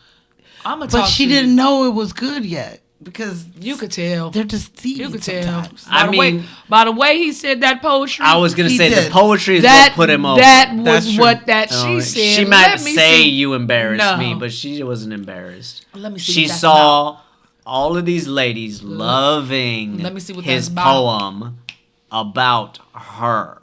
S1: I'm gonna talk
S3: But she
S1: to
S3: didn't
S1: you.
S3: know it was good yet because
S1: You could tell.
S3: they're deceiving
S1: You could tell.
S3: sometimes.
S1: By the way he said that poetry.
S2: I was gonna
S3: He
S2: say
S3: did.
S2: the poetry is
S1: that
S2: what put him over.
S1: That was
S3: That's true.
S1: what that
S2: Oh,
S1: she said.
S2: She might
S1: Let me
S2: say
S1: see.
S2: you embarrassed
S1: No.
S2: me, but she wasn't embarrassed.
S1: Let me see
S2: She
S1: what that's
S2: saw all of these ladies loving
S1: Let me see what
S2: his
S1: that's about.
S2: poem about her.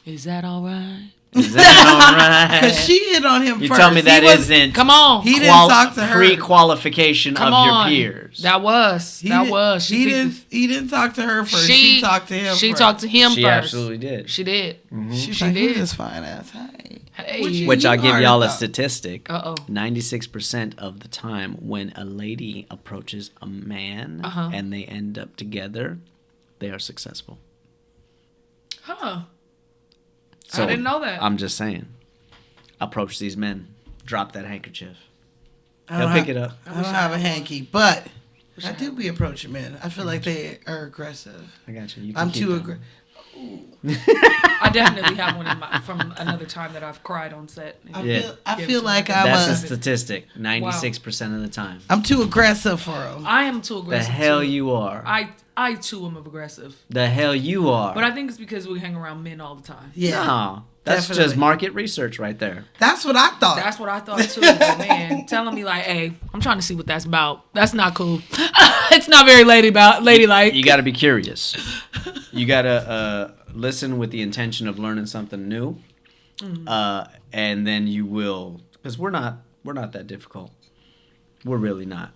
S1: Is that all right?
S2: Is that all
S3: Because
S2: right?
S3: she hit on him
S2: You
S3: first.
S2: tell me that
S3: He was-
S2: isn't
S1: Come on.
S3: He didn't talk to her.
S2: pre-qualification
S1: Come
S2: of
S1: on.
S2: your peers.
S1: That was.
S3: He
S1: That
S3: didn't-
S1: was.
S3: He
S1: picked
S3: didn't. He didn't talk to her first. She talked to him.
S1: She
S3: first.
S1: talked to him
S2: She
S1: first.
S2: absolutely did.
S1: She did.
S3: She's
S1: She
S3: like,
S1: did.
S3: "Who's this fine ass? Hey."
S1: Hey.
S2: Which I'll give
S3: hard
S2: y'all a
S3: about.
S2: statistic.
S1: Uh-oh.
S2: 96% of the time when a lady approaches a man and they end up together, they are successful.
S1: Huh.
S2: So
S1: I didn't know that.
S2: I'm just saying. Approach these men. Drop that handkerchief.
S3: I
S2: He'll
S3: don't
S2: pick
S3: have-
S2: it up.
S3: I don't have a hanky, but I do be approaching men. I feel like they are aggressive.
S2: I got you. You can
S3: I'm
S2: keep
S3: too
S2: that.
S3: aggressive.
S1: I definitely have one from another time that I've cried on set.
S2: Yeah.
S3: I feel like I'm
S2: That's a
S3: a,
S2: statistic. 96% of the time.
S3: I'm too aggressive for them.
S1: I am too
S2: The
S1: aggressive.
S2: hell
S1: too.
S2: you are.
S1: I too am aggressive.
S2: The hell you are.
S1: But I think it's because we hang around men all the time.
S3: Yeah,
S2: No. That's
S3: Definitely.
S2: just market research right there.
S3: that's what I thought.
S1: That's what I thought too. But man, telling me like, hey, I'm trying to see what that's about. That's not cool. It's not very ladylike.
S2: You got to be curious. You got to listen with the intention of learning something new. And then you will, because we're not that difficult. We're really not.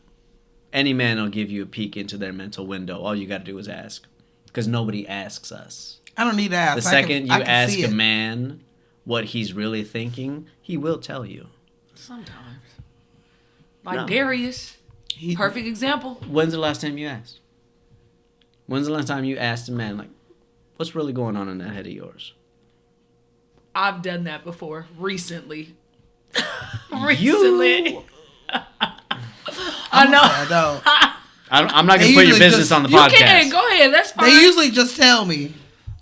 S2: Any man will give you a peek into their mental window. All you got to do is ask, because nobody asks us.
S3: I don't need to ask.
S2: The
S3: I
S2: second
S3: can
S2: you
S3: see
S2: ask a
S3: it.
S2: man what he's really thinking, he will tell you.
S1: Sometimes. Like
S2: No.
S1: Darius. Perfect example.
S2: When's the last time you asked? When's the last time you asked a man, like, what's really going on in that head of yours?
S1: I've done that before. Recently.
S2: You-
S1: I know.
S3: I don't.
S2: I'm not going to put your
S3: usually
S2: business
S3: just-
S2: on the
S1: You
S2: podcast.
S1: can. Go ahead. That's fine.
S3: They usually just tell me,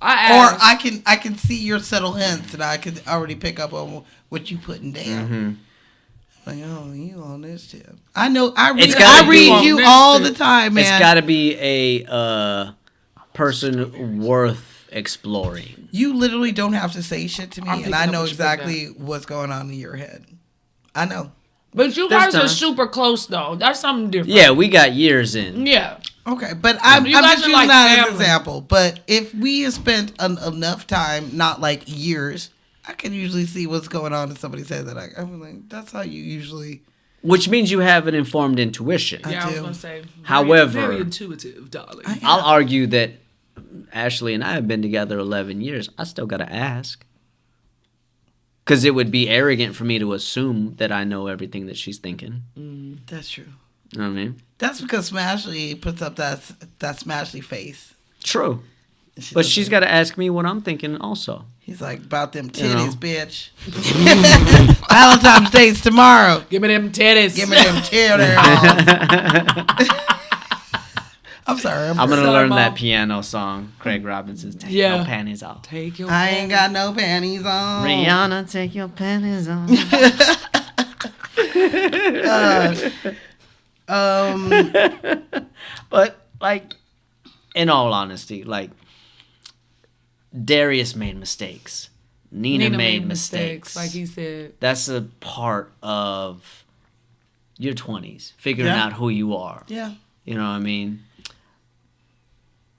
S1: I
S3: or
S1: asked.
S3: I can see your subtle hints, and I can already pick up on what you putting down. Like, oh, you on this tip? I know. I read.
S2: It's gotta
S3: I read
S2: be-
S3: you all the time, man.
S2: It's got to be a person worth exploring.
S3: You literally don't have to say shit to me,
S1: I'm
S3: and
S1: picking
S3: I
S1: up
S3: know
S1: what you put
S3: exactly what's going on in your head. I know.
S1: But you
S2: There's
S1: guys are
S2: times.
S1: super close though. That's something different.
S2: Yeah, we got years in.
S1: Yeah.
S3: Okay, but I'm
S1: You
S3: just
S1: guys are
S3: using
S1: like
S3: that as an
S1: family.
S3: example. But if we have spent enough time, not like years, I can usually see what's going on in somebody's head. That I'm like, that's how you usually.
S2: Which means you have an informed intuition.
S1: Yeah, I was
S3: do.
S1: gonna say.
S2: However-
S1: very intuitive, darling.
S2: I'll argue that Ashley and I have been together 11 years. I still got to ask. Because it would be arrogant for me to assume that I know everything that she's thinking.
S3: That's true.
S2: You know what I mean?
S3: That's because Smashley puts up that Smashley face.
S2: True.
S3: She
S2: But
S3: doesn't-
S2: she's got to ask me what I'm thinking also.
S3: He's like, about them
S2: You know.
S3: titties, bitch. Valentine's Day's tomorrow.
S1: Give me them titties.
S3: Give me them titties. I'm sorry.
S2: I'm going to
S1: Sorry,
S2: learn
S1: Mom.
S2: that piano song. Craig Robinson's Take
S1: Yeah.
S2: No Panties Off.
S1: Take your.
S3: I ain't got no panties on.
S2: Rihanna, take your panties off. But, like, in all honesty, like, Darius made mistakes. Nina made mistakes.
S1: like he said.
S2: That's a part of your 20s, figuring
S3: Yeah.
S2: out who you are.
S3: Yeah.
S2: You know what I mean?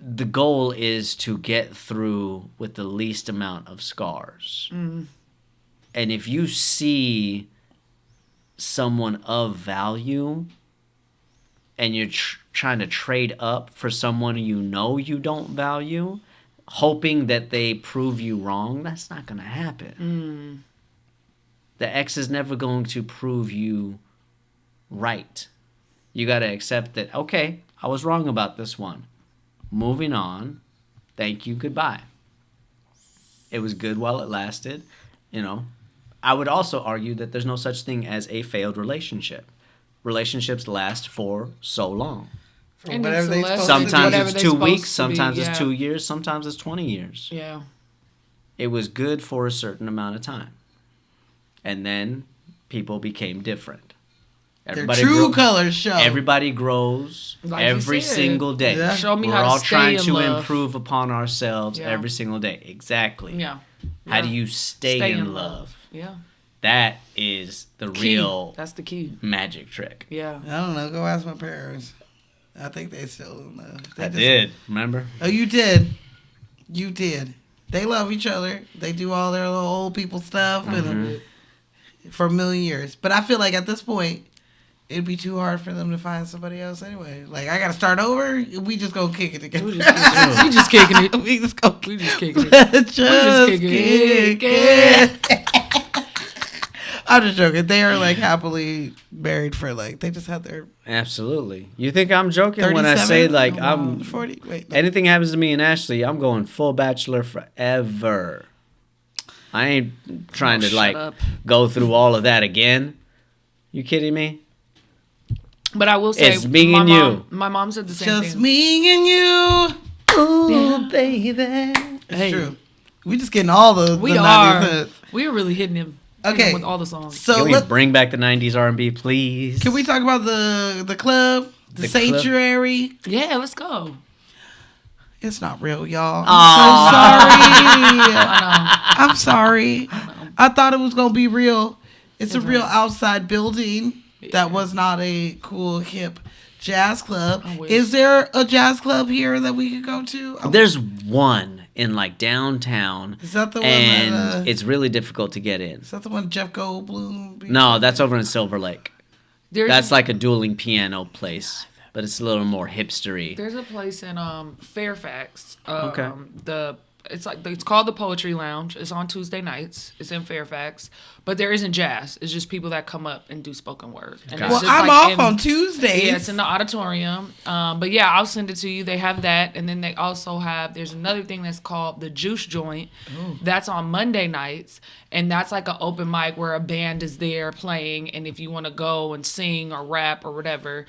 S2: The goal is to get through with the least amount of scars. And if you see someone of value and you're trying to trade up for someone you don't value, hoping that they prove you wrong, that's not going to happen. The ex is never going to prove you right. You got to accept that, okay, I was wrong about this one. Moving on. Thank you. Goodbye. It was good while it lasted. I would also argue that there's no such thing as a failed relationship. Relationships last for so long. Sometimes it's 2 weeks, sometimes it's 2 years, sometimes it's 20 years.
S1: Yeah.
S2: It was good for a certain amount of time. And then people became different.
S3: Their true colors show.
S2: Everybody grows every single day.
S1: Yeah. Show me
S2: We're
S1: how to
S2: all
S1: stay
S2: trying
S1: in
S2: to
S1: love.
S2: improve upon ourselves every single day. Exactly.
S1: Yeah.
S2: How do you stay in love?
S1: Yeah.
S2: That is the real
S1: That's the key.
S2: magic trick.
S1: Yeah.
S3: I don't know. Go ask my parents. I think they still don't know.
S2: I did. Remember?
S3: Oh, you did. You did. They love each other. They do all their little old people stuff and for a million years. But I feel like at this point, it'd be too hard for them to find somebody else anyway. Like, I got to start over. We just go kick it together.
S1: We just kicking it.
S3: We just go.
S1: We just kicking it.
S3: Just kick it. I'm just joking. They are like happily married for like, they just had their
S2: Absolutely. You think I'm joking when I say like I'm
S3: 40. Wait, no.
S2: anything happens to me and Ashley, I'm going full bachelor forever. I ain't trying to like
S1: up.
S2: go through all of that again. You kidding me?
S1: But I will say,
S2: It's me and you.
S1: My mom said the same
S3: Just
S1: thing.
S3: me and you.
S2: Ooh, baby.
S3: It's true. We just getting all the
S1: We
S3: the
S1: are.
S3: 90s hits.
S1: We are really hitting him.
S3: Okay.
S1: With all the songs.
S3: So
S2: Can we bring back the 90s R&B, please?
S3: can we talk about the club, the sanctuary?
S1: Yeah, let's go.
S3: It's not real, y'all. I'm so sorry. I'm sorry. I thought it was gonna be real. It's a real outside building that was not a cool hip jazz club. Is there a jazz club here that we could go to?
S2: There's one in like downtown.
S3: Is that the one
S2: and
S3: that,
S2: it's really difficult to get in.
S3: is that the one Jeff Goldblum?
S2: No, that's over in Silver Lake.
S1: There's
S2: That's like a dueling piano place, but it's a little more hipstery.
S1: There's a place in Fairfax.
S2: Okay.
S1: It's called the Poetry Lounge. It's on Tuesday nights. It's in Fairfax, but there isn't jazz. It's just people that come up and do spoken word. And
S2: Got
S1: it's
S3: Well,
S1: just
S3: I'm
S1: like
S3: off on Tuesdays.
S1: Yeah, it's in the auditorium. But yeah, I'll send it to you. They have that, and then they also have. There's another thing that's called the Juice Joint. That's on Monday nights, and that's like an open mic where a band is there playing, and if you want to go and sing or rap or whatever,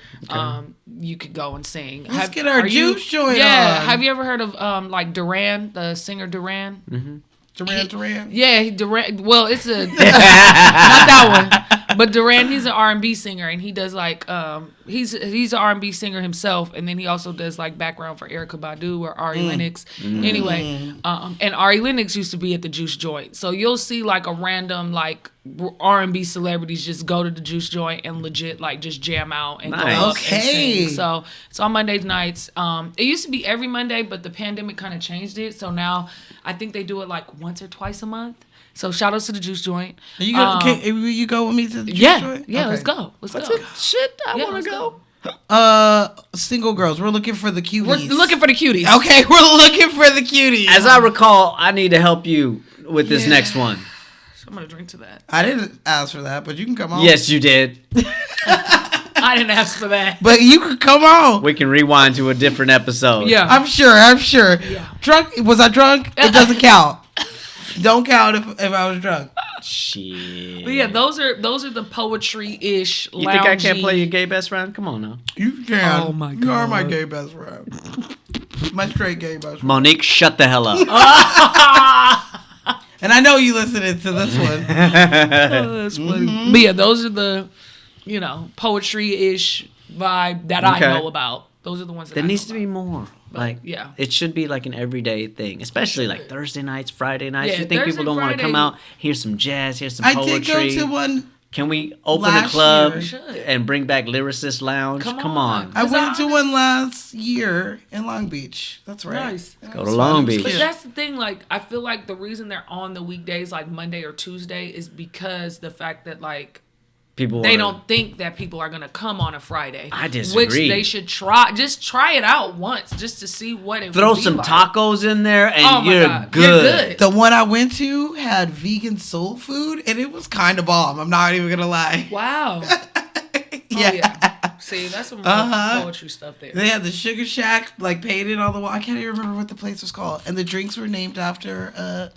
S1: you could go and sing.
S3: Let's get our
S1: are you-
S3: Juice Joint
S1: Yeah.
S3: on.
S1: Have you ever heard of like Duran, the singer Duran?
S3: Duran.
S1: Yeah, Duran. Well, it's a not that one, but Duran. He's an R&B singer, and he does like he's an R&B singer himself, and then he also does like background for Erykah Badu or Ari Lennox. Anyway, and Ari Lennox used to be at the Juice Joint, so you'll see like a random like R&B celebrities just go to the Juice Joint and legit like just jam out and
S2: Nice.
S1: go up
S3: Okay.
S1: and sing. So it's on Monday nights. It used to be every Monday, but the pandemic kind of changed it. So now I think they do it like once or twice a month. So shout outs to the Juice Joint.
S3: Are you go, you go with me to the Juice
S1: Yeah,
S3: Joint?
S1: yeah,
S3: Okay.
S1: let's go. Let's go.
S2: Shit, I
S1: Yeah,
S2: want
S1: let's
S2: to go.
S3: Single girls. We're looking for the cuties.
S1: We're looking for the cuties.
S3: Okay, we're looking for the cuties.
S2: As I recall, I need to help you with this next one.
S1: So I'm gonna drink to that.
S3: I didn't ask for that, but you can come on.
S2: Yes, you did.
S1: I didn't ask for that.
S3: But you can come on.
S2: We can rewind to a different episode.
S1: Yeah.
S3: I'm sure.
S1: Yeah.
S3: Drunk? Was I drunk? It doesn't count. Don't count if I was drunk.
S2: Shit.
S1: But yeah, those are the poetry-ish.
S2: You think I can't play your gay best friend? Come on now.
S3: You can.
S1: Oh, my
S3: You are my
S1: God.
S3: gay best friend. My straight gay best friend.
S2: Monique, shut the hell up.
S3: And I know you listening to this one.
S1: That's funny. But yeah, those are the poetry-ish vibe that
S2: Okay.
S1: I know about. Those are the ones that
S2: There
S1: I
S2: needs
S1: know
S2: to be
S1: about.
S2: more. Like,
S1: yeah.
S2: it should be like an everyday thing, especially like Thursday nights, Friday nights.
S1: Yeah,
S2: You think
S1: Thursday,
S2: people don't want to
S1: Friday.
S2: come out, hear some jazz, hear some
S3: I
S2: poetry?
S3: did go to one.
S2: Can we open a
S3: last
S2: club
S3: year.
S1: Should.
S2: and bring back Lyricist Lounge?
S1: Come
S2: on.
S3: I
S1: Cause
S3: went to
S1: I-
S3: one last year in Long Beach. That's right.
S1: Nice.
S3: It
S2: Go
S3: was
S2: to
S3: fun.
S2: Long
S3: It was
S2: Beach.
S1: But
S3: cute.
S1: that's the thing, like, I feel like the reason they're on the weekdays, like Monday or Tuesday, is because the fact that, like, They don't think that people are gonna come on a Friday.
S2: I disagree.
S1: Which they should try. Just try it out once, just to see what it.
S2: Throw
S1: would be
S2: some
S1: like.
S2: tacos in there, and
S1: Oh my
S2: you're
S1: God.
S2: good.
S1: You're good.
S3: The one I went to had vegan soul food, and it was kind of bomb. I'm not even gonna lie.
S1: Wow.
S3: Yeah.
S1: Oh, yeah. See, that's some real poetry stuff there.
S3: They had the Sugar Shack like painted on the wall. I can't even remember what the place was called, and the drinks were named after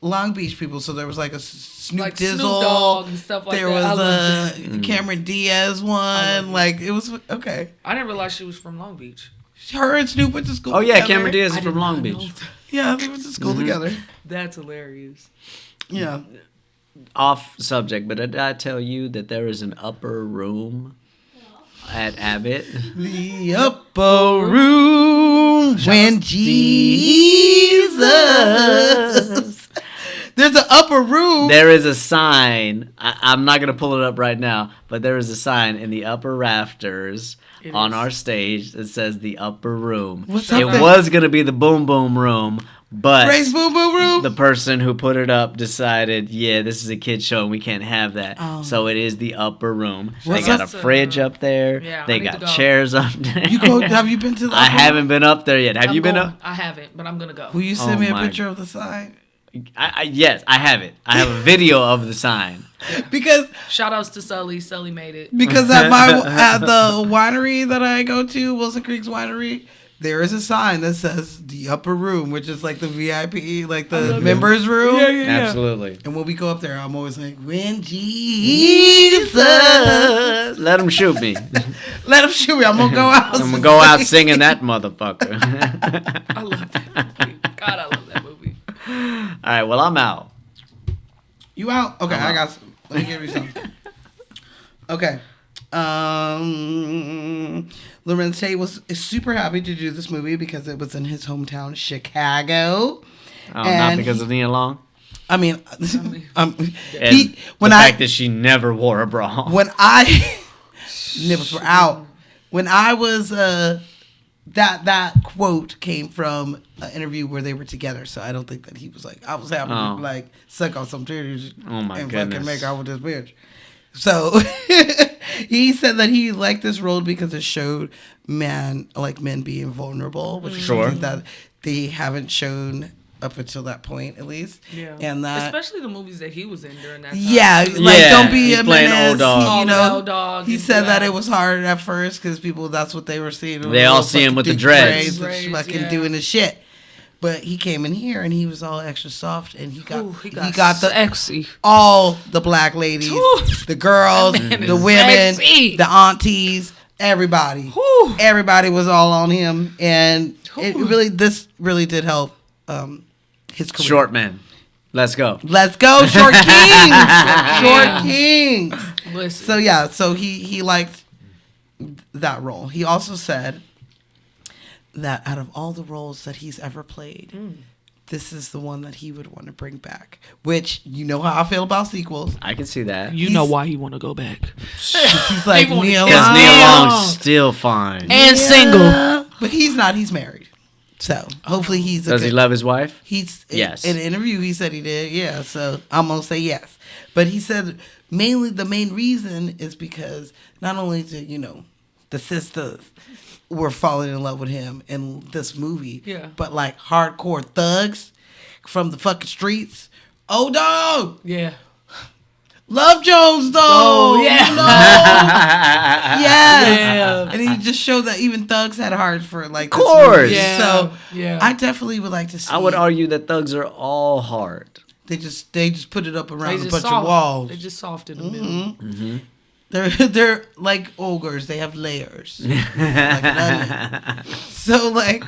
S3: Long Beach people. So there was like a Snoop
S1: Like
S3: Dizzle,
S1: Snoop Dogg and stuff like
S3: there
S1: that.
S3: was
S1: I
S3: a Cameron Diaz one. Like it was okay.
S1: I didn't realize she was from Long Beach.
S3: Her and Snoop went to school.
S2: Oh yeah,
S3: together.
S2: Cameron Diaz
S1: I
S2: is
S1: did
S2: from Long
S1: not know
S2: Beach.
S1: that.
S3: Yeah, they went to school together.
S1: That's hilarious.
S3: Yeah.
S2: Off subject, but did I tell you that there is an upper room at Abbott?
S3: The upper room when Jesus. There's an upper room.
S2: There is a sign. I'm not going to pull it up right now, but there is a sign in the upper rafters on our stage that says the upper room.
S3: What's
S2: it
S3: up there?
S2: was going to be the boom boom room, but
S3: Race Boom Boom Room.
S2: the person who put it up decided, yeah, this is a kid show and we can't have that.
S3: Oh.
S2: So it is the upper room.
S3: What's
S2: they got
S1: up?
S2: a fridge up there.
S1: Yeah, I
S2: they
S1: need
S2: got
S1: to go.
S2: chairs up there.
S3: Have you been to the
S2: I
S3: upper
S2: haven't
S3: room?
S2: been up there yet. Have
S1: I'm
S2: you been
S1: going.
S2: up?
S1: I haven't, but I'm gonna go.
S3: Will you send
S2: Oh
S3: me a
S2: my-
S3: picture of the sign?
S2: Yes, I have it. I have a video of the sign.
S3: Because
S1: Shout outs to Sully. Sully made it.
S3: at the winery that I go to, Wilson Creek's Winery, there is a sign that says the upper room, which is like the VIP, like the members room.
S2: Absolutely.
S3: And when we go up there, I'm always like, when Jesus
S2: Let them shoot me.
S3: let him shoot me, I'm gonna go out.
S2: I'm gonna go out singing that motherfucker.
S1: I love that movie. God, I love that movie.
S2: All right, well, I'm out.
S3: You out? Okay,
S2: I'm
S3: I
S2: out.
S3: got some. Let me give you some. Okay. Lorenz Tate is super happy to do this movie because it was in his hometown, Chicago.
S2: Oh, not
S3: And
S2: because of Nia Long?
S3: I mean,
S2: And
S3: the
S2: the fact that she never wore a bra.
S3: when I nipples were out. When I was that quote came from an interview where they were together, so I don't think that he was like, I was happy
S2: Oh.
S3: to like suck on some titties
S2: Oh, my
S3: and
S2: goodness.
S3: fucking make out with this bitch. So he said that he liked this role because it showed men being vulnerable, which is
S2: Sure.
S3: something that they haven't shown up until that point, at least.
S1: Yeah.
S3: And that
S1: especially the movies that he was in during that time.
S3: yeah, like
S2: Yeah,
S3: don't be
S2: he's
S3: a
S2: playing
S3: menace.
S2: old dog.
S3: You
S1: Oh,
S3: know,
S1: old dog,
S3: he
S1: he's
S3: said that
S1: black.
S3: it was hard at first because people that's what they were seeing.
S2: They all see him with the
S3: Fucking
S2: dreads.
S3: braids,
S1: Braids,
S3: fucking
S1: yeah.
S3: doing his shit. But he came in here and he was all extra soft, and he got
S1: Ooh,
S3: he got the
S1: sexy.
S3: all the black ladies,
S1: Ooh.
S3: the girls,
S1: That man
S3: the
S1: is
S3: women,
S1: sexy.
S3: the aunties, everybody.
S1: Ooh.
S3: Everybody was all on him, and this really did help his career.
S2: Short man. Let's go.
S3: Let's go, Short Kings. Short Kings.
S1: Listen.
S3: So yeah, so he liked that role. He also said that out of all the roles that he's ever played, this is the one that he would want to bring back. Which you know how I feel about sequels.
S2: I can see that.
S1: you know why he want to go back.
S3: He's like
S1: He wanna
S3: Neil
S1: kiss
S2: Because
S3: Long.
S2: Nia
S1: Long.
S2: Long's still fine.
S1: And single.
S3: But he's not. He's married. So hopefully he's.
S2: Does he love his wife?
S3: He's
S2: Yes.
S3: In an interview he said he did. Yeah. So I'm gonna say yes. But he said mainly the main reason is because not only did the sisters were falling in love with him in this movie,
S1: Yeah.
S3: but like hardcore thugs from the fucking streets. Oh dog,
S1: Yeah.
S3: Love Jones though.
S1: Oh, yeah.
S3: You know? Yes.
S1: Yeah.
S3: And he just showed that even thugs had hearts for like.
S2: Of course.
S1: Yeah.
S3: So
S1: Yeah.
S3: I definitely would like to see.
S2: I would argue that thugs are all hard.
S3: They just put it up around a
S1: just
S3: bunch
S1: soft.
S3: of walls.
S1: They just soft in the middle.
S3: They're like ogres. They have layers. Like an onion. So like,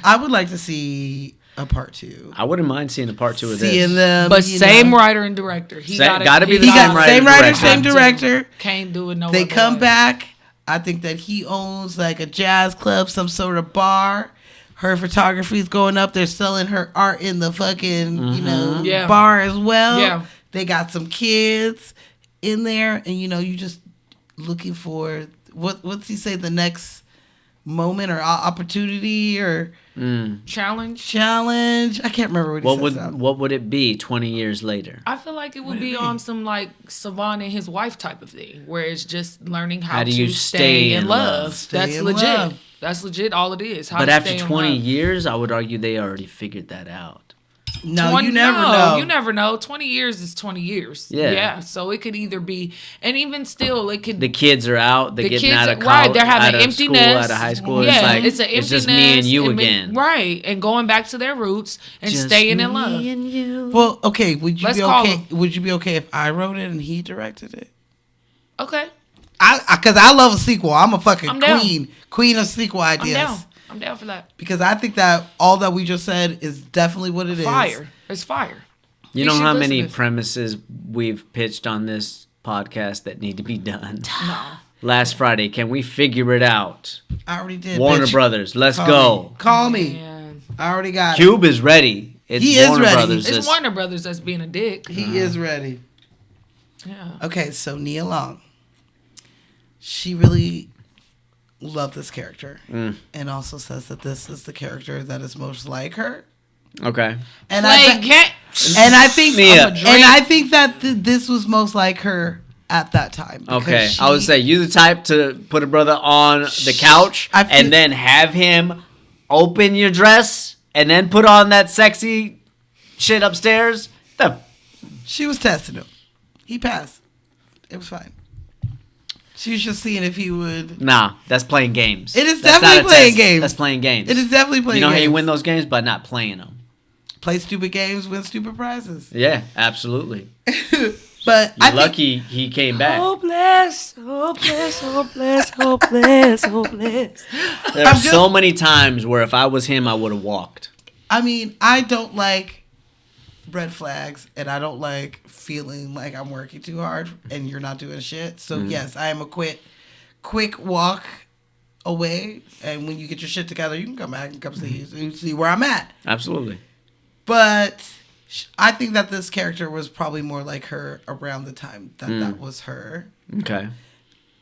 S3: I would like to see a part 2.
S2: I wouldn't mind seeing a part 2 of this.
S3: Seeing them,
S1: But
S3: you
S1: same
S3: know.
S1: writer and director. He
S2: Gotta be
S1: he
S2: the
S3: He
S2: same
S3: got
S2: writer
S3: same
S2: and
S3: writer,
S2: director.
S3: same director.
S1: Can't do it no
S3: They
S1: other
S3: come
S1: way.
S3: back. I think that he owns like a jazz club, some sort of bar. Her photography's going up. They're selling her art in the fucking
S1: Yeah.
S3: bar as well.
S1: Yeah.
S3: They got some kids in there, and you just looking for what's he say the next moment or opportunity or
S1: Challenge.
S3: I can't remember what he says.
S2: What would it be 20 years later?
S1: I feel like it would be on some like Savant and his wife type of thing, where it's just learning how
S2: do
S1: to
S2: you
S1: stay in love.
S3: Stay
S1: That's
S3: in
S1: legit.
S3: love.
S1: That's legit. All it is. How
S2: But
S1: to
S2: after
S1: stay in
S2: 20
S1: love.
S2: years, I would argue they already figured that out.
S3: No, you never know.
S1: You never know. 20 years is 20 years.
S2: Yeah.
S1: So it could either be, and even still, it could.
S2: The kids are out. They're getting out of college.
S1: Right, they're having
S2: out of
S1: empty
S2: school,
S1: nest.
S2: out of high school.
S1: Yeah,
S2: It's like,
S1: it's an empty
S2: it's just
S1: nest,
S2: me and you
S1: and
S2: again.
S1: Right, and going back to their roots and
S2: Just
S1: staying in
S2: me
S1: love.
S2: and you.
S3: Well, okay. Would you
S1: Let's
S3: be
S1: call
S3: okay?
S1: him.
S3: Would you be okay if I wrote it and he directed it?
S1: Okay,
S3: Because I love a sequel. I'm a fucking
S1: I'm down.
S3: queen of sequel ideas.
S1: I'm down for that.
S3: Because I think that all that we just said is definitely what it is.
S1: Fire. It's fire.
S2: You
S1: You
S2: know
S1: should
S2: how
S1: listen
S2: many
S1: to this.
S2: premises we've pitched on this podcast that need to be done?
S1: No.
S2: Last Friday, can we figure it out?
S3: I already did.
S2: Warner
S3: bitch.
S2: Brothers, let's
S3: Call
S2: go.
S3: me. Call me.
S1: Man.
S3: I already got it.
S2: Cube is ready. It's
S3: He is
S2: Warner
S3: ready.
S2: Brothers.
S1: It's
S2: that's-
S1: Warner Brothers that's being a dick.
S3: He is ready.
S1: Yeah.
S3: Okay, so Nia Long. She really loved this character. And also says that this is the character that is most like her.
S2: Okay.
S3: And
S1: Like,
S3: I think
S2: Nia.
S3: and I think that this was most like her at that time. because
S2: Okay.
S3: she-
S2: I would say you the type to put a brother on the couch
S3: I feel-
S2: and then have him open your dress and then put on that sexy shit upstairs.
S3: she was testing him. He passed. It was fine. She was just seeing if he would.
S2: Nah, that's playing games.
S3: It is
S2: That's
S3: definitely
S2: not a
S3: playing
S2: test.
S3: games.
S2: That's playing games.
S3: It is definitely playing
S2: You know
S3: games.
S2: how you win those games? By not playing them.
S3: Play stupid games, win stupid prizes.
S2: Yeah, absolutely.
S3: But
S2: You're
S3: I think
S2: lucky he came back.
S1: Hopeless, hopeless, hopeless, hopeless, hopeless.
S2: There are so many times where if I was him, I would have walked.
S3: I mean, I don't like red flags, and I don't like feeling like I'm working too hard and you're not doing shit. So yes, I am a quick walk away, and when you get your shit together, you can come back and come see where I'm at.
S2: Absolutely.
S3: But I think that this character was probably more like her around the time that was her.
S2: Okay.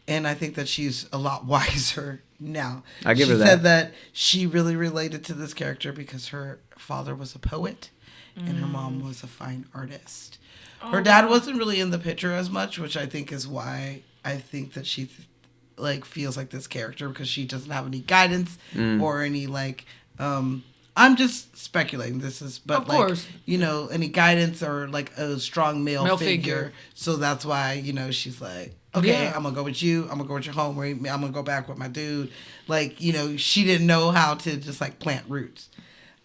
S3: And I think that she's a lot wiser now.
S2: I give her
S3: She
S2: that.
S3: said that she really related to this character because her father was a poet and her mom was a fine artist. Her dad wasn't really in the picture as much, which I think is why I think that she like feels like this character, because she doesn't have any guidance or any like I'm just speculating. This is, but
S1: Of
S3: like,
S1: course.
S3: you know, any guidance or like a strong male
S1: Male
S3: figure.
S1: figure.
S3: So that's why, you know, she's like, okay,
S1: Yeah.
S3: I'm gonna go with you. I'm gonna go with your home. I'm gonna go back with my dude. Like, you know, she didn't know how to just like plant roots.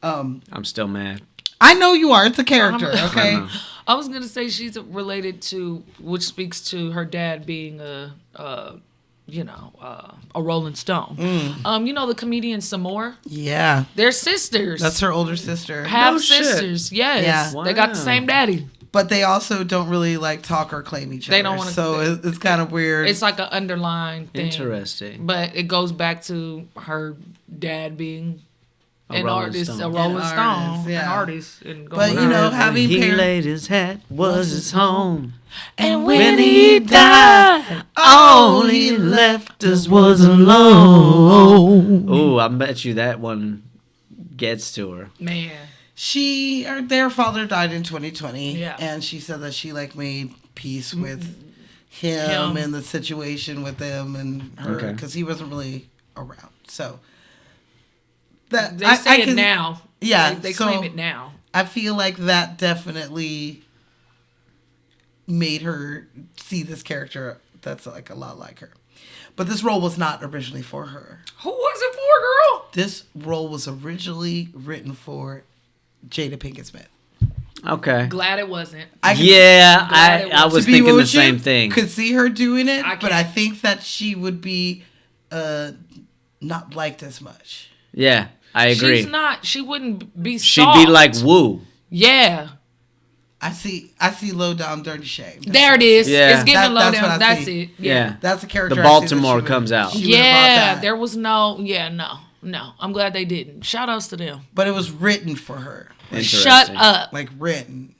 S2: I'm still mad.
S3: I know you are. It's a character,
S2: I
S3: okay?
S2: know.
S1: I was gonna say she's related to, which speaks to her dad being a Rolling Stone. You know the comedian Samore?
S3: Yeah,
S1: They're sisters.
S3: that's her older sister.
S1: half
S2: No shit.
S1: sisters. Yes.
S3: Yeah.
S1: They got the
S2: Wow.
S1: same daddy.
S3: But they also don't really like talk or claim each other.
S1: They don't wanna-
S3: So it's kind of weird.
S1: It's like an underlying thing.
S2: Interesting.
S1: But it goes back to her dad being an
S2: Rolling
S1: artist,
S2: Stone.
S1: a Rolling
S3: An
S1: Stone,
S3: artist,
S1: an
S3: yeah.
S1: artist. And
S3: But,
S1: going
S3: you know,
S1: on.
S3: having
S2: he
S3: parents-
S2: laid his hat was his home.
S1: And
S2: When he died, all he left us was alone. Ooh, I bet you that one gets to her.
S1: Man.
S3: Their father died in 2020.
S1: Yeah.
S3: And she said that she like made peace with him and the situation with them and her,
S2: Okay.
S3: because he wasn't really around. So that
S1: They
S3: I
S1: say it
S3: can-
S1: now.
S3: Yeah,
S1: They
S3: so-
S1: claim it now.
S3: I feel like that definitely made her see this character that's like a lot like her. But this role was not originally for her.
S1: Who was it for, girl?
S3: This role was originally written for Jada Pinkett Smith.
S2: Okay.
S1: Glad it wasn't.
S3: I can-
S2: Yeah,
S1: Glad it
S2: I
S1: was.
S2: was
S3: to be
S2: thinking the
S3: with you,
S2: same thing.
S3: Could see her doing it,
S1: I
S3: but
S1: can't.
S3: I think that she would be not liked as much.
S2: Yeah, I agree.
S1: She's not. She wouldn't be
S2: She'd
S1: soft.
S2: be like Woo.
S1: Yeah.
S3: I see low down dirty shame.
S1: There it is.
S2: Yeah.
S1: It's giving low
S3: That's what I
S1: down. That's
S3: see.
S1: it.
S2: Yeah.
S3: That's a character.
S2: The
S3: I see that
S2: Baltimore
S3: she would-
S2: comes out.
S3: she would've brought
S1: Yeah.
S3: that.
S1: There was no. Yeah. No. I'm glad they didn't. Shout outs to them.
S3: But it was written for her.
S2: Interesting.
S1: Shut up.
S3: Like written.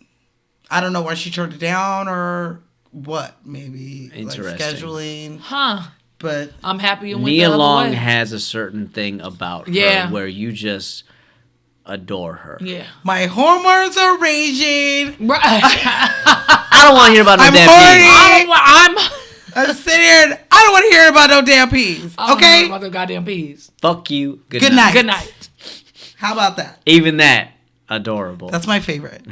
S3: I don't know why she turned it down or what. Maybe like
S2: Interesting.
S3: scheduling.
S1: Huh.
S3: But
S1: I'm happy it went
S2: Nia
S1: the other
S2: Long
S1: way.
S2: has a certain thing about her
S1: Yeah.
S2: where you just adore her.
S1: Yeah.
S3: my hormones are raging.
S1: Right.
S2: I don't want to hear about no
S3: I'm
S2: damn
S3: horny.
S2: peas.
S3: I'm sitting here. And I don't want to hear about no damn peas.
S1: I don't know
S3: Okay.
S1: about the goddamn peas.
S2: Fuck you. Good,
S3: Good
S2: night.
S3: night.
S1: Good night.
S3: How about that?
S2: Even that, adorable.
S3: That's my favorite.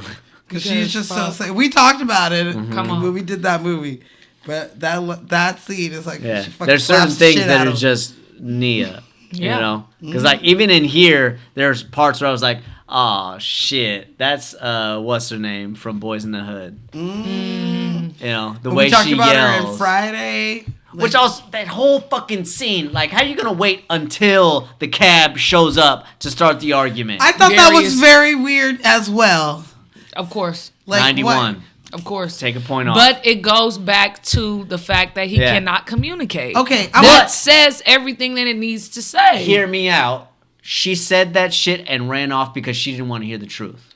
S3: Because she's
S1: Because
S3: just
S1: fuck.
S3: so sick. We talked about it
S1: Come on.
S3: when we did that movie. But that scene is like,
S2: Yeah.
S3: she fucking
S2: There's certain
S3: slaps the
S2: things
S3: shit
S2: that
S3: out
S2: are
S3: of him.
S2: just Nia.
S1: Yeah.
S2: You know? Because, like, even in here, there's parts where I was like, oh, shit. That's, what's her name from Boys in the Hood. You know, the
S3: When
S2: way
S3: we talked
S2: she
S3: about her
S2: yells.
S3: in Friday.
S2: Which also, that whole fucking scene, like, how are you going to wait until the cab shows up to start the argument?
S3: I thought that was
S1: Various-
S3: very weird as well.
S1: Of course.
S3: Like
S2: 91.
S3: what?
S1: Of course.
S2: Take a point off.
S1: But it goes back to the fact that he
S2: Yeah.
S1: cannot communicate.
S3: Okay,
S1: That says everything that it needs to say.
S2: Hear me out. She said that shit and ran off because she didn't want to hear the truth.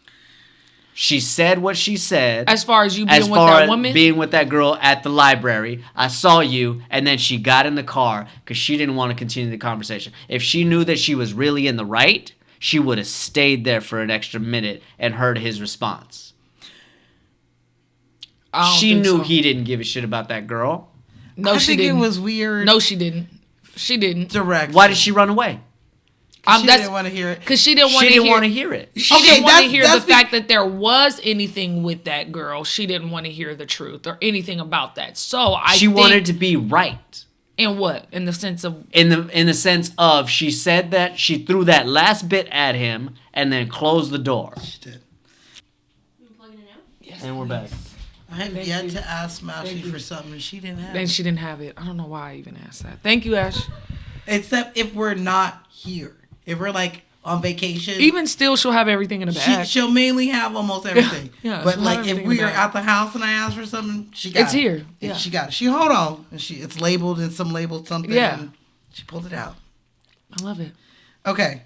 S2: She said what she said.
S1: As far as you being
S2: as
S1: with
S2: far
S1: that
S2: as
S1: woman.
S2: being with that girl at the library. I saw you, and then she got in the car because she didn't want to continue the conversation. If she knew that she was really in the right, she would have stayed there for an extra minute and heard his response.
S1: I don't
S2: She
S1: think
S2: knew
S1: so.
S2: he didn't give a shit about that girl.
S1: No,
S3: I
S1: she
S3: think
S1: didn't.
S3: it was weird.
S1: No, she didn't. She didn't.
S3: Direct.
S2: Why did she run away?
S3: She
S1: That's
S3: didn't want to hear it.
S1: because she didn't want
S2: She
S1: to
S2: didn't
S1: hear.
S2: want to hear it.
S1: She
S3: Okay,
S1: didn't want to
S3: that's-
S1: hear the
S3: that's be-
S1: fact that there was anything with that girl. She didn't want to hear the truth or anything about that. So
S2: She wanted to be right.
S1: In what? In the sense of
S2: In the sense of she said that she threw that last bit at him and then closed the door.
S3: She did.
S2: And we're back.
S3: I have
S1: Thank
S3: yet
S1: you.
S3: to ask
S1: Thank
S3: Mashi
S1: you.
S3: for something she didn't have.
S1: then she didn't have it. I don't know why I even asked that. Thank you, Ash.
S3: Except if we're not here. If we're like on vacation.
S1: Even still, she'll have everything in the bag.
S3: She'll mainly have almost everything.
S1: Yeah,
S3: But
S1: she'll
S3: like
S1: have
S3: if
S1: everything
S3: we
S1: in
S3: are
S1: the bag.
S3: at the house and I ask for something, she got
S1: It's
S3: it.
S1: here.
S3: And
S1: Yeah.
S3: she got it. She hold on. And it's labeled and some labeled something.
S1: Yeah.
S3: And she pulled it out.
S1: I love it.
S3: Okay.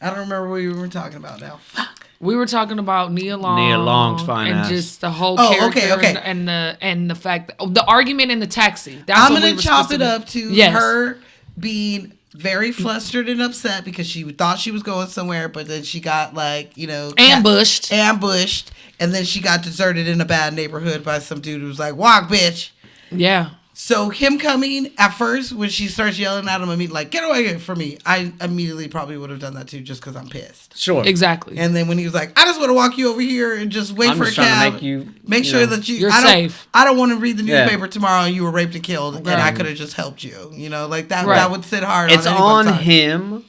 S3: I don't remember what we were talking about now. Fuck.
S1: We were talking about Nia Long,
S2: Nia Long's fine
S1: and
S2: ass.
S1: just the whole
S3: Oh,
S1: character
S3: okay.
S1: and the fact that, the argument in the taxi. That's
S3: I'm
S1: what we
S3: gonna
S1: were
S3: chop
S1: supposed
S3: it
S1: to-
S3: up to
S1: Yes.
S3: her being very flustered and upset because she thought she was going somewhere, but then she got like,
S1: Ambushed.
S3: ambushed, and then she got deserted in a bad neighborhood by some dude who was like, "Walk, bitch."
S1: Yeah.
S3: So him coming at first when she starts yelling at him, I mean, like, "Get away from me!" I immediately probably would have done that too, just because I'm pissed.
S2: Sure.
S1: Exactly.
S3: And then when he was like, "I just want to walk you over here and just wait
S2: I'm
S3: for
S2: just
S3: a
S2: trying
S3: cab,
S2: to make you,
S3: make
S2: you
S3: sure
S2: know,
S3: that
S1: You're
S3: I don't,
S1: safe.
S3: I don't want to read the
S2: Yeah.
S3: newspaper tomorrow and you were raped and killed, and I
S1: Right.
S3: could have just helped you. You know, like that.
S1: Right.
S3: That would sit hard.
S2: It's
S3: on
S2: on
S3: anyone's side.
S2: him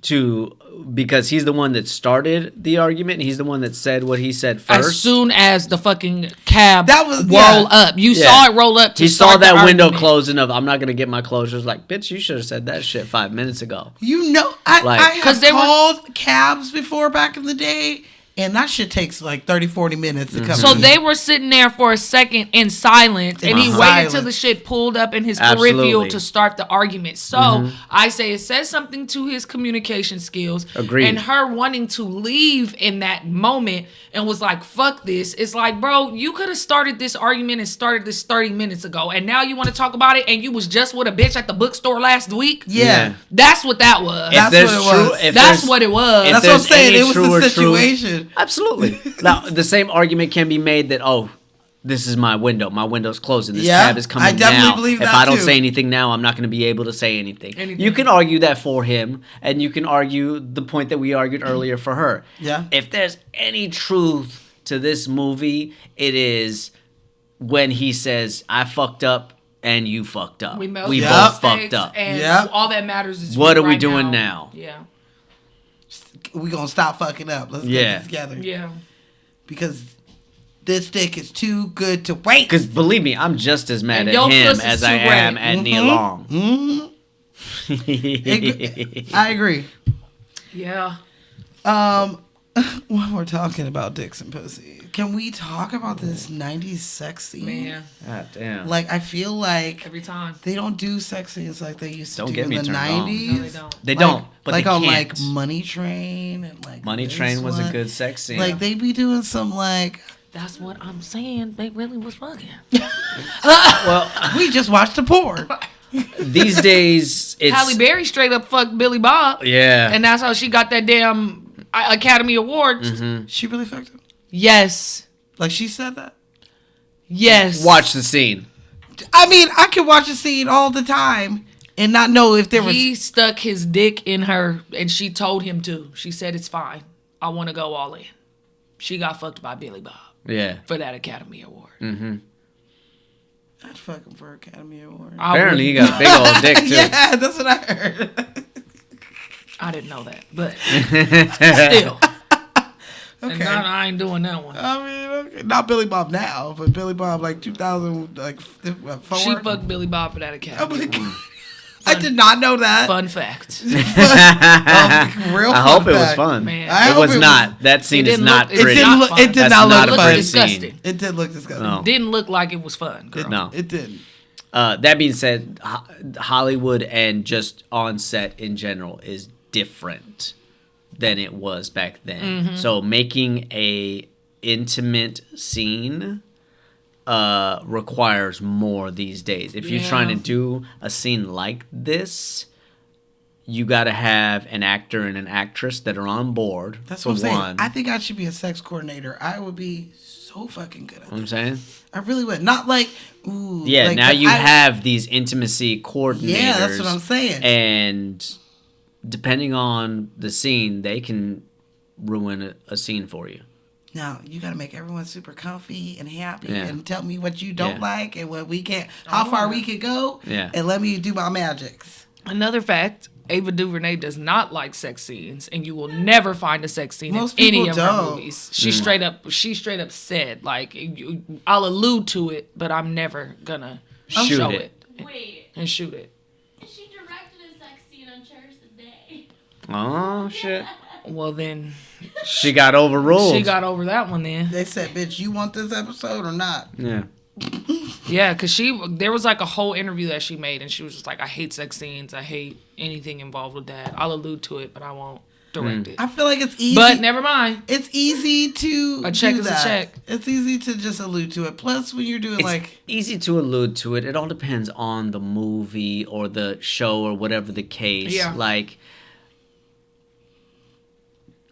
S2: to because he's the one that started the argument. He's the one that said what he said first.
S1: As soon as the fucking cab
S3: That was-
S1: roll
S3: yeah.
S1: up, you
S2: Yeah.
S1: saw it roll up. To
S2: He saw
S1: start the
S2: that window
S1: argument.
S2: closing of I'm not gonna get my closures. Like, bitch, you should have said that shit 5 minutes ago.
S3: You know, I
S2: Like-
S3: have
S1: 'Cause they were-
S3: called cabs before back in the day, and that shit takes like 30, 40 minutes to come.
S1: So
S3: to
S1: they
S3: me.
S1: were sitting there for a second in silence, and he
S3: In
S1: waited till
S3: silence.
S1: the shit pulled up in his
S2: Absolutely.
S1: peripheral to start the argument. So I say it says something to his communication skills.
S2: Agreed.
S1: And her wanting to leave in that moment and was like, "Fuck this." It's like, bro, you could have started this argument and started this 30 minutes ago, and now you want to talk about it, and you was just with a bitch at the bookstore last week.
S3: yeah.
S1: That's what that was.
S3: That's
S2: there's
S3: what it was.
S2: if
S1: That's
S2: there's-
S1: what it was.
S2: if
S3: That's what I'm
S2: there's
S3: saying.
S2: any
S3: It was
S2: true
S3: a
S2: or truth-
S3: situation.
S2: Absolutely. Now, the same argument can be made that, oh, this is my window. My window's closing. This
S3: Yeah,
S2: cab is coming
S3: I definitely
S2: now.
S3: believe
S2: If
S3: that
S2: I don't
S3: too.
S2: say anything now, I'm not going to be able to say anything.
S1: Anything.
S2: You can argue that for him, and you can argue the point that we argued earlier for her.
S3: Yeah.
S2: If there's any truth to this movie, it is when he says, I fucked up and you fucked up.
S1: We
S2: We
S1: melted
S2: both
S1: the
S2: fucked
S1: stakes,
S2: up.
S1: and
S3: Yep.
S1: all that matters is
S2: What
S1: you
S2: are we
S1: right
S2: doing now?
S1: Yeah.
S3: We gonna stop fucking up. Let's
S2: Yeah.
S3: get this together.
S1: Yeah.
S3: Because this dick is too good to wait.
S2: Because believe me, I'm just as mad
S1: And
S2: at
S1: your
S2: him
S1: pussy's
S2: as
S1: too
S2: I am
S1: wet.
S2: at Nia Long.
S3: I agree.
S1: Yeah.
S3: When we're talking about dicks and pussy, can we talk about this 90s sex scene?
S1: Man.
S2: God damn.
S3: Like, I feel like
S1: Every time.
S3: they don't do sex scenes like they used to
S2: Don't
S3: do
S2: get
S3: in
S2: me
S3: the
S2: turned
S3: 90s.
S2: on.
S1: No, they don't.
S2: They
S3: Like-
S2: don't, but
S3: like
S2: they
S3: on
S2: can't.
S3: like Money Train and like
S2: Money
S3: this
S2: Train was a
S3: one.
S2: good sex scene.
S3: Like they be doing some like
S1: That's what I'm saying. They really was fucking.
S2: well,
S3: we just watched the porn.
S2: these days it's
S1: Halle Berry straight up fucked Billy Bob.
S2: yeah.
S1: And that's how she got that damn Academy Award.
S3: She really fucked him.
S1: Yes.
S3: Like she said that.
S1: Yes.
S2: Watch the scene.
S3: I mean, I could watch a scene all the time and not know if there was.
S1: He stuck his dick in her, and she told him to. She said, "It's fine. I want to go all in." She got fucked by Billy Bob
S2: Yeah.
S1: for that Academy Award.
S3: I'd fuck him for Academy Award.
S2: Apparently, he got a big old dick too.
S3: Yeah, that's what I heard.
S1: I didn't know that, but still.
S3: Okay.
S1: And I ain't doing that one.
S3: I mean, okay. Not Billy Bob now, but Billy Bob like 2000, like 4.
S1: She fucked Billy Bob for that
S3: Oh
S1: Academy
S3: my
S1: Award.
S3: God. I did not know that.
S1: Fun fact.
S3: Real
S2: I
S3: fun
S2: hope it was
S3: fact.
S2: fun.
S1: Man.
S3: I
S2: It
S3: hope
S2: was not. That scene is
S1: didn't
S2: not
S1: look- it
S2: pretty.
S3: didn't
S1: not
S3: look.
S1: fun.
S3: It did
S2: That's
S3: not
S2: not
S3: look
S2: a
S3: fun.
S2: pretty
S1: disgusting.
S3: It did look disgusting.
S2: No.
S1: Didn't look like it was fun, girl.
S2: No.
S3: It didn't.
S2: That being said, Hollywood and just on set in general is different than it was back then. So making a intimate scene requires more these days. If you're trying to do a scene like this, you got to have an actor and an actress that are on board.
S3: That's
S2: for
S3: what I'm saying.
S2: one.
S3: I think I should be a sex coordinator. I would be so fucking good at
S2: You know what
S3: that.
S2: I'm saying?
S3: I really would. Not like, ooh.
S2: Yeah,
S3: like,
S2: now you
S3: I-
S2: have these intimacy coordinators.
S3: Yeah, that's what I'm saying.
S2: And depending on the scene, they can ruin a scene for you.
S3: Now you got to make everyone super comfy and happy,
S2: Yeah.
S3: and tell me what you don't
S2: Yeah.
S3: like and what we can't, how far we can go,
S2: Yeah.
S3: and let me do my magics.
S1: Another fact, Ava DuVernay does not like sex scenes, and you will never find a sex scene
S3: Most
S1: in any
S3: people
S1: of her
S3: don't.
S1: movies. She straight up said, like, I'll allude to it, but I'm never gonna
S2: Shoot
S1: show
S2: it.
S1: it
S4: Wait,
S1: and shoot it.
S4: she directed a sex scene on Cherish the Day.
S2: Oh, shit.
S1: Well, then
S2: She got overruled.
S1: she got over that one then.
S3: They said, "Bitch, you want this episode or not?"
S2: Yeah.
S1: Yeah, because there was like a whole interview that she made, and she was just like, I hate sex scenes. I hate anything involved with that. I'll allude to it, but I won't direct it.
S3: I feel like it's easy.
S1: But never mind.
S3: It's easy to
S1: A check
S3: do
S1: is a
S3: that.
S1: check.
S3: It's easy to just allude to it. Plus, when you're doing
S2: It's
S3: like,
S2: easy to allude to it. It all depends on the movie or the show or whatever the case.
S1: Yeah.
S2: Like,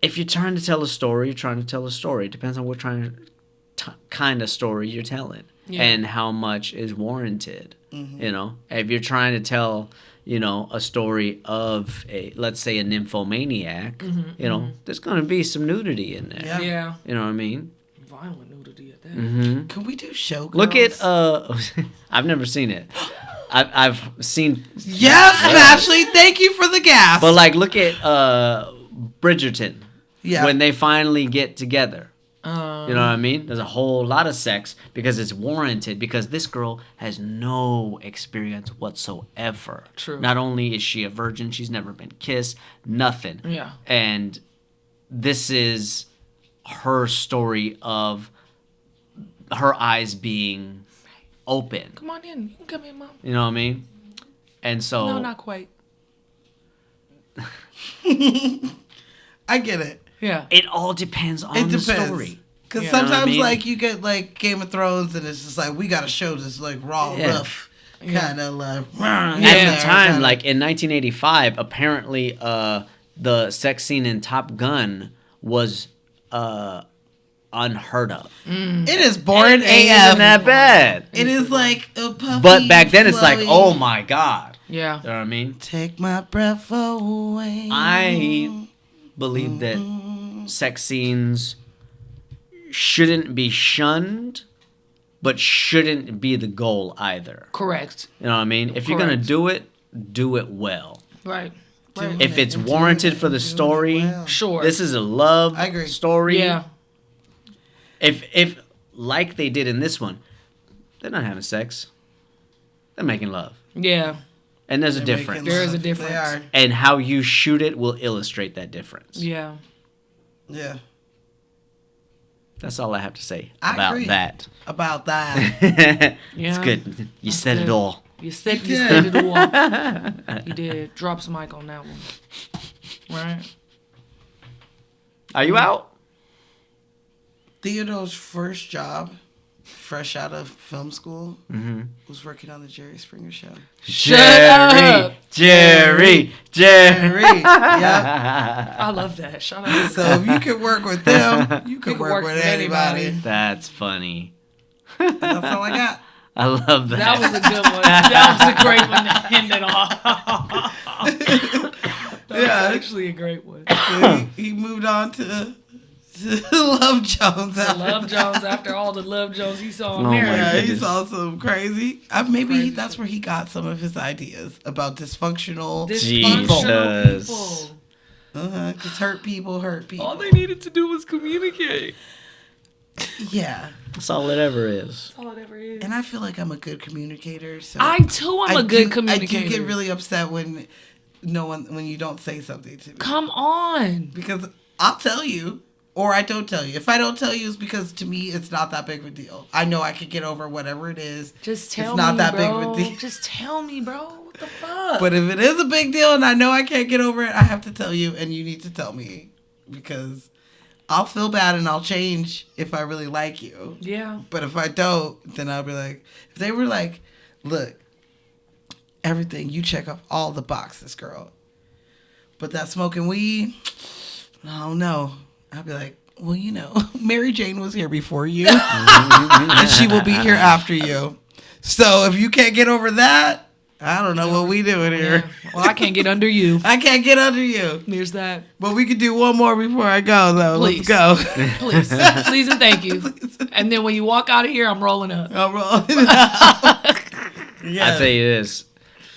S2: if you're trying to tell a story, you're trying to tell a story. It depends on what kind of story you're telling and how much is warranted. You know, if you're trying to tell, a story of let's say a nymphomaniac, there's going to be some nudity in there.
S3: Yeah.
S1: Yeah.
S2: You know what I mean?
S1: Violent nudity at that.
S3: can we do show?
S2: Look at
S3: girls?
S2: I've never seen it. I've seen
S3: Yes, Ashley. Thank you for the gas.
S2: but like look at Bridgerton.
S3: Yeah.
S2: When they finally get together. You know what I mean? There's a whole lot of sex because it's warranted because this girl has no experience whatsoever.
S1: True.
S2: Not only is she a virgin, she's never been kissed, nothing.
S1: Yeah.
S2: And this is her story of her eyes being open.
S1: Come on in. You can come in, Mom.
S2: You know what I mean? And so
S1: No, not quite.
S3: I get it.
S1: Yeah.
S2: it all depends on
S3: It
S2: the
S3: depends.
S2: story.
S3: Because
S1: Yeah.
S3: sometimes,
S2: You know what I mean?
S3: like, you get, like, Game of Thrones, and it's just like, we got to show this, like, raw,
S2: Yeah.
S3: rough, kind of, like,
S2: At the time, like in 1985, apparently the sex scene in Top Gun was unheard of.
S3: it is boring
S2: It ain't even that
S3: AF.
S2: bad.
S3: It is like a puppy,
S2: But back then, it's like,
S3: flowy,
S2: oh my god.
S1: Yeah.
S2: You know what I mean?
S3: take my breath away.
S2: I believe that sex scenes shouldn't be shunned, but shouldn't be the goal either.
S1: Correct.
S2: You know what I mean? If you're gonna
S1: Correct.
S2: do it well.
S1: Right.
S2: If it's warranted for the story,
S1: Sure.
S2: this is a love
S3: I agree.
S2: story.
S1: Yeah.
S2: If like they did in this one, they're not having sex. They're making love.
S1: Yeah.
S2: And there's a
S3: They're
S2: difference.
S3: making
S1: There is a
S3: love.
S1: difference.
S3: They are.
S2: And how you shoot it will illustrate that difference.
S1: Yeah.
S3: Yeah.
S2: That's all I have to say
S3: I
S2: about
S3: agree.
S2: that.
S3: About that.
S2: It's
S1: Yeah.
S2: good. You said
S1: good.
S2: it all.
S1: You said
S3: did.
S1: it all. You did. Drop some mic on that one. Right?
S2: Are you out?
S3: Theodore's first job fresh out of film school, was working on the Jerry Springer Show.
S1: Up.
S2: Jerry.
S3: Yeah.
S1: I love that. Shout out.
S3: So if you could work with them, you could work with anybody.
S2: That's funny.
S3: That's all I got.
S2: I love that.
S1: That was a good one. That was a great one to end it off. That was actually a great one.
S3: So he moved on to Love Jones.
S1: Love Jones, after all the Love Jones he saw in
S2: Oh
S1: there.
S2: my
S3: Yeah, he
S2: goodness.
S3: saw some crazy. Maybe that's where he got some of his ideas about dysfunctional
S1: Dysfunctional
S2: Jesus.
S1: people.
S3: Because hurt people hurt people.
S1: All they needed to do was communicate.
S3: Yeah.
S2: That's all it ever is.
S1: That's all it ever is.
S3: And I feel like I'm a good communicator. So
S1: I too am a good communicator.
S3: I do get really upset when you don't say something to me.
S1: Come on.
S3: Because I'll tell you, or I don't tell you. If I don't tell you, it's because to me it's not that big of a deal. I know I could get over whatever it is.
S1: Just tell
S3: it's not
S1: me,
S3: that
S1: bro.
S3: big of a deal.
S1: Just tell me, bro. What the fuck?
S3: But if it is a big deal and I know I can't get over it, I have to tell you, and you need to tell me, because I'll feel bad and I'll change if I really like you.
S1: Yeah.
S3: But if I don't, then I'll be like, if they were like, look, everything, you check off all the boxes, girl. But that smoking weed, I don't know. I'll be like, well, Mary Jane was here before you, and she will be here after you. So if you can't get over that, I don't know what we doing here.
S1: Yeah. Well, I can't get under you.
S3: I can't get under you.
S1: There's that.
S3: But we could do one more before I go, though.
S1: Please.
S3: Let's go.
S1: Please. Please and thank you. And then when you walk out of here, I'm rolling up.
S3: I'm rolling out. Yeah.
S2: I tell you this,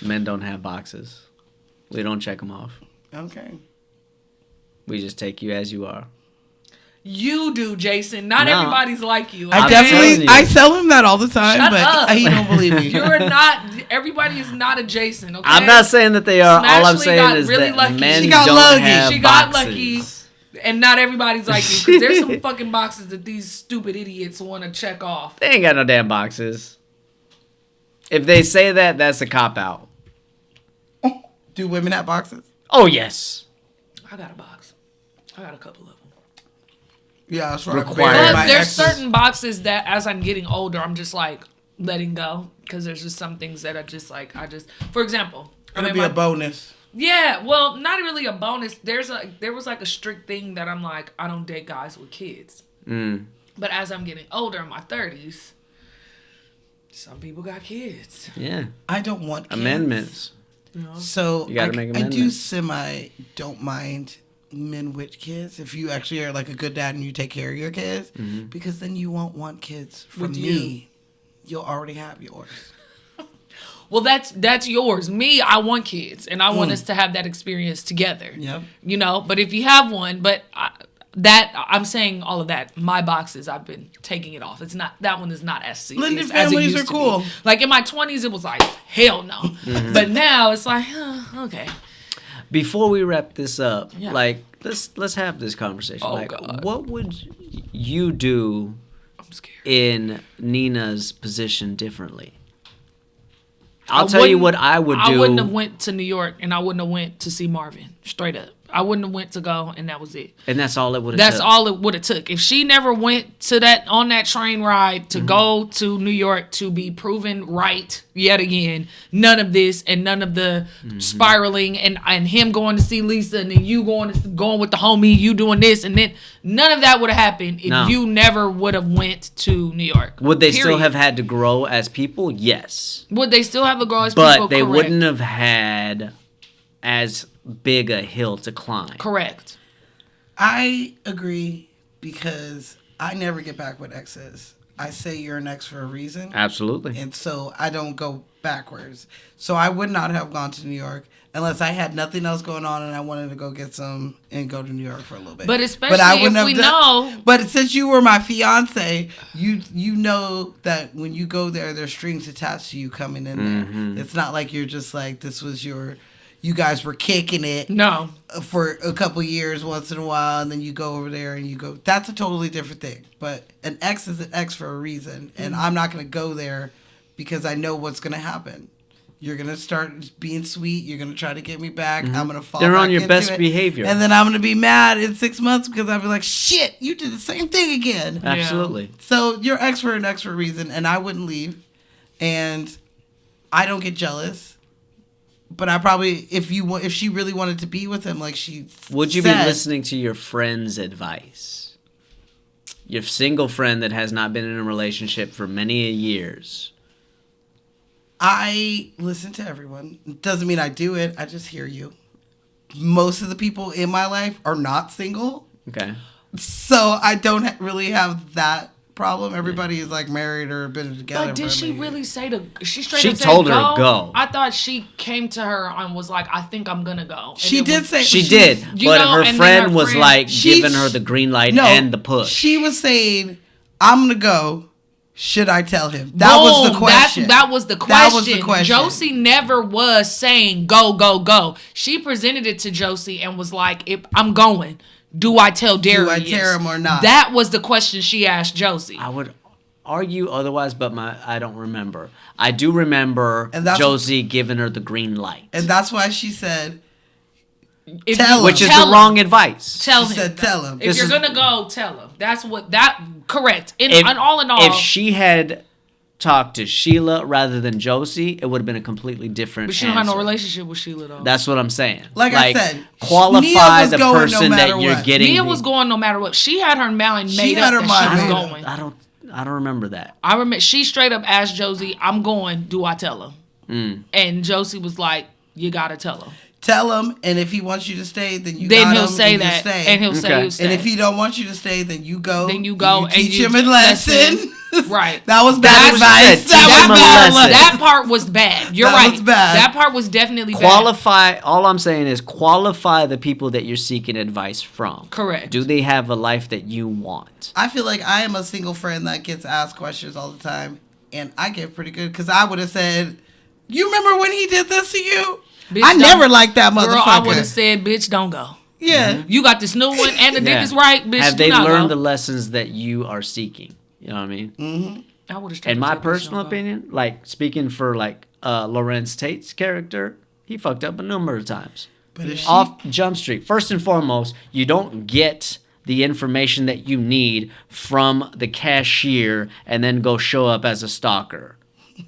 S2: men don't have boxes. We don't check them off.
S3: Okay.
S2: We just take you as you are.
S1: You do, Jason. Not
S2: No.
S1: everybody's like you.
S3: I
S2: I'm
S1: okay?
S2: telling you.
S3: I tell him that all the time,
S1: Shut
S3: but
S1: up.
S3: he don't believe me.
S1: You're not. Everybody is not a Jason. Okay.
S2: I'm not saying that they are. All I'm
S1: Smashley
S2: saying
S1: got
S2: is
S1: really
S2: that
S1: lucky.
S2: men
S3: She got
S2: don't
S3: lucky.
S2: have
S1: She got
S2: boxes.
S1: lucky. And not everybody's like you. Because there's some fucking boxes that these stupid idiots want to check off.
S2: They ain't got no damn boxes. If they say that, that's a cop out.
S3: Do women have boxes?
S2: Oh yes.
S1: I got a box. I got a couple of them.
S3: Yeah, that's right.
S2: Required.
S1: But there's certain boxes that as I'm getting older, I'm just like letting go. Because there's just some things that are just like, for example.
S3: It'll be a bonus.
S1: Yeah, well, not really a bonus. There was like a strict thing that I'm like, I don't date guys with kids. But as I'm getting older in my 30s, some people got kids.
S2: Yeah.
S3: I don't want kids.
S2: Amendments.
S3: So
S2: You gotta make
S3: I do
S2: amendments.
S3: don't mind men with kids if you actually are like a good dad and you take care of your kids, because then you won't want kids from
S1: With
S3: me.
S1: you.
S3: You'll already have yours.
S1: Well, that's yours. Me, I want kids, and I want us to have that experience together.
S3: Yep.
S1: But if you have one, I'm saying all of that. My boxes, I've been taking it off. It's not, that one is not as serious.
S3: Blended
S1: as it
S3: families
S1: used
S3: are
S1: to
S3: cool.
S1: be. Like in my 20s, it was like hell no. But now it's like okay.
S2: Before we wrap this up,
S1: Yeah.
S2: like let's have this conversation.
S1: Oh,
S2: like,
S1: God.
S2: what would you do
S1: I'm scared.
S2: in Nina's position differently? I'll tell you what I would do.
S1: I wouldn't have went to New York, and I wouldn't have went to see Marvin. Straight up, I wouldn't have went to go, and that was it.
S2: And that's all it would have
S1: That's
S2: took.
S1: all it would have took. If she never went to on that train ride to go to New York to be proven right yet again, none of this and none of the spiraling and him going to see Lisa and then you going with the homie, you doing this and then none of that would have happened if
S2: No.
S1: you never would have went to New York.
S2: Would they still
S1: Period.
S2: have had to grow as people? Yes.
S1: Would they still have the girls?
S2: But
S1: people?
S2: they
S1: Correct.
S2: wouldn't have had as big a hill to climb.
S1: Correct.
S3: I agree, because I never get back with exes. I say you're an ex for a reason.
S2: Absolutely.
S3: And so I don't go backwards. So I would not have gone to New York unless I had nothing else going on and I wanted to go get some and go to New York for a little bit.
S1: But especially if we know.
S3: But since you were my fiance, you know that when you go there, there's strings attached to you coming in there. It's not like you're just like, this was you guys were kicking it.
S1: No.
S3: For a couple years once in a while, and then you go over there and you go, that's a totally different thing. But an ex is an ex for a reason, and I'm not going to go there because I know what's going to happen. You're gonna start being sweet. You're gonna try to get me back. I'm gonna fall.
S2: They're
S3: back
S2: on your
S3: into
S2: best
S3: it.
S2: behavior.
S3: And then I'm gonna be mad in 6 months because I'll be like, shit, you did the same thing again.
S2: Absolutely.
S3: So you're X for an X for a reason, and I wouldn't leave. And I don't get jealous. But I probably, if she really wanted to be with him, like she
S2: Would you
S3: said,
S2: be listening to your friend's advice? Your single friend that has not been in a relationship for many years.
S3: I listen to everyone. It doesn't mean I do it. I just hear you. Most of the people in my life are not single.
S2: Okay.
S3: So I don't really have that problem. Everybody is like married or been together.
S1: But did she really say to? She straight
S2: She
S1: up said
S2: told her to go.
S1: I thought she came to her and was like, "I think I'm gonna go." And
S3: She
S1: it
S3: did
S1: was-
S3: say
S2: She did,
S1: You
S2: but
S1: know,
S2: her
S1: and then
S2: friend
S1: her
S2: was
S1: friend-
S2: like
S3: She-
S2: giving her the green light
S3: No,
S2: and the push.
S3: She was saying, "I'm gonna go." Should I tell him? That was the
S1: Boom,
S3: question.
S1: That was the question.
S3: That was the question.
S1: Josie never was saying go, go, go. She presented it to Josie and was like, if I'm going, do I tell Darius?
S3: I tell him or not?
S1: That was the question she asked Josie.
S2: I would argue otherwise, but I don't remember. I do remember
S3: And that's-
S2: Josie giving her the green light,
S3: And that's why she said,
S1: If
S3: tell
S1: you-
S3: him.
S2: which is
S1: tell
S2: the
S1: him.
S2: wrong advice.
S1: Tell
S3: She
S1: him.
S3: said, tell him.
S1: If
S2: This
S1: you're
S2: is-
S1: gonna go, tell him. That's what correct. And
S2: If,
S1: all in all,
S2: if she had talked to Sheila rather than Josie, it would have been a completely different.
S1: but she don't have no
S2: answer.
S1: relationship with Sheila though.
S2: That's what I'm saying.
S3: Like I said, Nia
S2: qualify
S3: was
S2: the
S3: going no
S2: person
S3: matter
S2: that you're
S3: what.
S2: getting.
S1: Nia was going no matter what. She had her mind
S3: She
S1: made
S3: had
S1: up
S3: her
S1: that
S3: mind
S1: she
S3: made
S1: was
S3: up.
S1: going.
S2: I don't remember that.
S1: I remember she straight up asked Josie, "I'm going. Do I tell him?"
S2: Mm.
S1: And Josie was like, "You gotta tell him."
S3: tell him, and if he wants you to stay, then you
S1: Then
S3: got
S1: he'll
S3: him,
S1: say
S3: and you
S1: that,
S3: stay.
S1: and he'll say
S2: Okay.
S1: he'll stay.
S3: And if he don't want you to stay, then you go.
S1: Then you go
S3: you
S1: and
S3: teach
S1: you
S3: him a lesson.
S1: Right.
S3: That was
S2: That's
S3: bad
S2: what she
S3: advice.
S2: said. Teach
S3: That
S2: him
S3: was
S2: a
S3: bad
S2: lesson.
S1: that part was bad. You're
S3: That
S1: right.
S3: was bad.
S1: That part was definitely bad.
S2: Qualify. All I'm saying is qualify the people that you're seeking advice from.
S1: Correct.
S2: Do they have a life that you want?
S3: I feel like I am a single friend that gets asked questions all the time, and I get pretty good because I would have said, "You remember when he did this to you?"
S1: Bitch,
S3: I
S1: don't-
S3: never liked that motherfucker.
S1: Girl, I would have said, "Bitch, don't go.
S3: Yeah.
S1: You got this new one, and the dick
S2: Yeah.
S1: is right, bitch."
S2: Have
S1: do
S2: they
S1: not
S2: learned
S1: go.
S2: the lessons that you are seeking? You know what I mean?
S1: I would've straight
S2: In
S1: up
S2: my
S1: said, "Bitch,
S2: personal
S1: don't go."
S2: opinion, like speaking for like Lorenz Tate's character, he fucked up a number of times.
S3: But if she,
S2: Off Jump Street. First and foremost, you don't get the information that you need from the cashier and then go show up as a stalker.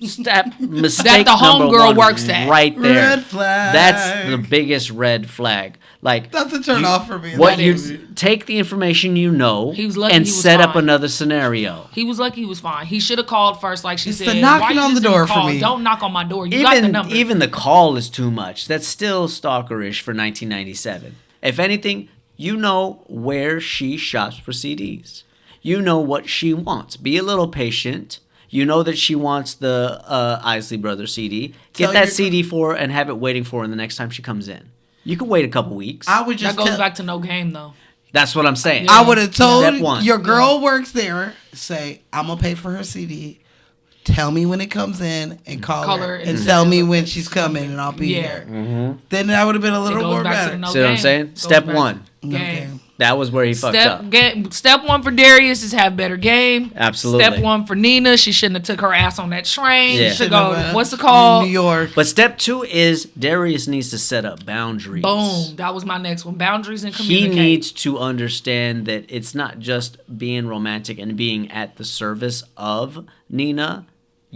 S2: Step mistake
S1: That the
S2: number
S1: homegirl
S2: one
S1: works at.
S2: right there.
S3: Red flag.
S2: That's the biggest red flag. Like
S3: that's a turn off for me.
S2: what
S3: That
S2: you
S3: is.
S2: take the information you know
S1: He was lucky
S2: and
S1: he was
S2: set up
S1: fine.
S2: another scenario.
S1: He was lucky he was fine. He should have called first, like she
S3: It's
S1: said.
S3: the knocking
S1: Why you
S3: on
S1: just
S3: the
S1: didn't
S3: door for
S1: call?
S3: me.
S1: Don't knock on my door. You got the
S2: Even
S1: number.
S2: even the call is too much. That's still stalkerish for 1997. If anything, you know where she shops for CDs. You know what she wants. Be a little patient. You know that she wants the Isley Brothers CD. Get
S3: Tell
S2: that
S3: your-
S2: CD for her and have it waiting for her the next time she comes in. You can wait a couple weeks.
S3: I would
S1: that
S3: just
S1: goes
S3: tell,
S1: back to no game though.
S2: That's what I'm saying.
S3: I would have told
S2: Step one.
S3: your girl works there. Say, I'm gonna pay for her CD. Tell me when it comes in and call her and
S1: and
S3: tell
S1: say,
S3: me
S1: "Look,
S3: when she's coming and I'll be
S1: Yeah.
S3: here." Then that would have been a
S1: It
S3: little
S1: goes
S3: more
S1: back to
S3: better.
S1: the no
S2: See what I'm
S1: game.
S2: saying?
S1: Goes
S2: Step
S1: back
S2: one.
S1: to
S3: No
S1: game.
S3: game.
S2: That was where he fucked up.
S1: Step one for Darius is have better game.
S2: Absolutely.
S1: Step one for Nina, she shouldn't have took her ass on that train.
S2: Yeah.
S1: She should go.
S3: Should've,
S1: What's it called?
S3: New York.
S2: But step two is Darius needs to set up boundaries.
S1: Boom. That was my next one. Boundaries and
S2: He
S1: communicate.
S2: needs to understand that it's not just being romantic and being at the service of Nina.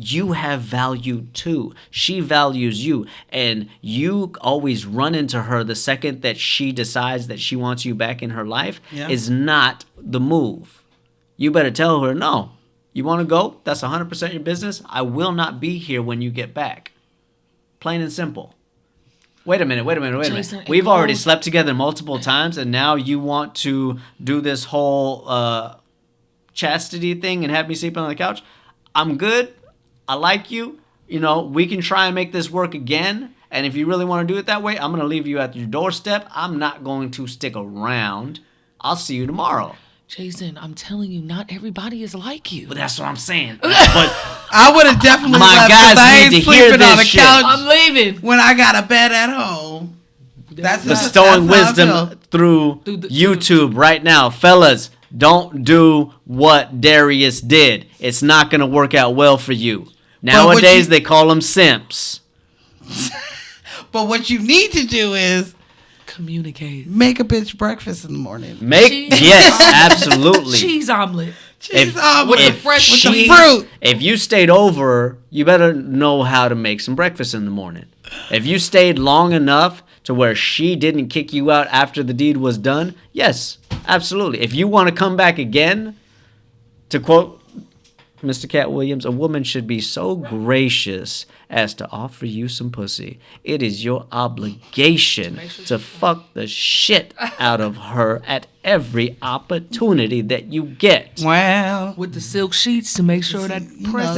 S2: You have value too. She values you. And you always run into her the second that she decides that she wants you back in her life is not the move. You better tell her, no. You want to go? That's 100% your business. I will not be here when you get back. Plain and simple. Wait a minute.
S1: Jason,
S2: We've already
S1: April-
S2: slept together multiple times, and now you want to do this whole chastity thing and have me sleep on the couch? I'm good. I like you. You know, we can try and make this work again. And if you really want to do it that way, I'm going to leave you at your doorstep. I'm not going to stick around. I'll see you tomorrow.
S1: Jason, I'm telling you, not everybody is like you.
S2: But that's what I'm saying. But
S3: I would have definitely
S2: My
S3: left
S2: guys
S3: 'cause I
S2: need
S3: ain't
S2: to hear
S3: sleeping on
S2: this
S3: a
S2: shit.
S3: couch
S1: I'm leaving.
S3: when I got a bed at home. That's
S2: bestowing
S3: that's how I feel.
S2: wisdom through
S1: Through the-
S2: YouTube right now. Fellas, don't do what Darius did. It's not going to work out well for you.
S3: But would
S2: Nowadays,
S3: you-
S2: they call them simps.
S3: But what you need to do is
S1: Communicate.
S3: make a bitch breakfast in the morning.
S2: Yes, absolutely.
S1: Cheese omelet.
S3: Cheese omelet
S1: with the fresh
S3: with the
S1: cheese.
S3: fruit.
S2: If you stayed over, you better know how to make some breakfast in the morning. If you stayed long enough to where she didn't kick you out after the deed was done, yes, absolutely. If you want to come back again, to quote Mr. Cat Williams, a woman should be so gracious as to offer you some pussy. It is your obligation to fuck the shit out of her at every opportunity that you get.
S3: Wow.
S1: With the silk sheets to make sure that press.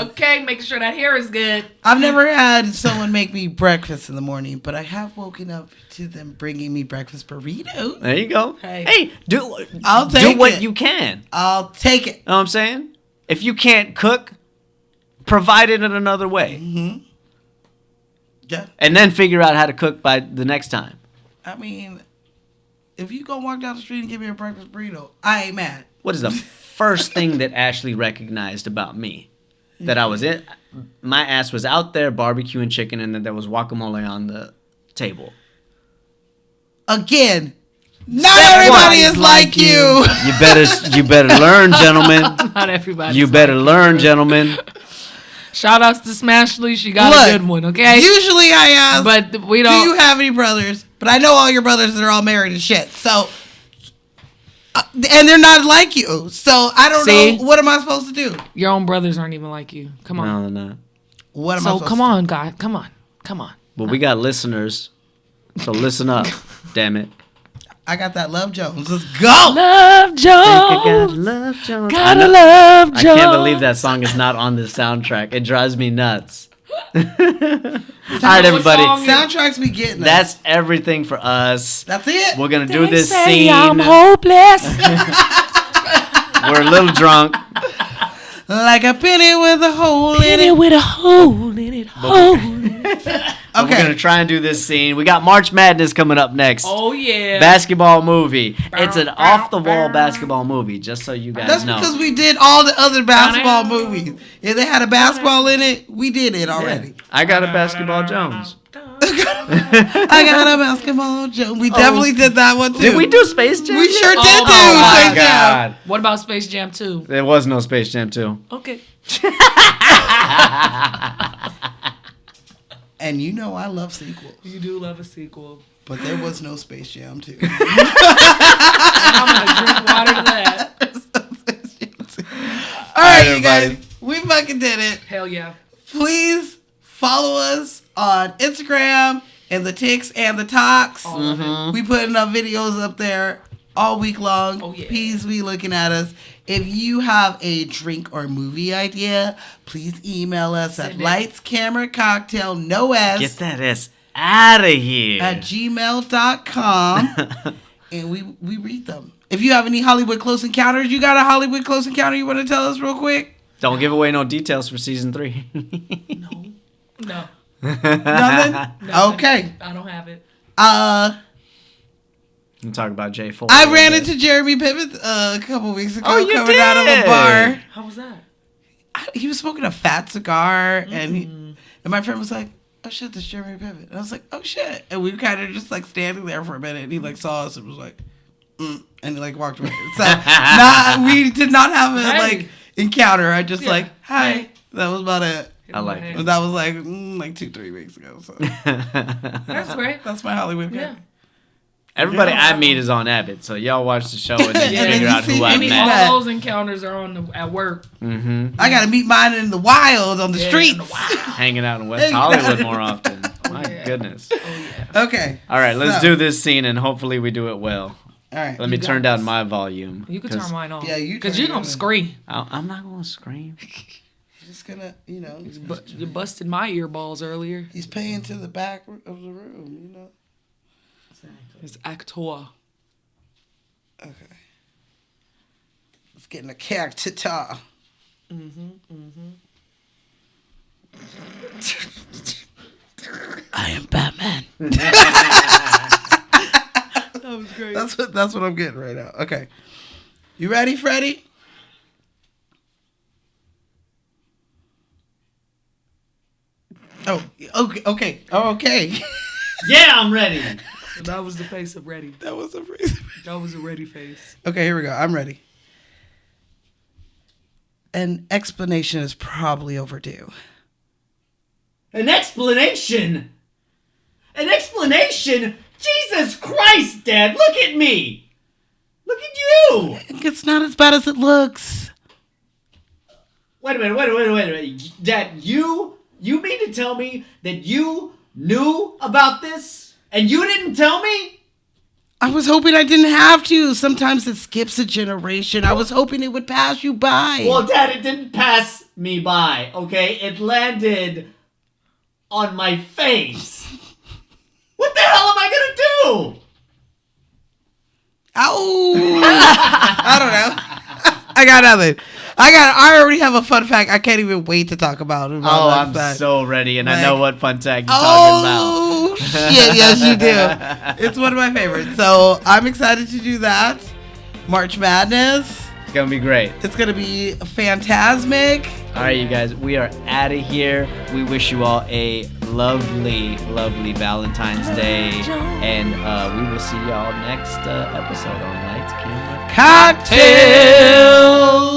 S1: Okay, making sure that hair is good.
S3: I've never had someone make me breakfast in the morning, but I have woken up to them bringing me breakfast burritos.
S2: There you go.
S1: Hey.
S2: I'll
S3: take
S2: do what
S3: it.
S2: you can.
S3: I'll take it.
S2: Know what I'm saying? If you can't cook, provide it in another way.
S3: Mm-hmm. Yeah.
S2: And then figure out how to cook by the next time.
S3: I mean, if you go walk down the street and give me a breakfast burrito, I ain't mad.
S2: What is the first thing that Ashley recognized about me? That I was in, my ass was out there barbecuing chicken, and then there was guacamole on the table.
S3: Again, not everybody is like you.
S2: You better learn, gentlemen.
S1: Not everybody.
S2: You better learn, gentlemen.
S1: Shout outs to Smashley. She got
S3: Look,
S1: a good one, okay?
S3: Usually I ask,
S1: But we
S3: do
S1: don't.
S3: you have any brothers? But I know all your brothers that are all married and shit. So, and they're not like you. So I don't know. What am I supposed to do?
S1: Your own brothers aren't even like you. Come on.
S2: No, they're not.
S3: What am I
S1: So
S3: supposed
S1: come
S3: to
S1: on, guy. Come on.
S2: Well, we got listeners, so listen up. Damn it.
S3: do? I got that Love Jones. Let's go.
S1: Love Jones.
S2: Gotta love Jones.
S1: Gotta love Jones.
S2: I can't believe that song is not on the soundtrack. It drives me nuts. All right, everybody.
S3: Soundtracks be getting us.
S2: That's everything for us.
S3: That's it.
S2: We're going to do
S1: They
S2: this
S1: say
S2: scene.
S1: I'm hopeless.
S2: We're a little drunk.
S3: Like a penny with a hole in
S1: Hit
S3: it.
S1: it with a hole in it. Hole in it.
S2: We're going to try and do this scene. We got March Madness coming up next.
S1: Oh, yeah.
S2: Basketball movie. It's an off-the-wall basketball movie, just so you guys
S3: That's
S2: know.
S3: because we did all the other basketball movies. If they had a basketball in it, we did it already.
S2: I got a basketball Jones.
S3: I got a basketball joke. We definitely did that one too.
S2: Did we do Space Jam?
S3: We sure did
S1: Oh,
S3: do
S1: my
S3: Space Jam.
S1: What about Space Jam 2?
S2: There was no Space Jam 2.
S1: Okay.
S3: And you know I love sequels,
S1: You do love a sequel.
S3: but there was no Space Jam 2.
S1: I'm going to drink water to that.
S3: All right, you
S2: everybody.
S3: guys, we fucking did it.
S1: Hell yeah.
S3: Please follow us on Instagram and the Ticks and the Talks. We putting up videos up there all week long.
S1: Oh, yeah.
S3: Please be looking at us. If you have a drink or movie idea, please email us at
S1: Send it.
S3: lights, camera, cocktail, no S
S2: Get that ass out of here.
S3: at gmail.com. And we read them. If you have any Hollywood Close Encounters, you got a Hollywood Close Encounter you want to tell us real quick?
S2: Don't give away no details for season 3.
S1: No.
S3: Nothing? Okay.
S1: I don't have it.
S2: I'm talking about J4.
S3: I ran into Jeremy Piven a couple weeks ago
S2: Oh, you
S3: coming out of a
S2: did?
S3: bar.
S1: How was that?
S3: He was smoking a fat cigar, and my friend was like, "Oh shit, that's Jeremy Piven." And I was like, "Oh shit," and we were kind of just like standing there for a minute, and he like saw us and was like, and he like walked away. So we did not have a like encounter. I just like, hi.
S1: Hey.
S3: That was about it.
S2: I like it.
S3: But that was like 2-3 weeks ago. So
S1: That's great.
S3: that's my Hollywood
S1: Yeah.
S3: encounter.
S2: Everybody I meet is on Abbott, so y'all watch the show and then
S3: Yeah,
S2: figure
S3: you
S2: out
S3: see
S2: who I
S3: any-
S2: met.
S1: All those encounters are at work.
S3: I gotta meet mine in the wild on the streets.
S2: Hanging out in West
S3: Hanging out.
S2: Hollywood more often. My goodness.
S3: Okay.
S2: All right, let's
S3: So-
S2: do this scene and hopefully we do it well.
S3: All right.
S2: Let me
S1: got
S2: turn down
S1: this.
S2: my volume.
S1: You can
S2: 'cause
S1: turn mine off.
S3: Yeah, you
S1: Because
S3: turn
S1: you're
S3: it
S1: going to
S3: on.
S1: scream.
S2: I'm not going to scream.
S3: Just gonna,
S1: But you busted my earballs earlier.
S3: he's paying to the back of the room,
S1: It's actor.
S3: Okay. Let's get in a character talk. I am Batman.
S1: That was great.
S3: That's what I'm getting right now. Okay. You ready, Freddie? Oh, okay, okay, oh, okay.
S2: Yeah, I'm ready.
S1: That was the face of ready.
S3: That was a reason.
S1: That was a ready face.
S3: Okay, here we go. I'm ready. An explanation is probably overdue.
S2: An explanation? An explanation? Jesus Christ, Dad, look at me. Look at you.
S3: It's not as bad as it looks.
S2: Wait a minute. Dad, you mean to tell me that you knew about this and you didn't tell me?
S3: I was hoping I didn't have to. Sometimes it skips a generation. I was hoping it would pass you by.
S2: Well, Dad, it didn't pass me by, okay? It landed on my face. What the hell am I gonna do?
S3: Ow! I don't know. I got nothing. I already have a fun fact. I can't even wait to talk about it.
S2: Oh, I'm so ready, and I know what fun fact you're
S3: talking about. Shit, yes, you do. It's one of my favorites. So I'm excited to do that. March Madness.
S2: It's gonna be great.
S3: It's gonna be phantasmic.
S2: All right, you guys, we are out of here. We wish you all a lovely, lovely Valentine's Day, and we will see y'all next episode on Lights, Camera,
S3: Cocktails.